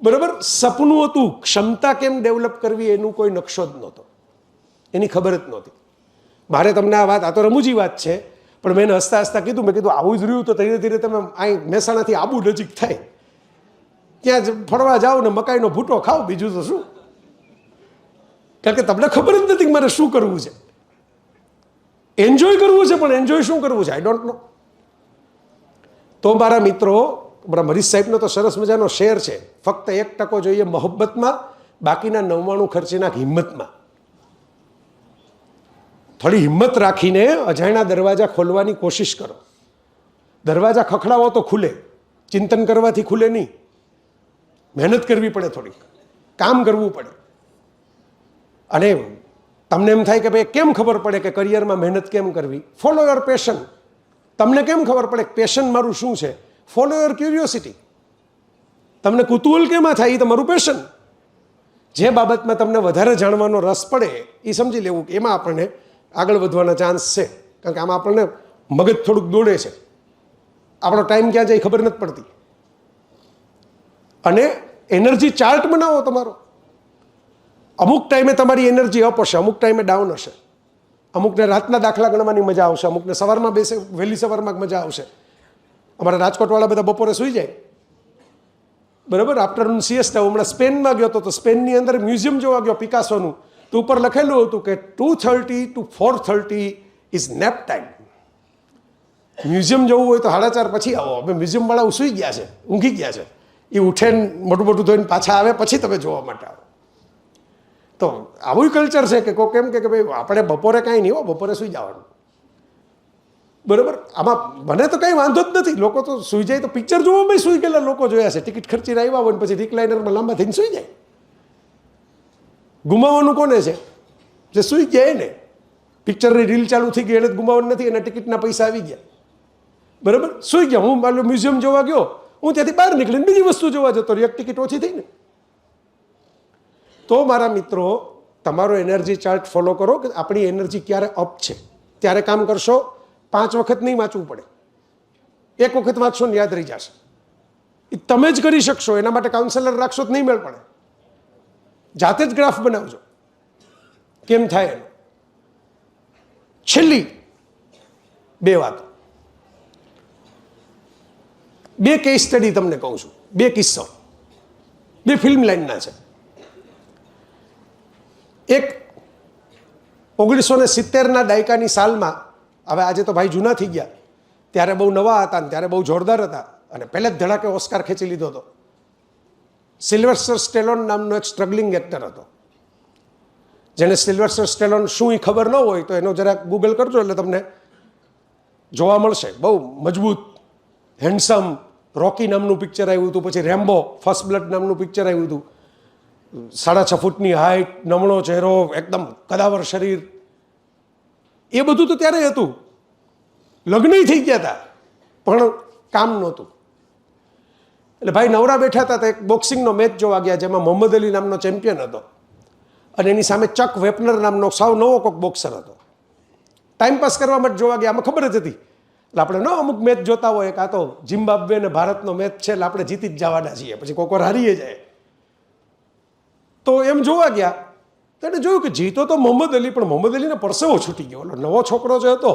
બરાબર. સપનું હતું, ક્ષમતા કેમ ડેવલપ કરવી એનું કોઈ નકશો જ નહોતો, એની ખબર જ નહોતી. મારે તમને આ વાત, આ તો રમૂજી વાત છે, પણ મેં હસતા હસતા કીધું, મેં કીધું આવું જ રહ્યું તો ધીરે ધીરે તમે અહીં મહેસાણાથી આબુ નજીક થાય, ત્યાં જ ફરવા જાઓ ને મકાઈનો ભૂટો ખાઓ, બીજું તો શું. કારણ કે તમને ખબર જ નથી કે મારે શું કરવું છે. એન્જોય કરવું છે, પણ એન્જોય શું કરવું છે આઈ ડોન્ટ નો. તો મારા મિત્રો, મારા મરીઝ સાહેબનો તો સરસ મજાનો શેર છે, ફક્ત 1% જોઈએ મોહબ્બતમાં, બાકીના 99 ખર્ચી નાખ હિંમતમાં. થોડી હિંમત રાખીને અજાણ્યા દરવાજા ખોલવાની કોશિશ કરો. દરવાજા ખખડાવો તો ખુલે, ચિંતન કરવાથી ખુલે નહીં. મહેનત કરવી પડે, થોડીક કામ કરવું પડે. અને તમને એમ થાય કે ભાઈ કેમ ખબર પડે કે કરિયરમાં મહેનત કેમ કરવી? Follow your passion. તમને કેમ ખબર પડે કે પેશન મારું શું છે? Follow your curiosity. તમને કુતૂહલ કેમાં થાય? એ તમારું પેશન. જે બાબતમાં તમને વધારે જાણવાનો રસ પડે એ સમજી લેવું કે એમાં આપણને આગળ વધવાના ચાન્સ છે. કારણ કે આમાં આપણને મગજ થોડુંક દોડે છે, આપણો ટાઈમ ક્યાં જાય ખબર નથી પડતી. અને એનર્જી ચાર્ટ બનાવો તમારો. અમુક ટાઈમે તમારી એનર્જી અપ હશે, અમુક ટાઈમે ડાઉન હશે. અમુકને રાતના દાખલા ગણવાની મજા આવશે, અમુકને સવારમાં વહેલી સવારમાં મજા આવશે. અમારા રાજકોટવાળા બધા બપોરે સૂઈ જાય, બરાબર. આફ્ટરનૂન સિએસ્ટા. હમણાં સ્પેનમાં ગયો તો સ્પેનની અંદર મ્યુઝિયમ જોવા ગયો પિકાસોનું, તો ઉપર લખેલું હતું કે 2:30 to 4:30 is nap time. Museum જવું હોય તો 4:30 પછી આવો. હવે મ્યુઝિયમવાળા સૂઈ ગયા છે, ઊંઘી ગયા છે. એ ઉઠે મોટું મોટું ધોઈને પાછા આવે પછી તમે જોવા માટે આવો. તો આવું કલ્ચર છે કે કોઈ કેમ કે ભાઈ આપણે બપોરે કાંઈ નહીં હો, બપોરે સૂઈ જવાનું, બરાબર. આમાં મને તો કંઈ વાંધો જ નથી. લોકો તો સૂઈ જાય તો પિક્ચર જોવામાં સૂઈ ગયેલા લોકો જોયા છે. ટિકિટ ખર્ચીને આવ્યા હોય ને પછી રિક્લાઇનરમાં લાંબા થઈને સૂઈ જાય. ગુમાવવાનું કોને છે? જે સૂઈ ગયા ને. પિક્ચરની રીલ ચાલુ થઈ ગઈ એને જ ગુમાવવાનું નથી, એના ટિકિટના પૈસા આવી ગયા, બરાબર. સૂઈ ગયા. હું માનો મ્યુઝિયમ જોવા ગયો, હું ત્યાંથી બહાર નીકળીને બીજી વસ્તુ જોવા જતો, એક ટિકિટ ઓછી થઈ ને. તો મારા મિત્રો, તમારો એનર્જી ચાર્ટ ફોલો કરો કે આપણી એનર્જી ક્યારે અપ છે ત્યારે કામ કરશો. 5 વખત નહીં વાંચવું પડે, 1 વખત વાંચશો ને યાદ રહી જશે. એ તમે જ કરી શકશો. એના માટે કાઉન્સેલર રાખશો તો નહીં મેળ પડે. જાતે જ ગ્રાફ બનાવજો કેમ થાય એનું. છેલ્લી 2 વાતો, 2 કેસ સ્ટડી તમને કહું છું, 2 કિસ્સાઓ, 2 ફિલ્મ લાઈનના છે. એક 1970ના દાયકાની સાલમાં, હવે આજે તો ભાઈ જૂના થઈ ગયા, ત્યારે બહુ નવા હતા ને ત્યારે બહુ જોરદાર હતા અને પહેલે જ ધડાકે ઓસ્કાર ખેંચી લીધો હતો. સિલ્વેસ્ટર સ્ટેલોન નામનો એક સ્ટ્રગલિંગ એક્ટર હતો. જેને સિલ્વેસ્ટર સ્ટેલોન શું એ ખબર ન હોય તો એનો જરાક ગૂગલ કરજો એટલે તમને જોવા મળશે. બહુ મજબૂત, હેન્ડસમ, રોકી નામનું પિક્ચર આવ્યું હતું, પછી રેમ્બો ફર્સ્ટ બ્લડ નામનું પિક્ચર આવ્યું હતું. 6.5 ફૂટની હાઇટ, નમણો ચહેરો, એકદમ કદાવર શરીર, એ બધું તો ત્યારે હતું. લગ્ન થઈ ગયા હતા પણ કામ નહોતું. એટલે ભાઈ નવરા બેઠા હતા તો એક બોક્સિંગનો મેચ જોવા ગયા જેમાં મોહમ્મદ અલી નામનો ચેમ્પિયન હતો અને એની સામે ચક વેપનર નામનો સાવ નવો કોઈક બોક્સર હતો. ટાઈમપાસ કરવા માટે જોવા ગયા, આમાં ખબર જ હતી. એટલે આપણે ન અમુક મેચ જોતા હોય, કાં તો ઝિમ્બાબ્વે અને ભારતનો મેચ છે એટલે આપણે જીતી જ જવાના છીએ, પછી કોઈક વાર હારીએ જાય. તો એમ જોવા ગયા તો એને જોયું કે જીતો તો મોહમ્મદ અલી, પણ મોહમ્મદ અલીને પરસેવો છૂટી ગયો. એટલે નવો છોકરો જે હતો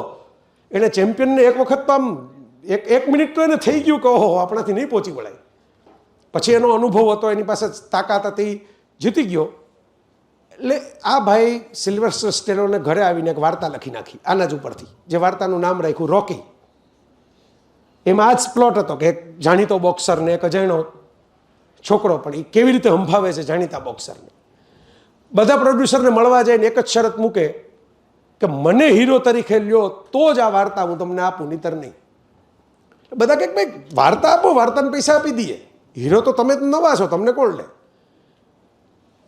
એને ચેમ્પિયનને એક વખત તો આમ એક મિનિટ તો એને થઈ ગયું કે ઓહો આપણાથી નહીં પહોંચી વળાય. પછી એનો અનુભવ હતો, એની પાસે તાકાત હતી, જીતી ગયો. એટલે આ ભાઈ સિલ્વેસ્ટર સ્ટેલોને ઘરે આવીને એક વાર્તા લખી નાખી આના જ ઉપરથી, જે વાર્તાનું નામ રાખ્યું રોકી. એમાં આ જ પ્લોટ હતો કે એક જાણીતો બોક્સર ને એક અજાણ્યો છોકરો, પણ એ કેવી રીતે હંફાવે છે જાણીતા બોક્સરને. બધા પ્રોડ્યુસરને મળવા જઈને એક જ શરત મૂકે કે મને હીરો તરીકે લ્યો તો જ આ વાર્તા હું તમને આપું, નહીતર નહીં. બધા કે ભાઈ વાર્તા આપો, વાર્તાને પૈસા આપી દઈએ, હીરો તો તમે નવા છો, તમને કોણ લે.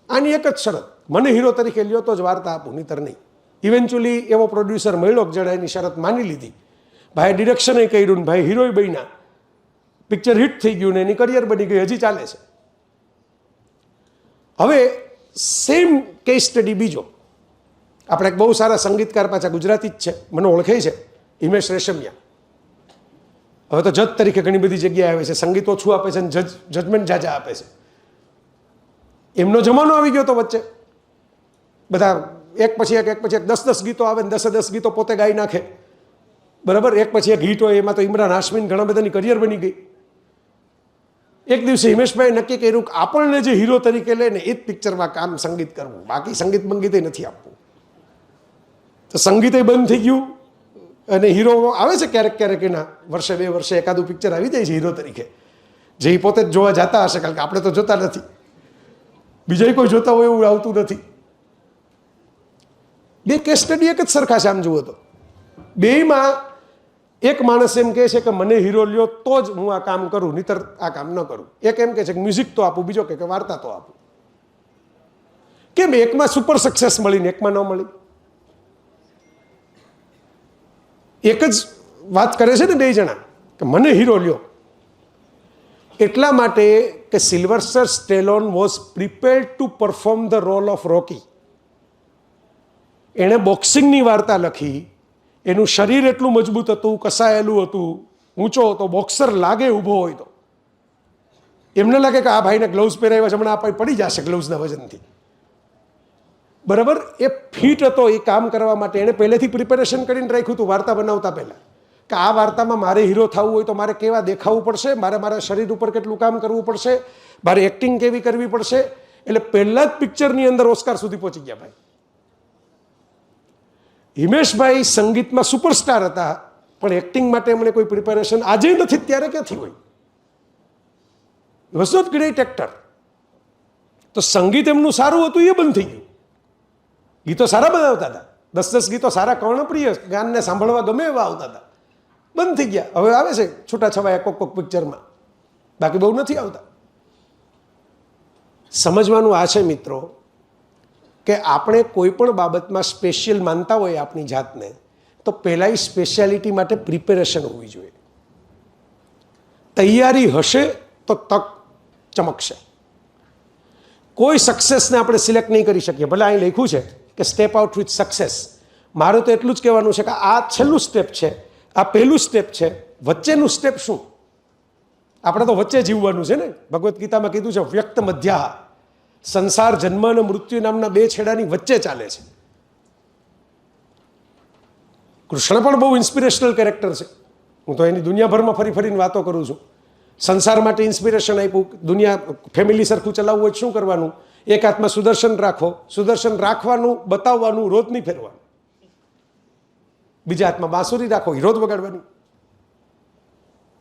આની એક જ શરત, મને હીરો તરીકે લ્યો તો જ વાર્તા આપું, નહીતર નહીં. ઇવેન્ચ્યુઅલી એવો પ્રોડ્યુસર મળ્યો કે જેણે એની શરત માની લીધી. ભાઈ ડિરેક્શને કર્યું ને ભાઈ હીરોય બન્યા, પિક્ચર હિટ થઈ ગયું ને એની કરિયર બની ગઈ, હજી ચાલે છે. હવે સેમ કેસ સ્ટડી બીજો, આપણે એક બહુ સારા સંગીતકાર, પાછા ગુજરાતી જ છે, મને ઓળખે છે, હિમેશ રેશમિયા. હવે તો જજ તરીકે ઘણી બધી જગ્યાએ આવે છે, સંગીત ઓછું આપે છે અને જજમેન્ટ જાજા આપે છે. એમનો જમાનો આવી ગયો તો વચ્ચે બધા એક પછી એક 10 ગીતો આવે ને 10 ગીતો પોતે ગાઈ નાખે, બરાબર. એક પછી એક હિટ હોય, એમાં તો ઇમરાન હાશમીન ઘણા બધાની કરિયર બની ગઈ. એક દિવસે હિમેશભાઈ નક્કી કર્યું કે આપણને જે હીરો તરીકે લે ને એ જ પિક્ચરમાં કામ સંગીત કરવું, બાકી સંગીત મંગીતે નથી આપવું. તો સંગીતે બંધ થઈ ગયું અને હીરો આવે છે ક્યારેક ક્યારેક, એના વર્ષે 2 વર્ષે એકાદું પિક્ચર આવી જાય છે હીરો તરીકે, જે પોતે જ જોવા જતા હશે, કારણ કે આપણે તો જોતા નથી, બીજા કોઈ જોતા હોય એવું આવતું નથી. બે કેસ સ્ટડી એક જ સરખા છે આમ જુઓ તો. બેયમાં એક માણસ એમ કહે છે કે મને હીરો લ્યો તો જ હું આ કામ કરું, નહીતર આ કામ ન કરું. એક એમ કહે છે કે મ્યુઝિક તો આપું, બીજો કે વાર્તા તો આપું. કેમ એકમાં સુપર સક્સેસ મળી ને એકમાં ન મળી? એક જ વાત કરે છે ને બે જણા કે મને હીરો લ્યો. એટલા માટે કે Sylvester Stallone was prepared to perform the role of Rocky. એણે બોક્સિંગની વાર્તા લખી, એનું શરીર એટલું મજબૂત હતું, કસાયેલું હતું, ઊંચો હતો, બોક્સર લાગે ઊભો હોય તો એમને લાગે કે આ ભાઈને ગ્લવ્સ પહેરાવ્યા છે, હમણાં આ પડી જશે ગ્લવ્સના વજનથી, બરાબર. એ ફિટ હતો એ કામ કરવા માટે. એણે પહેલેથી પ્રિપેરેશન કરીને રાખ્યું હતું વાર્તા બનાવતા પહેલાં કે આ વાર્તામાં મારે હીરો થવું હોય તો મારે કેવા દેખાવું પડશે, મારે મારા શરીર ઉપર કેટલું કામ કરવું પડશે, મારે એક્ટિંગ કેવી કરવી પડશે. એટલે પહેલા જ પિક્ચરની અંદર ઓસ્કાર સુધી પહોંચી ગયા ભાઈ. હિમેશભાઈ સંગીતમાં સુપરસ્ટાર હતા, પણ એક્ટિંગ માટે એમણે કોઈ પ્રિપેરેશન આજે નથી, ત્યારે ક્યાંથી હોય. Was not great actor. તો સંગીત એમનું સારું હતું, એ બંધ થઈ ગયું. ગીતો સારા બનાવતા હતા, 10 ગીતો સારા કર્ણપ્રિય ગાનને સાંભળવા ગમે એવા આવતા હતા, બંધ થઈ ગયા. હવે આવે છે છૂટાછવાયા કોક પિક્ચરમાં, બાકી બહુ નથી આવતા. સમજવાનું આ છે મિત્રો કે આપણે કોઈ પણ બાબતમાં સ્પેશિયલ માનતા હોય આપણી જાતને, તો પહેલાં સ્પેશિયાલિટી માટે પ્રિપેરેશન હોવી જોઈએ. તૈયારી હશે તો તક ચમકશે. કોઈ સક્સેસને આપણે સિલેક્ટ નહીં કરી શકીએ. ભલે અહીં લખ્યું છે કે સ્ટેપ આઉટ વિથ સક્સેસ, મારું તો એટલું જ કહેવાનું છે કે આ છેલ્લું સ્ટેપ છે, આ પહેલું સ્ટેપ છે, વચ્ચેનું સ્ટેપ શું? આપણે તો વચ્ચે જીવવાનું છે ને. ભગવદ્ ગીતામાં કીધું છે વ્યક્ત મધ્યા, સંસાર જન્મ અને મૃત્યુ નામના 2 છેડાની વચ્ચે ચાલે છે. કૃષ્ણ પણ બહુ ઇન્સ્પિરેશનલ કેરેક્ટર છે. હું તો એની દુનિયાભરમાં ફરીને વાતો કરું છું. સંસાર માટે ઇન્સ્પિરેશન આપ્યું, દુનિયા ફેમિલી સરખું ચલાવવું હોય શું કરવાનું? એક હાથમાં સુદર્શન રાખો, સુદર્શન રાખવાનું, બતાવવાનું, રોજ નહીં ફેરવાનું. બીજા હાથમાં બાંસુરી રાખો, રોજ વગાડવાની,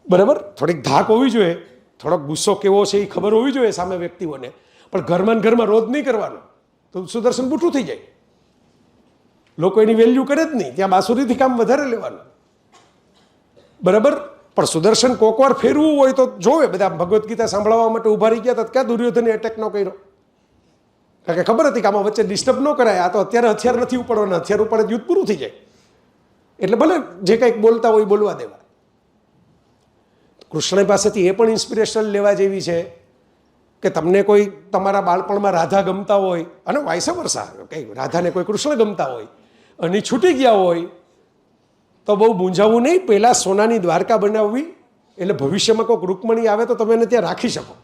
બરાબર. થોડીક ધાક હોવી જોઈએ, થોડોક ગુસ્સો કેવો છે એ ખબર હોવી જોઈએ સામે વ્યક્તિઓને, પણ ઘરમાં રોજ નહીં કરવાનો તો સુદર્શન બૂઠું થઈ જાય. લોકો એની વેલ્યુ કરે જ નહીં. ત્યાં બાંસુરીથી કામ વધારે લેવાનું, બરાબર. પણ સુદર્શન કોકવાર ફેરવું હોય તો જોવે. બધા ભગવદ્ ગીતા સાંભળવા માટે ઉભા રહી ગયા હતા, ક્યાં દુર્યોધને એટેક ન કર્યો? કારણ કે ખબર હતી કે આમાં વચ્ચે ડિસ્ટર્બ ન કરાય. આ તો અત્યારે હથિયાર નથી ઉપાડવાના, હથિયાર ઉપાડે યુદ્ધ પૂરું થઈ જાય. એટલે ભલે જે કંઈક બોલતા હોય બોલવા દેવા. કૃષ્ણ પાસેથી એ પણ ઇન્સ્પિરેશન લેવા જેવી છે કે તમને કોઈ તમારા બાળપણમાં રાધા ગમતા હોય અને વાઇસ વર્સા, કંઈ રાધાને કોઈ કૃષ્ણ ગમતા હોય અને છૂટી ગયા હોય તો બહુ મૂંઝાવવું નહીં. પહેલાં સોનાની દ્વારકા બનાવવી, એટલે ભવિષ્યમાં કોઈક રૂકમણી આવે તો તમે એને ત્યાં રાખી શકો.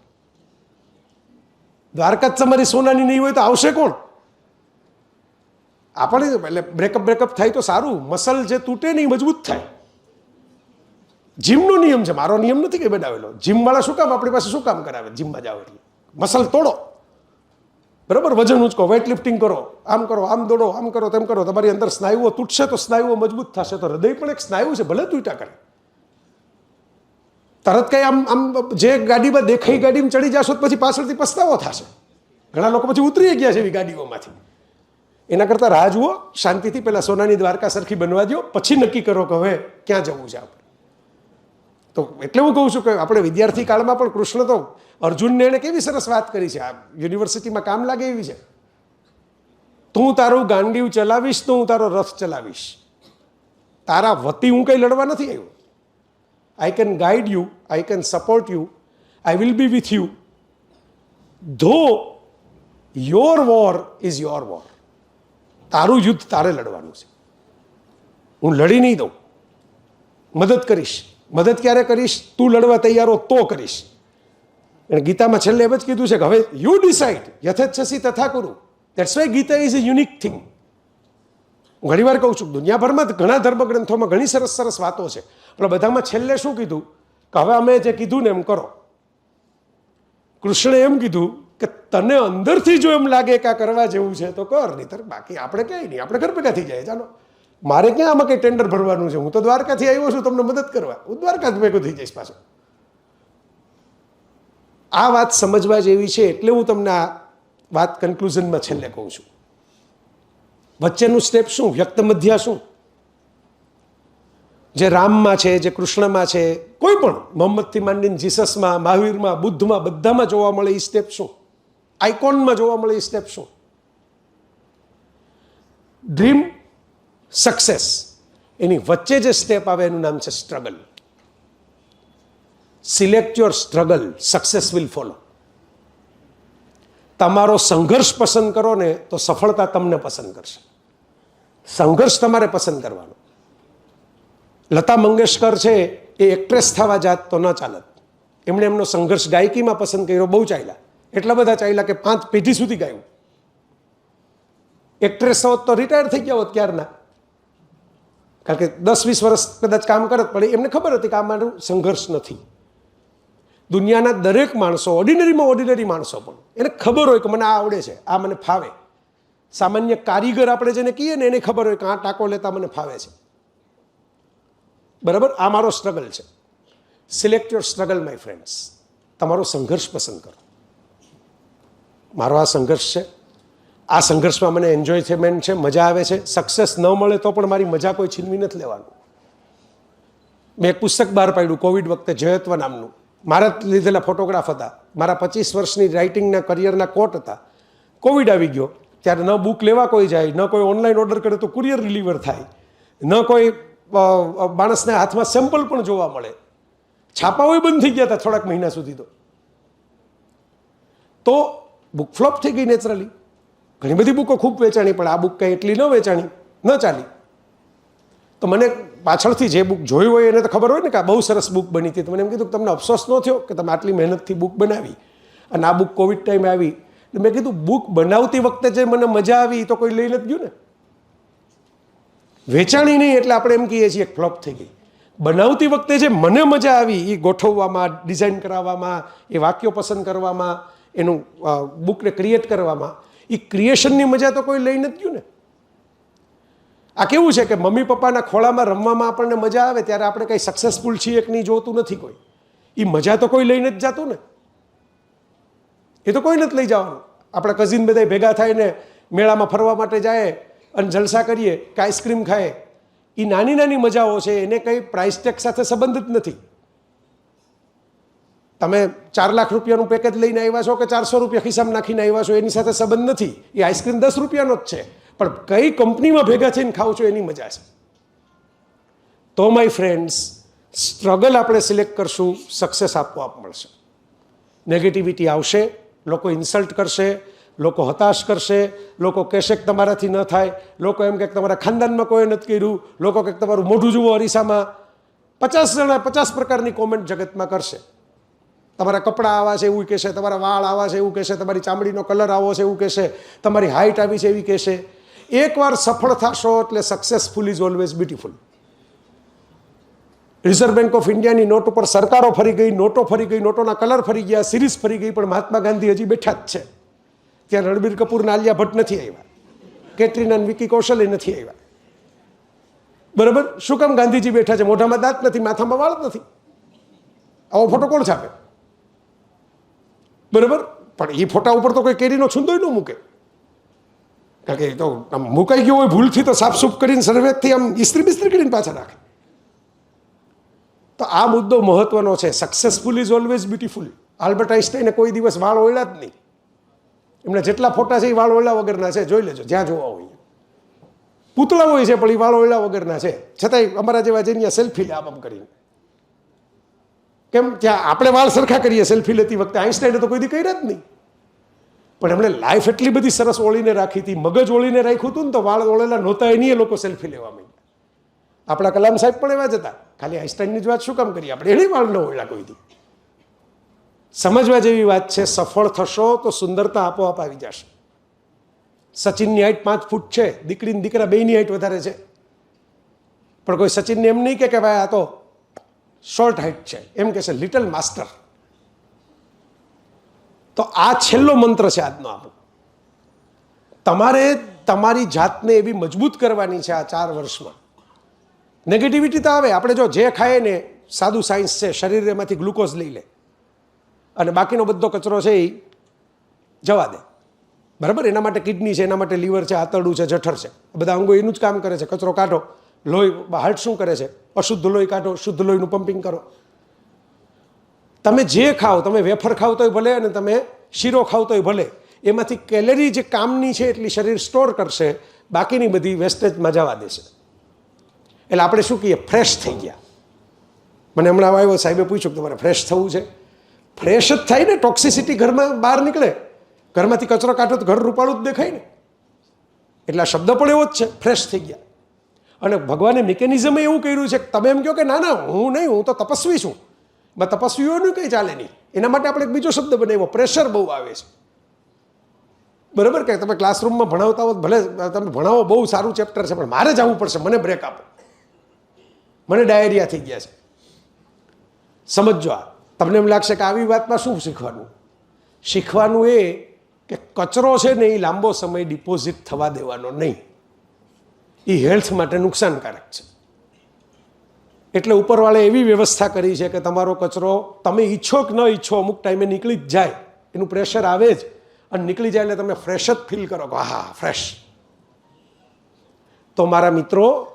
દ્વારકા જ તમારી સોનાની નહીં હોય તો આવશે કોણ? આપણે એટલે બ્રેકઅપ થાય તો સારું, મસલ જે તૂટે નહીં મજબૂત થાય. જીમનો નિયમ છે, મારો નિયમ નથી કે બનાવેલો. જીમવાળા શું કામ આપણી પાસે શું કામ કરાવે? જીમમાં જાઓ એટલે મસલ તોડો, બરાબર. વજન ઉંચકો, વેઇટ લિફ્ટિંગ કરો, આમ કરો, આમ દોડો, આમ કરો, તેમ કરો. તમારી અંદર સ્નાયુઓ તૂટશે તો સ્નાયુઓ મજબૂત થશે. તો હૃદય પણ એક સ્નાયુ છે, ભલે તૂટ્યા કરે. તરત કંઈ આમ આમ જે ગાડીમાં દેખાઈ ગાડીમાં ચડી જશો પછી પાછળથી પસ્તાવો થશે. ઘણા લોકો પછી ઉતરી ગયા છે એવી ગાડીઓમાંથી. એના કરતાં રાહ જુઓ, શાંતિથી પહેલાં સોનાની દ્વારકા સરખી બનવા દો, પછી નક્કી કરો કે હવે ક્યાં જવું છે આપણે. તો એટલે હું કહું છું કે આપણે વિદ્યાર્થી કાળમાં પણ કૃષ્ણ તો અર્જુનને એણે કેવી સરસ વાત કરી છે, આ યુનિવર્સિટીમાં કામ લાગે એવી છે. તું તારું ગાંડીવ ચલાવીશ તો હું તારો રથ ચલાવીશ. તારા વતી હું કંઈ લડવા નથી આવ્યો. I can guide you, I can support you, I will be with you, though your war is your war. તારું યુદ્ધ તારે લડવાનું છે, હું લડી નહીં દઉં. મદદ કરીશ. મદદ ક્યારે કરીશ? તું લડવા તૈયાર હો તો કરીશ. અને ગીતામાં છેલ્લે એમ જ કીધું છે કે હવે યુ ડિસાઇડ, યથેચ્છસી તથા કુરુ. That's why Gita is a unique thing. હું ઘણી વાર કહું છું, દુનિયાભરમાં ઘણા ધર્મગ્રંથોમાં ઘણી સરસ સરસ વાતો છે, પણ બધામાં છેલ્લે શું કીધું કે હવે અમે જે કીધું ને એમ કરો. કૃષ્ણે એમ કીધું કે તને અંદરથી જો એમ લાગે કે આ કરવા જેવું છે તો કર, નહીં બાકી આપણે ક્યાંય નહીં, આપણે ઘર ભેગા થઈ જાય. ચાલો, મારે ક્યાં આમાં કંઈ ટેન્ડર ભરવાનું છે? હું તો દ્વારકાથી આવ્યો છું તમને મદદ કરવા, હું દ્વારકા જ ભેગો થઈ જઈશ પાછો. આ વાત સમજવા જેવી છે, એટલે હું તમને આ વાત કન્ક્લુઝનમાં છેલ્લે કહું છું. વચ્ચેનું સ્ટેપ શું? વ્યક્ત મધ્યા શું? જે રામમાં છે, જે કૃષ્ણમાં છે, કોઈ પણ મોહમ્મદથી માંડીને જીસસમાં, મહાવીરમાં, બુદ્ધમાં, બધામાં જોવા મળે એ સ્ટેપ શું? આઇકોનમાં જોવા મળે એ સ્ટેપ શું? ડ્રીમ, સક્સેસ, એની વચ્ચે જે સ્ટેપ આવે એનું નામ છે struggle. Select your struggle, success will follow. તમારો સંઘર્ષ પસંદ કરો ને તો સફળતા તમને પસંદ કરશે. સંઘર્ષ તમારે પસંદ કરવાનો. લતા મંગેશકર છે એ એક્ટ્રેસ થવા જાત તો ન ચાલત. એમણે એમનો સંઘર્ષ ગાયકીમાં પસંદ કર્યો, બહુ ચાલ્યા, એટલા બધા ચાલ્યા કે 5 પેઢી સુધી ગાયું. એક્ટ્રેસ હોત તો રિટાયર થઈ ગયા હોત ક્યારના, કારણ કે 10-20 વર્ષ કદાચ કામ કરત, પણ એમને ખબર હતી કે આ મારું સંઘર્ષ નથી. દુનિયાના દરેક માણસો, ઓર્ડિનરીમાં ઓર્ડિનરી માણસો પણ એને ખબર હોય કે મને આ આવડે છે, આ મને ફાવે. સામાન્ય કારીગર આપણે જેને કહીએ ને એને ખબર હોય કે આ ટાંકો લેતા મને ફાવે છે, બરાબર. આ મારો સ્ટ્રગલ છે. Select your struggle my friends. તમારો સંઘર્ષ પસંદ કરો. મારો આ સંઘર્ષ છે, આ સંઘર્ષમાં મને એન્જોયમેન્ટ છે, મજા આવે છે. સક્સેસ ન મળે તો પણ મારી મજા કોઈ છીનવી નથી લેવાનું. મેં એક પુસ્તક બહાર પાડ્યું કોવિડ વખતે, જયત્વ નામનું. મારા લીધેલા ફોટોગ્રાફ હતા, મારા 25 વર્ષની રાઇટિંગના કરિયરના કોટ હતા. કોવિડ આવી ગયો ત્યારે ન બુક લેવા કોઈ જાય, ન કોઈ ઓનલાઈન ઓર્ડર કરે તો કુરિયર ડિલિવર થાય, ન કોઈ માણસને હાથમાં સેમ્પલ પણ જોવા મળે. છાપાઓ બંધ થઈ ગયા હતા થોડાક મહિના સુધી. તો બુક ફ્લોપ થઈ ગઈ નેચરલી. ઘણી બધી બુકો ખૂબ વેચાણી, પણ આ બુક કંઈ એટલી ન વેચાણી, ન ચાલી. તો મને પાછળથી જે બુક જોઈ હોય એને તો ખબર હોય ને કે આ બહુ સરસ બુક બની હતી. તો મને એમ કીધું કે તમને અફસોસ ન થયો કે તમે આટલી મહેનતથી બુક બનાવી અને આ બુક કોવિડ ટાઈમે આવી? એટલે મેં કીધું બુક બનાવતી વખતે જે મને મજા આવી તો કોઈ લઈ નથી ગયું ને. વેચાણી નહીં એટલે આપણે એમ કહીએ છીએ ફ્લોપ થઈ ગઈ. બનાવતી વખતે જે મને મજા આવી એ ગોઠવવામાં, ડિઝાઇન કરાવવામાં, એ વાક્યો પસંદ કરવામાં, એનું બુકને ક્રિએટ કરવામાં, એ ક્રિએશનની મજા તો કોઈ લઈ નથી ગયું ને. આ કેવું છે કે મમ્મી પપ્પાના ખોળામાં રમવામાં આપણને મજા આવે ત્યારે આપણે કંઈ સક્સેસફુલ છીએ કે નહીં જોતું નથી કોઈ. એ મજા તો કોઈ લઈને જ જતું ને. એ તો કોઈ નથી લઈ જવાનું. આપણા કઝિન બધા ભેગા થઈને મેળામાં ફરવા માટે જાય અને જલસા કરીએ કે આઈસ્ક્રીમ ખાઈએ, એ નાની નાની મજાઓ છે, એને કંઈ પ્રાઇસ ટેગ સાથે સંબંધ જ નથી. તમે 4 લાખ રૂપિયાનું પેકેજ લઈને આવ્યા છો કે 400 રૂપિયા ખિસ્સામાં નાખીને આવ્યા છો એની સાથે સંબંધ નથી. એ આઈસ્ક્રીમ 10 રૂપિયાનો જ છે, પણ કઈ કંપનીમાં ભેગા થઈને ખાવ છો એની મજા છે. તો માય ફ્રેન્ડ્સ, સ્ટ્રગલ આપણે સિલેક્ટ કરશું, સક્સેસ આપોઆપ મળશે. નેગેટિવિટી આવશે, લોકો ઇન્સલ્ટ કરશે, લોકો હતાશ કરશે, લોકો કહેશે કે તમારાથી ન થાય, લોકો એમ કે તમારા ખાનદાનમાં કોઈ નથી કર્યું, લોકો કે તમારું મોઢું જુઓ અરીસામાં. 50 જણા 50 પ્રકારની કોમેન્ટ જગતમાં કરશે. તમારા કપડાં આવા છે એવું કહેશે, તમારા વાળ આવા છે એવું કહેશે, તમારી ચામડીનો કલર આવો છે એવું કહેશે, તમારી હાઇટ આવી છે એવી કહેશે. એકવાર સફળ થશો એટલે successful is always beautiful. Reserve bank of ઇન્ડિયાની નોટ ઉપર સરકારો ફરી ગઈ, નોટો ફરી ગઈ, નોટોના કલર ફરી ગયા, સિરીઝ ફરી ગઈ, પણ મહાત્મા ગાંધી હજી બેઠા જ છે. ત્યાં રણબીર કપૂર ને આલિયા ભટ્ટ નથી આવ્યા, કેટરીના અને વિકી કૌશલે નથી આવ્યા. બરાબર? શું કામ ગાંધીજી બેઠા છે? મોઢામાં દાંત નથી, માથામાં વાળ નથી. આવો ફોટો કોણ છાપે? બરાબર? પણ એ ફોટા ઉપર તો કોઈ કેરીનો છુંદોય ન મૂકે, કારણ કે એ તો આમ મુકાઈ ગયો હોય ભૂલથી તો સાફસૂફ કરીને સર્વેથી આમ ઇસ્ત્રી બિસ્ત્રી કરીને પાછા રાખે. તો આ મુદ્દો મહત્વનો છે. Successful is always beautiful. Albert આઇન્સ્ટાઈને કોઈ દિવસ વાળ ઓળ્યા જ નહીં. એમના જેટલા ફોટા છે એ વાળ ઓળ્યા વગરના છે, જોઈ લેજો જ્યાં જોવા હોય. પૂતળા હોય છે પણ એ વાળ ઓળ્યા વગરના છે, છતાંય અમારા જેવા જઈને સેલ્ફી લે આમ કરીને. કેમ? ત્યાં આપણે વાળ સરખા કરીએ સેલ્ફી લેતી વખતે, આઇન્સ્ટાઈને તો કોઈ દી કર્યા જ નહીં. પણ એમણે લાઈફ એટલી બધી સરસ ઓળીને રાખી હતી, મગજ ઓળીને રાખ્યું હતું ને, તો વાળ ઓળેલા નહોતા એની એ લોકો સેલ્ફી લેવા માંડ્યા. આપણા કલામ સાહેબ પણ એવા જ હતા. ખાલી આઇન્સ્ટાઈનની જ વાત શું કામ કરીએ આપણે? એને વાળ ન ઓળ્યા કોઈ દી. સમજવા જેવી વાત છે. સફળ થશો તો સુંદરતા આપોઆપ આવી જશે. સચિનની હાઈટ 5 ફૂટ છે, દીકરીની દીકરા બેયની હાઈટ વધારે છે, પણ કોઈ સચિનને એમ નહીં કે ભાઈ આ તો શોર્ટ હાઈટ છે, એમ કે છે લિટલ માસ્ટર. તો આ છેલ્લો મંત્ર છે આજનો આપણો. તમારે તમારી જાતને એવી મજબૂત કરવાની છે આ 4 વર્ષમાં. નેગેટિવિટી તો આવે, આપણે જો જે ખાઈએ ને, સાદું સાયન્સ છે, શરીર એમાંથી ગ્લુકોઝ લઈ લે અને બાકીનો બધો કચરો છે એ જવા દે. બરાબર? એના માટે કિડની છે, એના માટે લીવર છે, આંતરડું છે, જઠર છે, બધા અંગો એનું જ કામ કરે છે. કચરો કાઢો. લોહી, હાર્ટ શું કરે છે? અશુદ્ધ લોહી કાઢો, શુદ્ધ લોહીનું પમ્પિંગ કરો. તમે જે ખાઓ, તમે વેફર ખાવ તોય ભલે અને તમે શીરો ખાવ તોય ભલે, એમાંથી કેલરી જે કામની છે એટલી શરીર સ્ટોર કરશે, બાકીની બધી વેસ્ટેજમાં જવા દેશે. એટલે આપણે શું કહીએ? ફ્રેશ થઈ ગયા. મને હમણાં આવ્યો સાહેબે પૂછ્યું કે તમારે ફ્રેશ થવું છે? ફ્રેશ જ થાય ને. ટોક્સિસિટી ઘરમાં બહાર નીકળે, ઘરમાંથી કચરો કાઢો તો ઘર રૂપાળું જ દેખાય ને. એટલે આ શબ્દ પણ એવો જ છે, ફ્રેશ થઈ ગયા. અને ભગવાને મિકેનિઝમ એવું કર્યું છે કે તમે એમ કહો કે ના ના હું નહીં, હું તો તપસ્વી છું, તપસ્વીઓનું કંઈ ચાલે નહીં. એના માટે આપણે એક બીજો શબ્દ બનાવ્યો, પ્રેશર બહુ આવે છે. બરાબર? કે તમે ક્લાસરૂમમાં ભણાવતા હો, ભલે તમે ભણાવો, બહુ સારું ચેપ્ટર છે, પણ મારે જવું પડશે, મને બ્રેક આપો, મને ડાયરિયા થઈ ગયા છે. સમજો. આ તમને એમ લાગશે કે આવી વાતમાં શું શીખવાનું? શીખવાનું એ કે કચરો છે ને એ લાંબો સમય ડિપોઝિટ થવા દેવાનો નહીં. એ હેલ્થ માટે નુકસાનકારક છે. એટલે ઉપરવાળે એવી વ્યવસ્થા કરી છે કે તમારો કચરો તમે ઈચ્છો કે ન ઈચ્છો અમુક ટાઈમે નીકળી જ જાય. એનું પ્રેશર આવે જ, અને નીકળી જાય એટલે તમે ફ્રેશ જ ફીલ કરો કે હા ફ્રેશ. તો મારા મિત્રો,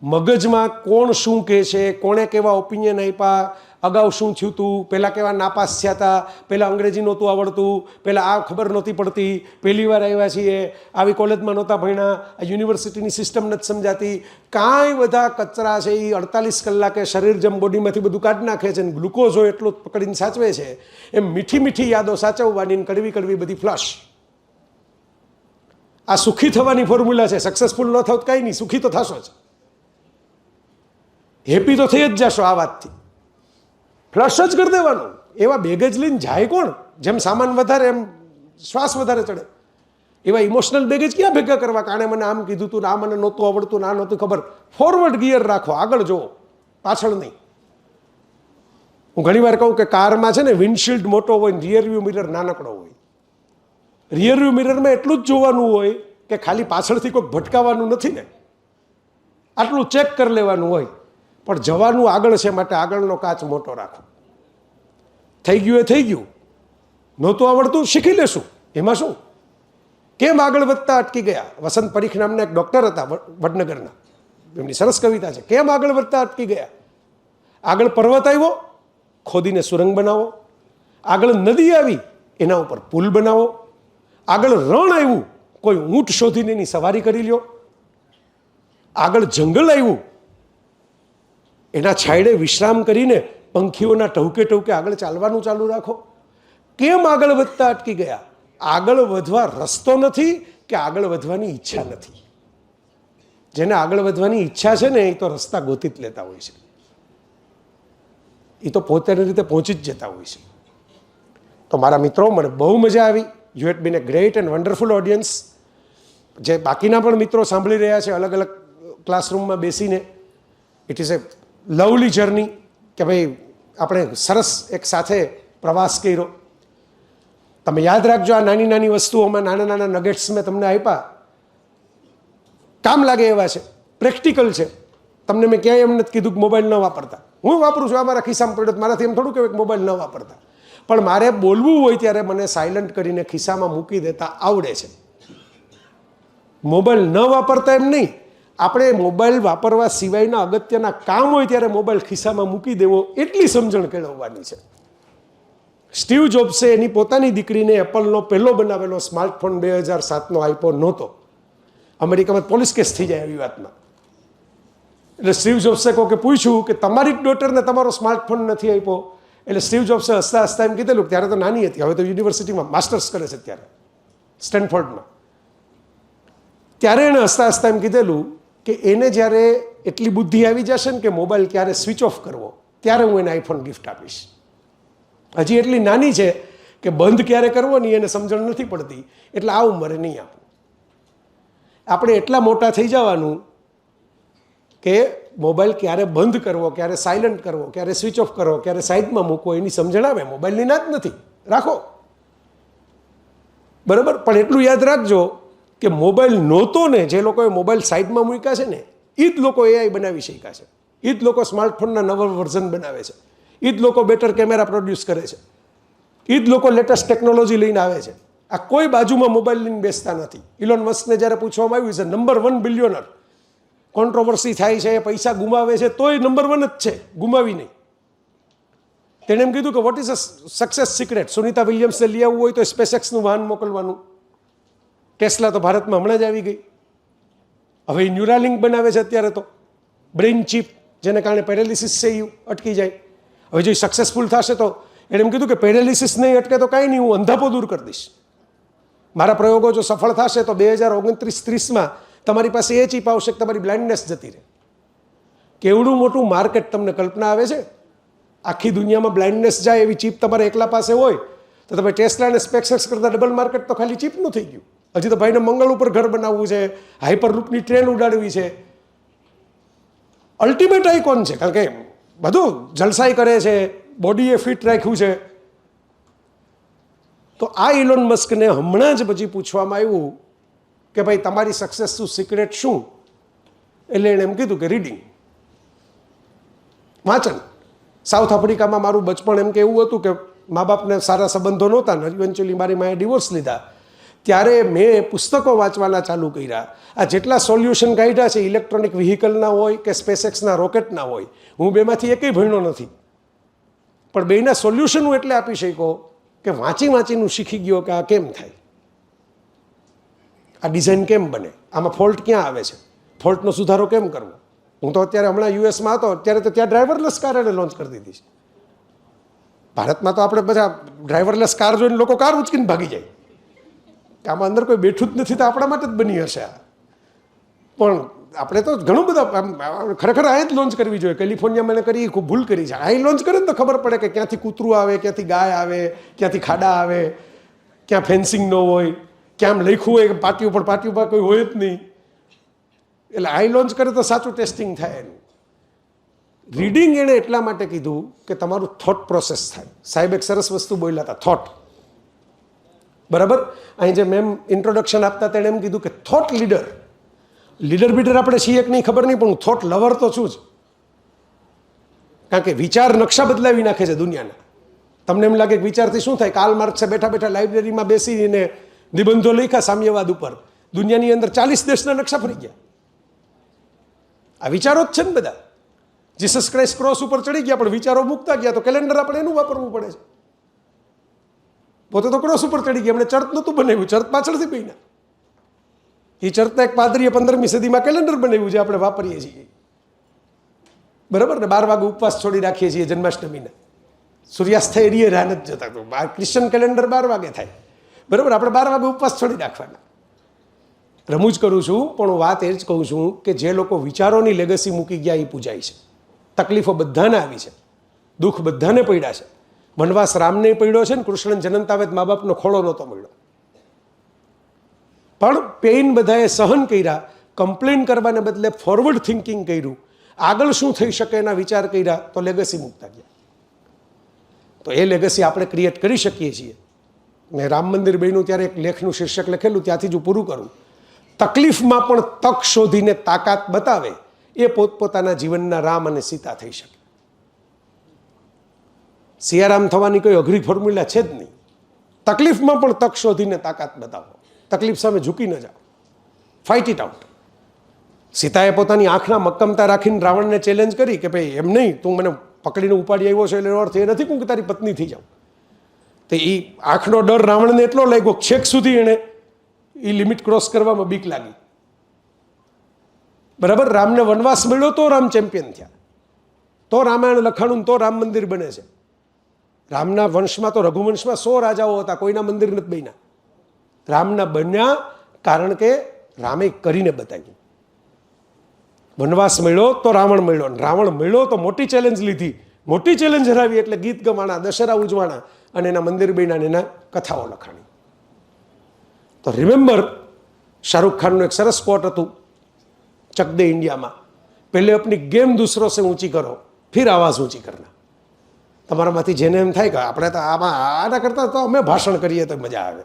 મગજમાં કોણ શું કહે છે, કોણે કેવા ઓપિનિયન આપ્યા, અગાઉ શું થયું હતું, પહેલાં કેવા નાપાસ થયા હતા, પહેલાં અંગ્રેજી નહોતું આવડતું, પહેલાં આ ખબર નહોતી પડતી, પહેલી વાર આવ્યા છીએ, આવી કોલેજમાં નહોતા ભણ્યા, આ યુનિવર્સિટીની સિસ્ટમ નથી સમજાતી, કાંઈ બધા કચરા છે એ 48 કલાકે શરીર જેમ બોડીમાંથી બધું કાઢી નાખે છે, અને ગ્લુકોઝ હોય એટલું પકડીને સાચવે છે. એમ મીઠી મીઠી યાદો સાચવવાની, કડવી કડવી બધી ફ્લશ. આ સુખી થવાની ફોર્મ્યુલા છે. સક્સેસફુલ ન થાવ કાંઈ નહીં, સુખી તો થશો જ. હેપી તો થઈ જ જશો આ વાતથી. ફ્લશ જ કરી દેવાનું. એવા બેગેજ લઈને જાય કોણ? જેમ સામાન વધારે એમ શ્વાસ વધારે ચડે. એવા ઇમોશનલ બેગેજ ક્યાં ભેગા કરવા? કાણે મને આમ કીધું હતું, આ મને નહોતું આવડતું, ના નહોતું ખબર. ફોરવર્ડ ગિયર રાખો, આગળ જુઓ, પાછળ નહીં. હું ઘણી વાર કહું કે કારમાં છે ને વિન્ડશીલ્ડ મોટો હોય ને રિયર વ્યૂ મિરર નાનકડો હોય. રિયર વ્યૂ મિરરમાં એટલું જ જોવાનું હોય કે ખાલી પાછળથી કોઈક ભટકાવાનું નથી ને, આટલું ચેક કરી લેવાનું હોય. પણ જવાનું આગળ છે, માટે આગળનો કાચ મોટો રાખો. થઈ ગયું એ થઈ ગયું, નહોતું આવડતું શીખી લેશું, એમાં શું? કેમ આગળ વધતા અટકી ગયા? વસંત પરીખ નામના એક ડૉક્ટર હતા વડનગરના, એમની સરસ કવિતા છે, કેમ આગળ વધતા અટકી ગયા? આગળ પર્વત આવ્યો, ખોદીને સુરંગ બનાવો. આગળ નદી આવી, એના ઉપર પુલ બનાવો. આગળ રણ આવ્યું, કોઈ ઊંટ શોધીને એની સવારી કરી લ્યો. આગળ જંગલ આવ્યું, એના છાંયડે વિશ્રામ કરીને પંખીઓના ટહુકે ટહુકે આગળ ચાલવાનું ચાલુ રાખો. કેમ આગળ વધતા અટકી ગયા? આગળ વધવા રસ્તો નથી કે આગળ વધવાની ઈચ્છા નથી. જેને આગળ વધવાની ઈચ્છા છે ને, એ તો રસ્તા ગોતી જ લેતા હોય છે, એ તો પોતાની રીતે પહોંચી જ જતા હોય છે. તો મારા મિત્રો, મને બહુ મજા આવી. You had been a great and wonderful audience. જે બાકીના પણ મિત્રો સાંભળી રહ્યા છે અલગ અલગ ક્લાસરૂમમાં બેસીને, it is A lovely journey કે ભાઈ આપણે સરસ એક સાથે પ્રવાસ કર્યો. તમે યાદ રાખજો, આ નાની નાની વસ્તુઓમાં નાના નાના નગેટ્સ મેં તમને આપ્યા, કામ લાગે એવા છે, પ્રેક્ટિકલ છે. તમને મેં ક્યાંય એમ નથી કીધું કે મોબાઈલ ન વાપરતા. હું વાપરું છું, આ મારા ખિસ્સામાં પડ્યો, મારાથી એમ થોડું કહેવાય કે મોબાઈલ ન વાપરતા. પણ મારે બોલવું હોય ત્યારે મને સાયલન્ટ કરીને ખિસ્સામાં મૂકી દેતા આવડે છે. મોબાઈલ ન વાપરતા એમ નહીં, આપણે મોબાઈલ વાપરવા સિવાયના અગત્યના કામ હોય ત્યારે મોબાઈલ ખિસ્સામાં મૂકી દેવો, એટલી સમજણ કેળવવાની છે. સ્ટીવ જોબ્સે એની પોતાની દીકરીને એપલનો પહેલો બનાવેલો સ્માર્ટફોન 2007નો આપ્યો નહોતો. અમેરિકામાં પોલીસ કેસ થઈ જાય એવી વાતમાં. એટલે સ્ટીવ જોબ્સે કોકે પૂછ્યું કે તમારી જ ડોટરને તમારો સ્માર્ટફોન નથી આપ્યો? એટલે સ્ટીવ જોબ્સે હસતા હસતા એમ કીધેલું, ત્યારે તો નાની હતી, હવે તો યુનિવર્સિટીમાં માસ્ટર્સ કરે છે ત્યારે સ્ટેનફોર્ડમાં. ત્યારે એણે હસતા હસતા એમ કીધેલું કે એને જ્યારે એટલી બુદ્ધિ આવી જશે ને કે મોબાઈલ ક્યારે સ્વિચ ઓફ કરવો, ત્યારે હું એને આઈફોન ગિફ્ટ આપીશ. હજી એટલી નાની છે કે બંધ ક્યારે કરવો નહીં એને સમજણ નથી પડતી, એટલે આ ઉંમરે નહીં આપવું. આપણે એટલા મોટા થઈ જવાનું કે મોબાઈલ ક્યારે બંધ કરવો, ક્યારે સાયલન્ટ કરવો, ક્યારે સ્વિચ ઓફ કરવો, ક્યારે સાઈડમાં મૂકવો, એની સમજણ આવે. મોબાઈલની ના જ નથી, રાખો બરાબર. પણ એટલું યાદ રાખજો કે મોબાઈલ નહોતો ને, જે લોકોએ મોબાઈલ સાઈડમાં મૂક્યા છે ને, એ જ લોકો એઆઈ બનાવી શક્યા છે, એ જ લોકો સ્માર્ટફોનના નવા વર્ઝન બનાવે છે, એ જ લોકો બેટર કેમેરા પ્રોડ્યુસ કરે છે, એ જ લોકો લેટેસ્ટ ટેકનોલોજી લઈને આવે છે. આ કોઈ બાજુમાં મોબાઈલ લઈને બેસતા નથી. ઇલોન મસ્કને જ્યારે પૂછવામાં આવ્યું છે, નંબર 1 બિલિયનર, કોન્ટ્રોવર્સી થાય છે, પૈસા ગુમાવે છે, તોય નંબર 1 જ છે, ગુમાવી નહીં. તેણે એમ કીધું કે what is a success secret? Sunita વિલિયમ્સને લઈ આવવું હોય તો સ્પેસએક્સનું વાહન મોકલવાનું. ટેસ્લા તો ભારતમાં હમણાં જ આવી ગઈ. હવે એ ન્યુરાલિંક બનાવે છે અત્યારે તો, બ્રેઇન ચીપ, જેને કારણે પેરાલિસિસ છે એ અટકી જાય. હવે જો સક્સેસફુલ થશે તો એણે એમ કીધું કે પેરાલિસિસ નહીં અટકે તો કાંઈ નહીં, હું અંધાપો દૂર કરી દઈશ. મારા પ્રયોગો જો સફળ થશે તો 2029-30માં તમારી પાસે એ ચીપ આવશે કે તમારી બ્લાઇન્ડનેસ જતી રહે. કેવડું મોટું માર્કેટ તમને કલ્પના આવે છે? આખી દુનિયામાં બ્લાઇન્ડનેસ જાય એવી ચીપ તમારે એકલા પાસે હોય તો તમે ટેસ્લા અને સ્પેસએક્સ કરતાં ડબલ માર્કેટ તો ખાલી ચીપનું થઈ ગયું. હજી તો ભાઈને મંગળ ઉપર ઘર બનાવવું છે, હાઇપરલૂપની ટ્રેન ઉડાડવી છે. અલ્ટિમેટ આઇકોન છે, કારણ કે બધું જલસાઈ કરે છે, બોડીએ ફિટ રાખ્યું છે. તો આ ઇલોન મસ્કને હમણાં જ પછી પૂછવામાં આવ્યું કે ભાઈ તમારી સક્સેસનું સિક્રેટ શું? એટલે એણે એમ કીધું કે રીડિંગ, વાંચન. સાઉથ આફ્રિકામાં મારું બચપણ એમ કે એવું હતું કે મા બાપને સારા સંબંધો નહોતા ને, ઇવેન્ચ્યુઅલી મારી માએ ડિવોર્સ લીધા, ત્યારે મેં પુસ્તકો વાંચવાના ચાલુ કર્યા. આ જેટલા સોલ્યુશન કાઢ્યા છે, ઇલેક્ટ્રોનિક વ્હીકલના હોય કે સ્પેસએક્સના રોકેટના હોય, હું બેમાંથી એકેય ભણ્યો નથી, પણ બેના સોલ્યુશન હું એટલે આપી શક્યો કે વાંચી વાંચીનું શીખી ગયો કે આ કેમ થાય, આ ડિઝાઇન કેમ બને, આમાં ફોલ્ટ ક્યાં આવે છે, ફોલ્ટનો સુધારો કેમ કરવો. હું તો અત્યારે હમણાં યુએસમાં હતો, અત્યારે તો ત્યાં ડ્રાઈવરલેસ કાર એને લોન્ચ કરી દીધી છે. ભારતમાં તો આપણે બધા ડ્રાઈવરલેસ કાર જોઈને લોકો કાર ઉચકીને ભાગી જાય કે આમાં અંદર કોઈ બેઠું જ નથી, તો આપણા માટે જ બની હશે આ. પણ આપણે તો ઘણું બધા ખરેખર અહીં જ લોન્ચ કરવી જોઈએ. કેલિફોર્નિયામાં એને કરી, ખૂબ ભૂલ કરી છે. અહીં લોન્ચ કરે ને તો ખબર પડે કે ક્યાંથી કૂતરું આવે, ક્યાંથી ગાય આવે, ક્યાંથી ખાડા આવે, ક્યાં ફેન્સિંગ ન હોય, ક્યાં લખ્યું હોય કે પાટી ઉપર કોઈ હોય જ નહીં. એટલે અહીં લોન્ચ કરે તો સાચું ટેસ્ટિંગ થાય એનું. રીડિંગ એણે એટલા માટે કીધું કે તમારું થોટ પ્રોસેસ થાય. સાહેબ એક સરસ વસ્તુ બોલ્યા હતા, થોટ. બરાબર, અહીં જે મેમ ઇન્ટ્રોડક્શન આપતા તેણે એમ કીધું કે થોટ લીડર બીડર આપણે છીએ કે નહીં ખબર નહીં, પણ હું થોટ લવર તો છું જ. કારણ કે વિચાર નકશા બદલાવી નાખે છે દુનિયાના. તમને એમ લાગે કે વિચારથી શું થાય? કાર્લ માર્ક્સે બેઠા બેઠા લાઇબ્રેરીમાં બેસીને નિબંધો લખ્યા સામ્યવાદ ઉપર, દુનિયાની અંદર 40 દેશના નકશા ફરી ગયા. આ વિચારો જ છે ને બધા. જીસસ ક્રાઇસ્ટ ક્રોસ ઉપર ચડી ગયા પણ વિચારો મૂકતા ગયા, તો કેલેન્ડર આપણે એનું વાપરવું પડે છે. પોતે તો ક્રોસ ઉપર ચડી ગયા, એમણે ચર્ચ નહોતું બનાવ્યું, ચર્ચ પાછળથી બન્યા. એ ચર્ચના એક પાદરીએ 15મી સદીમાં કેલેન્ડર બનાવ્યું છે, આપણે વાપરીએ છીએ. બરાબર ને? 12 વાગે ઉપવાસ છોડી રાખીએ છીએ જન્માષ્ટમીના. સૂર્યાસ્ત થાય એરીએ રાહ નથી જતા, તો ક્રિશ્ચન કેલેન્ડર 12 વાગે થાય. બરાબર? આપણે 12 વાગે ઉપવાસ છોડી રાખવાના. રમૂજ કરું છું, પણ હું વાત એ જ કહું છું કે જે લોકો વિચારોની લેગસી મૂકી ગયા એ પૂજાય છે. તકલીફો બધાને આવી છે, દુઃખ બધાને પડ્યા છે. વનવાસ રામને પડ્યો છે ને કૃષ્ણ જનનતાવે મા બાપનો ખોળો નહોતો મળ્યો. પણ પેઇન બધાએ સહન કર્યા, કમ્પ્લેન કરવાને બદલે ફોરવર્ડ થિંકિંગ કર્યું, આગળ શું થઈ શકે એના વિચાર કર્યા, તો લેગસી મૂકતા ગયા. તો એ લેગસી આપણે ક્રિએટ કરી શકીએ છીએ. મેં રામ મંદિર બન્યું ત્યારે એક લેખનું શીર્ષક લખેલું, ત્યાંથી જ હું પૂરું કરું. તકલીફમાં પણ તક શોધીને તાકાત બતાવે એ પોતપોતાના જીવનના રામ અને સીતા થઈ શકે. સિયારામ થવાની કોઈ અઘરી ફોર્મ્યુલા છે જ નહીં. તકલીફમાં પણ તક શોધીને તાકાત બતાવો, તકલીફ સામે ઝૂકી ન જાઓ, ફાઇટ ઇટ આઉટ. સીતાએ પોતાની આંખના મક્કમતા રાખીને રાવણને ચેલેન્જ કરી કે ભાઈ એમ નહીં, તું મને પકડીને ઉપાડી આવ્યો છે એટલે અર્થ એ નથી કે તારી પત્ની થઈ જાઉં. તો એ આંખનો ડર રાવણને એટલો લાગ્યો, છેક સુધી એણે એ લિમિટ ક્રોસ કરવામાં બીક લાગી. બરાબર? રામને વનવાસ મળ્યો તો રામ ચેમ્પિયન થયા, તો રામાયણ લખાણું, તો રામ મંદિર બને છે. રામના વંશમાં તો રઘુવંશમાં 100 રાજાઓ હતા, કોઈના મંદિર નથી બન્યા. રામના બન્યા કારણ કે રામે કરીને બતાવ્યું. વનવાસ મળ્યો તો રાવણ મળ્યો, રાવણ મળ્યો તો મોટી ચેલેન્જ લીધી, મોટી ચેલેન્જ હરાવી એટલે ગીત ગવાણા, દશેરા ઉજવાણા અને એના મંદિર બન્યા, એના કથાઓ લખાણી. તો રિમેમ્બર, શાહરુખ ખાનનું એક સરસ કોટ હતું ચક દે ઇન્ડિયામાં, પહેલે અપની ગેમ દૂસરો સે ઊંચી કરો ફિર આવાજ ઊંચી કરના. તમારામાંથી જેને એમ થાય કે આપણે તો આમાં આના કરતાં તો અમે ભાષણ કરીએ તો મજા આવે,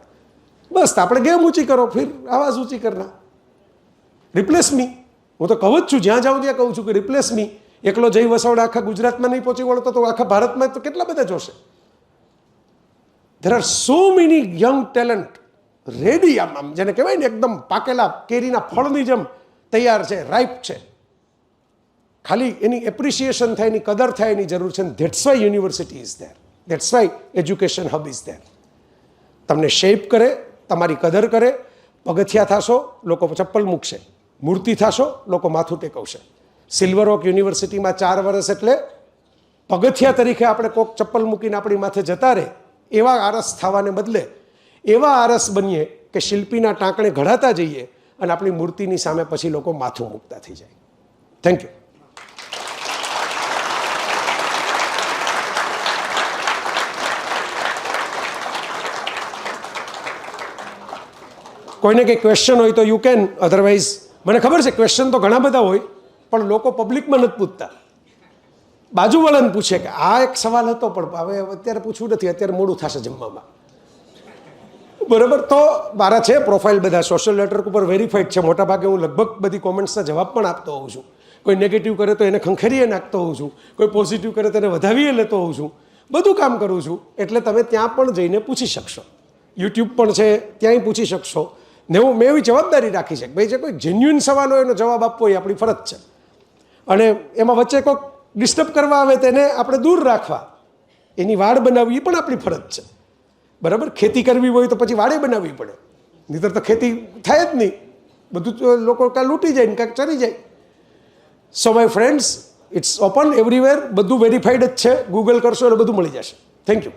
બસ આપણે ગેમ ઊંચી કરો ફિર આવાજ ઊંચી કરના. રિપ્લેસ મી. હું તો કહું જ છું, જ્યાં જાઉં ત્યાં કહું છું કે રિપ્લેસ મી. એકલો જઈ વસવડે આખા ગુજરાતમાં નહીં પહોંચી વળતો તો આખા ભારતમાં તો કેટલા બધા જોશે. There are so many young talent ready, આમ જેને કહેવાય ને એકદમ પાકેલા કેરીના ફળની જેમ તૈયાર છે, રાઈપ છે. ખાલી એની એપ્રિસિએશન થાય, એની કદર થાય એની જરૂર છે. That's why university is there, that's why education hub is there. તમને શેપ કરે, તમારી કદર કરે. પગથિયા થશો, લોકો ચપ્પલ મૂકશે. મૂર્તિ થશો, લોકો માથું ટેકવશે. સિલ્વર ઓક યુનિવર્સિટીમાં 4 વર્ષ એટલે પગથિયા તરીકે આપણે કોક ચપ્પલ મૂકીને આપણી માથે જતા રહે એવા આરસ થવાને બદલે એવા આરસ બનીએ કે શિલ્પીના ટાંકણે ઘડાતા જઈએ અને આપણી મૂર્તિની સામે પછી લોકો માથું મૂકતા થઈ જાય. Thank you. કોઈને કંઈ ક્વેશ્ચન હોય તો યુ કેન, અધરવાઇઝ મને ખબર છે ક્વેશ્ચન તો ઘણા બધા હોય પણ લોકો પબ્લિકમાં નથી પૂછતા. બાજુવાળાને પૂછે કે આ એક સવાલ હતો પણ હવે અત્યારે પૂછવું નથી, અત્યારે મોડું થશે જમવામાં. બરાબર? તો મારા છે પ્રોફાઇલ બધા સોશિયલ નેટવર્ક ઉપર વેરીફાઈડ છે. મોટાભાગે હું લગભગ બધી કોમેન્ટ્સના જવાબ પણ આપતો હોઉં છું. કોઈ નેગેટિવ કરે તો એને ખંખેરીએ નાખતો હોઉં છું, કોઈ પોઝિટિવ કરે તો એને વધાવીએ લેતો હોઉં છું. બધું કામ કરું છું. એટલે તમે ત્યાં પણ જઈને પૂછી શકશો. યુટ્યુબ પણ છે, ત્યાંય પૂછી શકશો. ને મેં એવી જવાબદારી રાખી છે કે ભાઈ જે કોઈ જેન્યુઇન સવાલ હોય એનો જવાબ આપવો એ આપણી ફરજ છે. અને એમાં વચ્ચે કોઈક ડિસ્ટર્બ કરવા આવે તેને આપણે દૂર રાખવા, એની વાડ બનાવવી એ પણ આપણી ફરજ છે. બરાબર? ખેતી કરવી હોય તો પછી વાડે બનાવવી પડે, નહીંતર તો ખેતી થાય જ નહીં. બધું લોકો કાં લૂંટી જાય ને કાંઈક ચરી જાય. So my friends, it's open everywhere. બધું વેરીફાઈડ જ છે. ગૂગલ કરશો એટલે બધું મળી જશે. Thank you.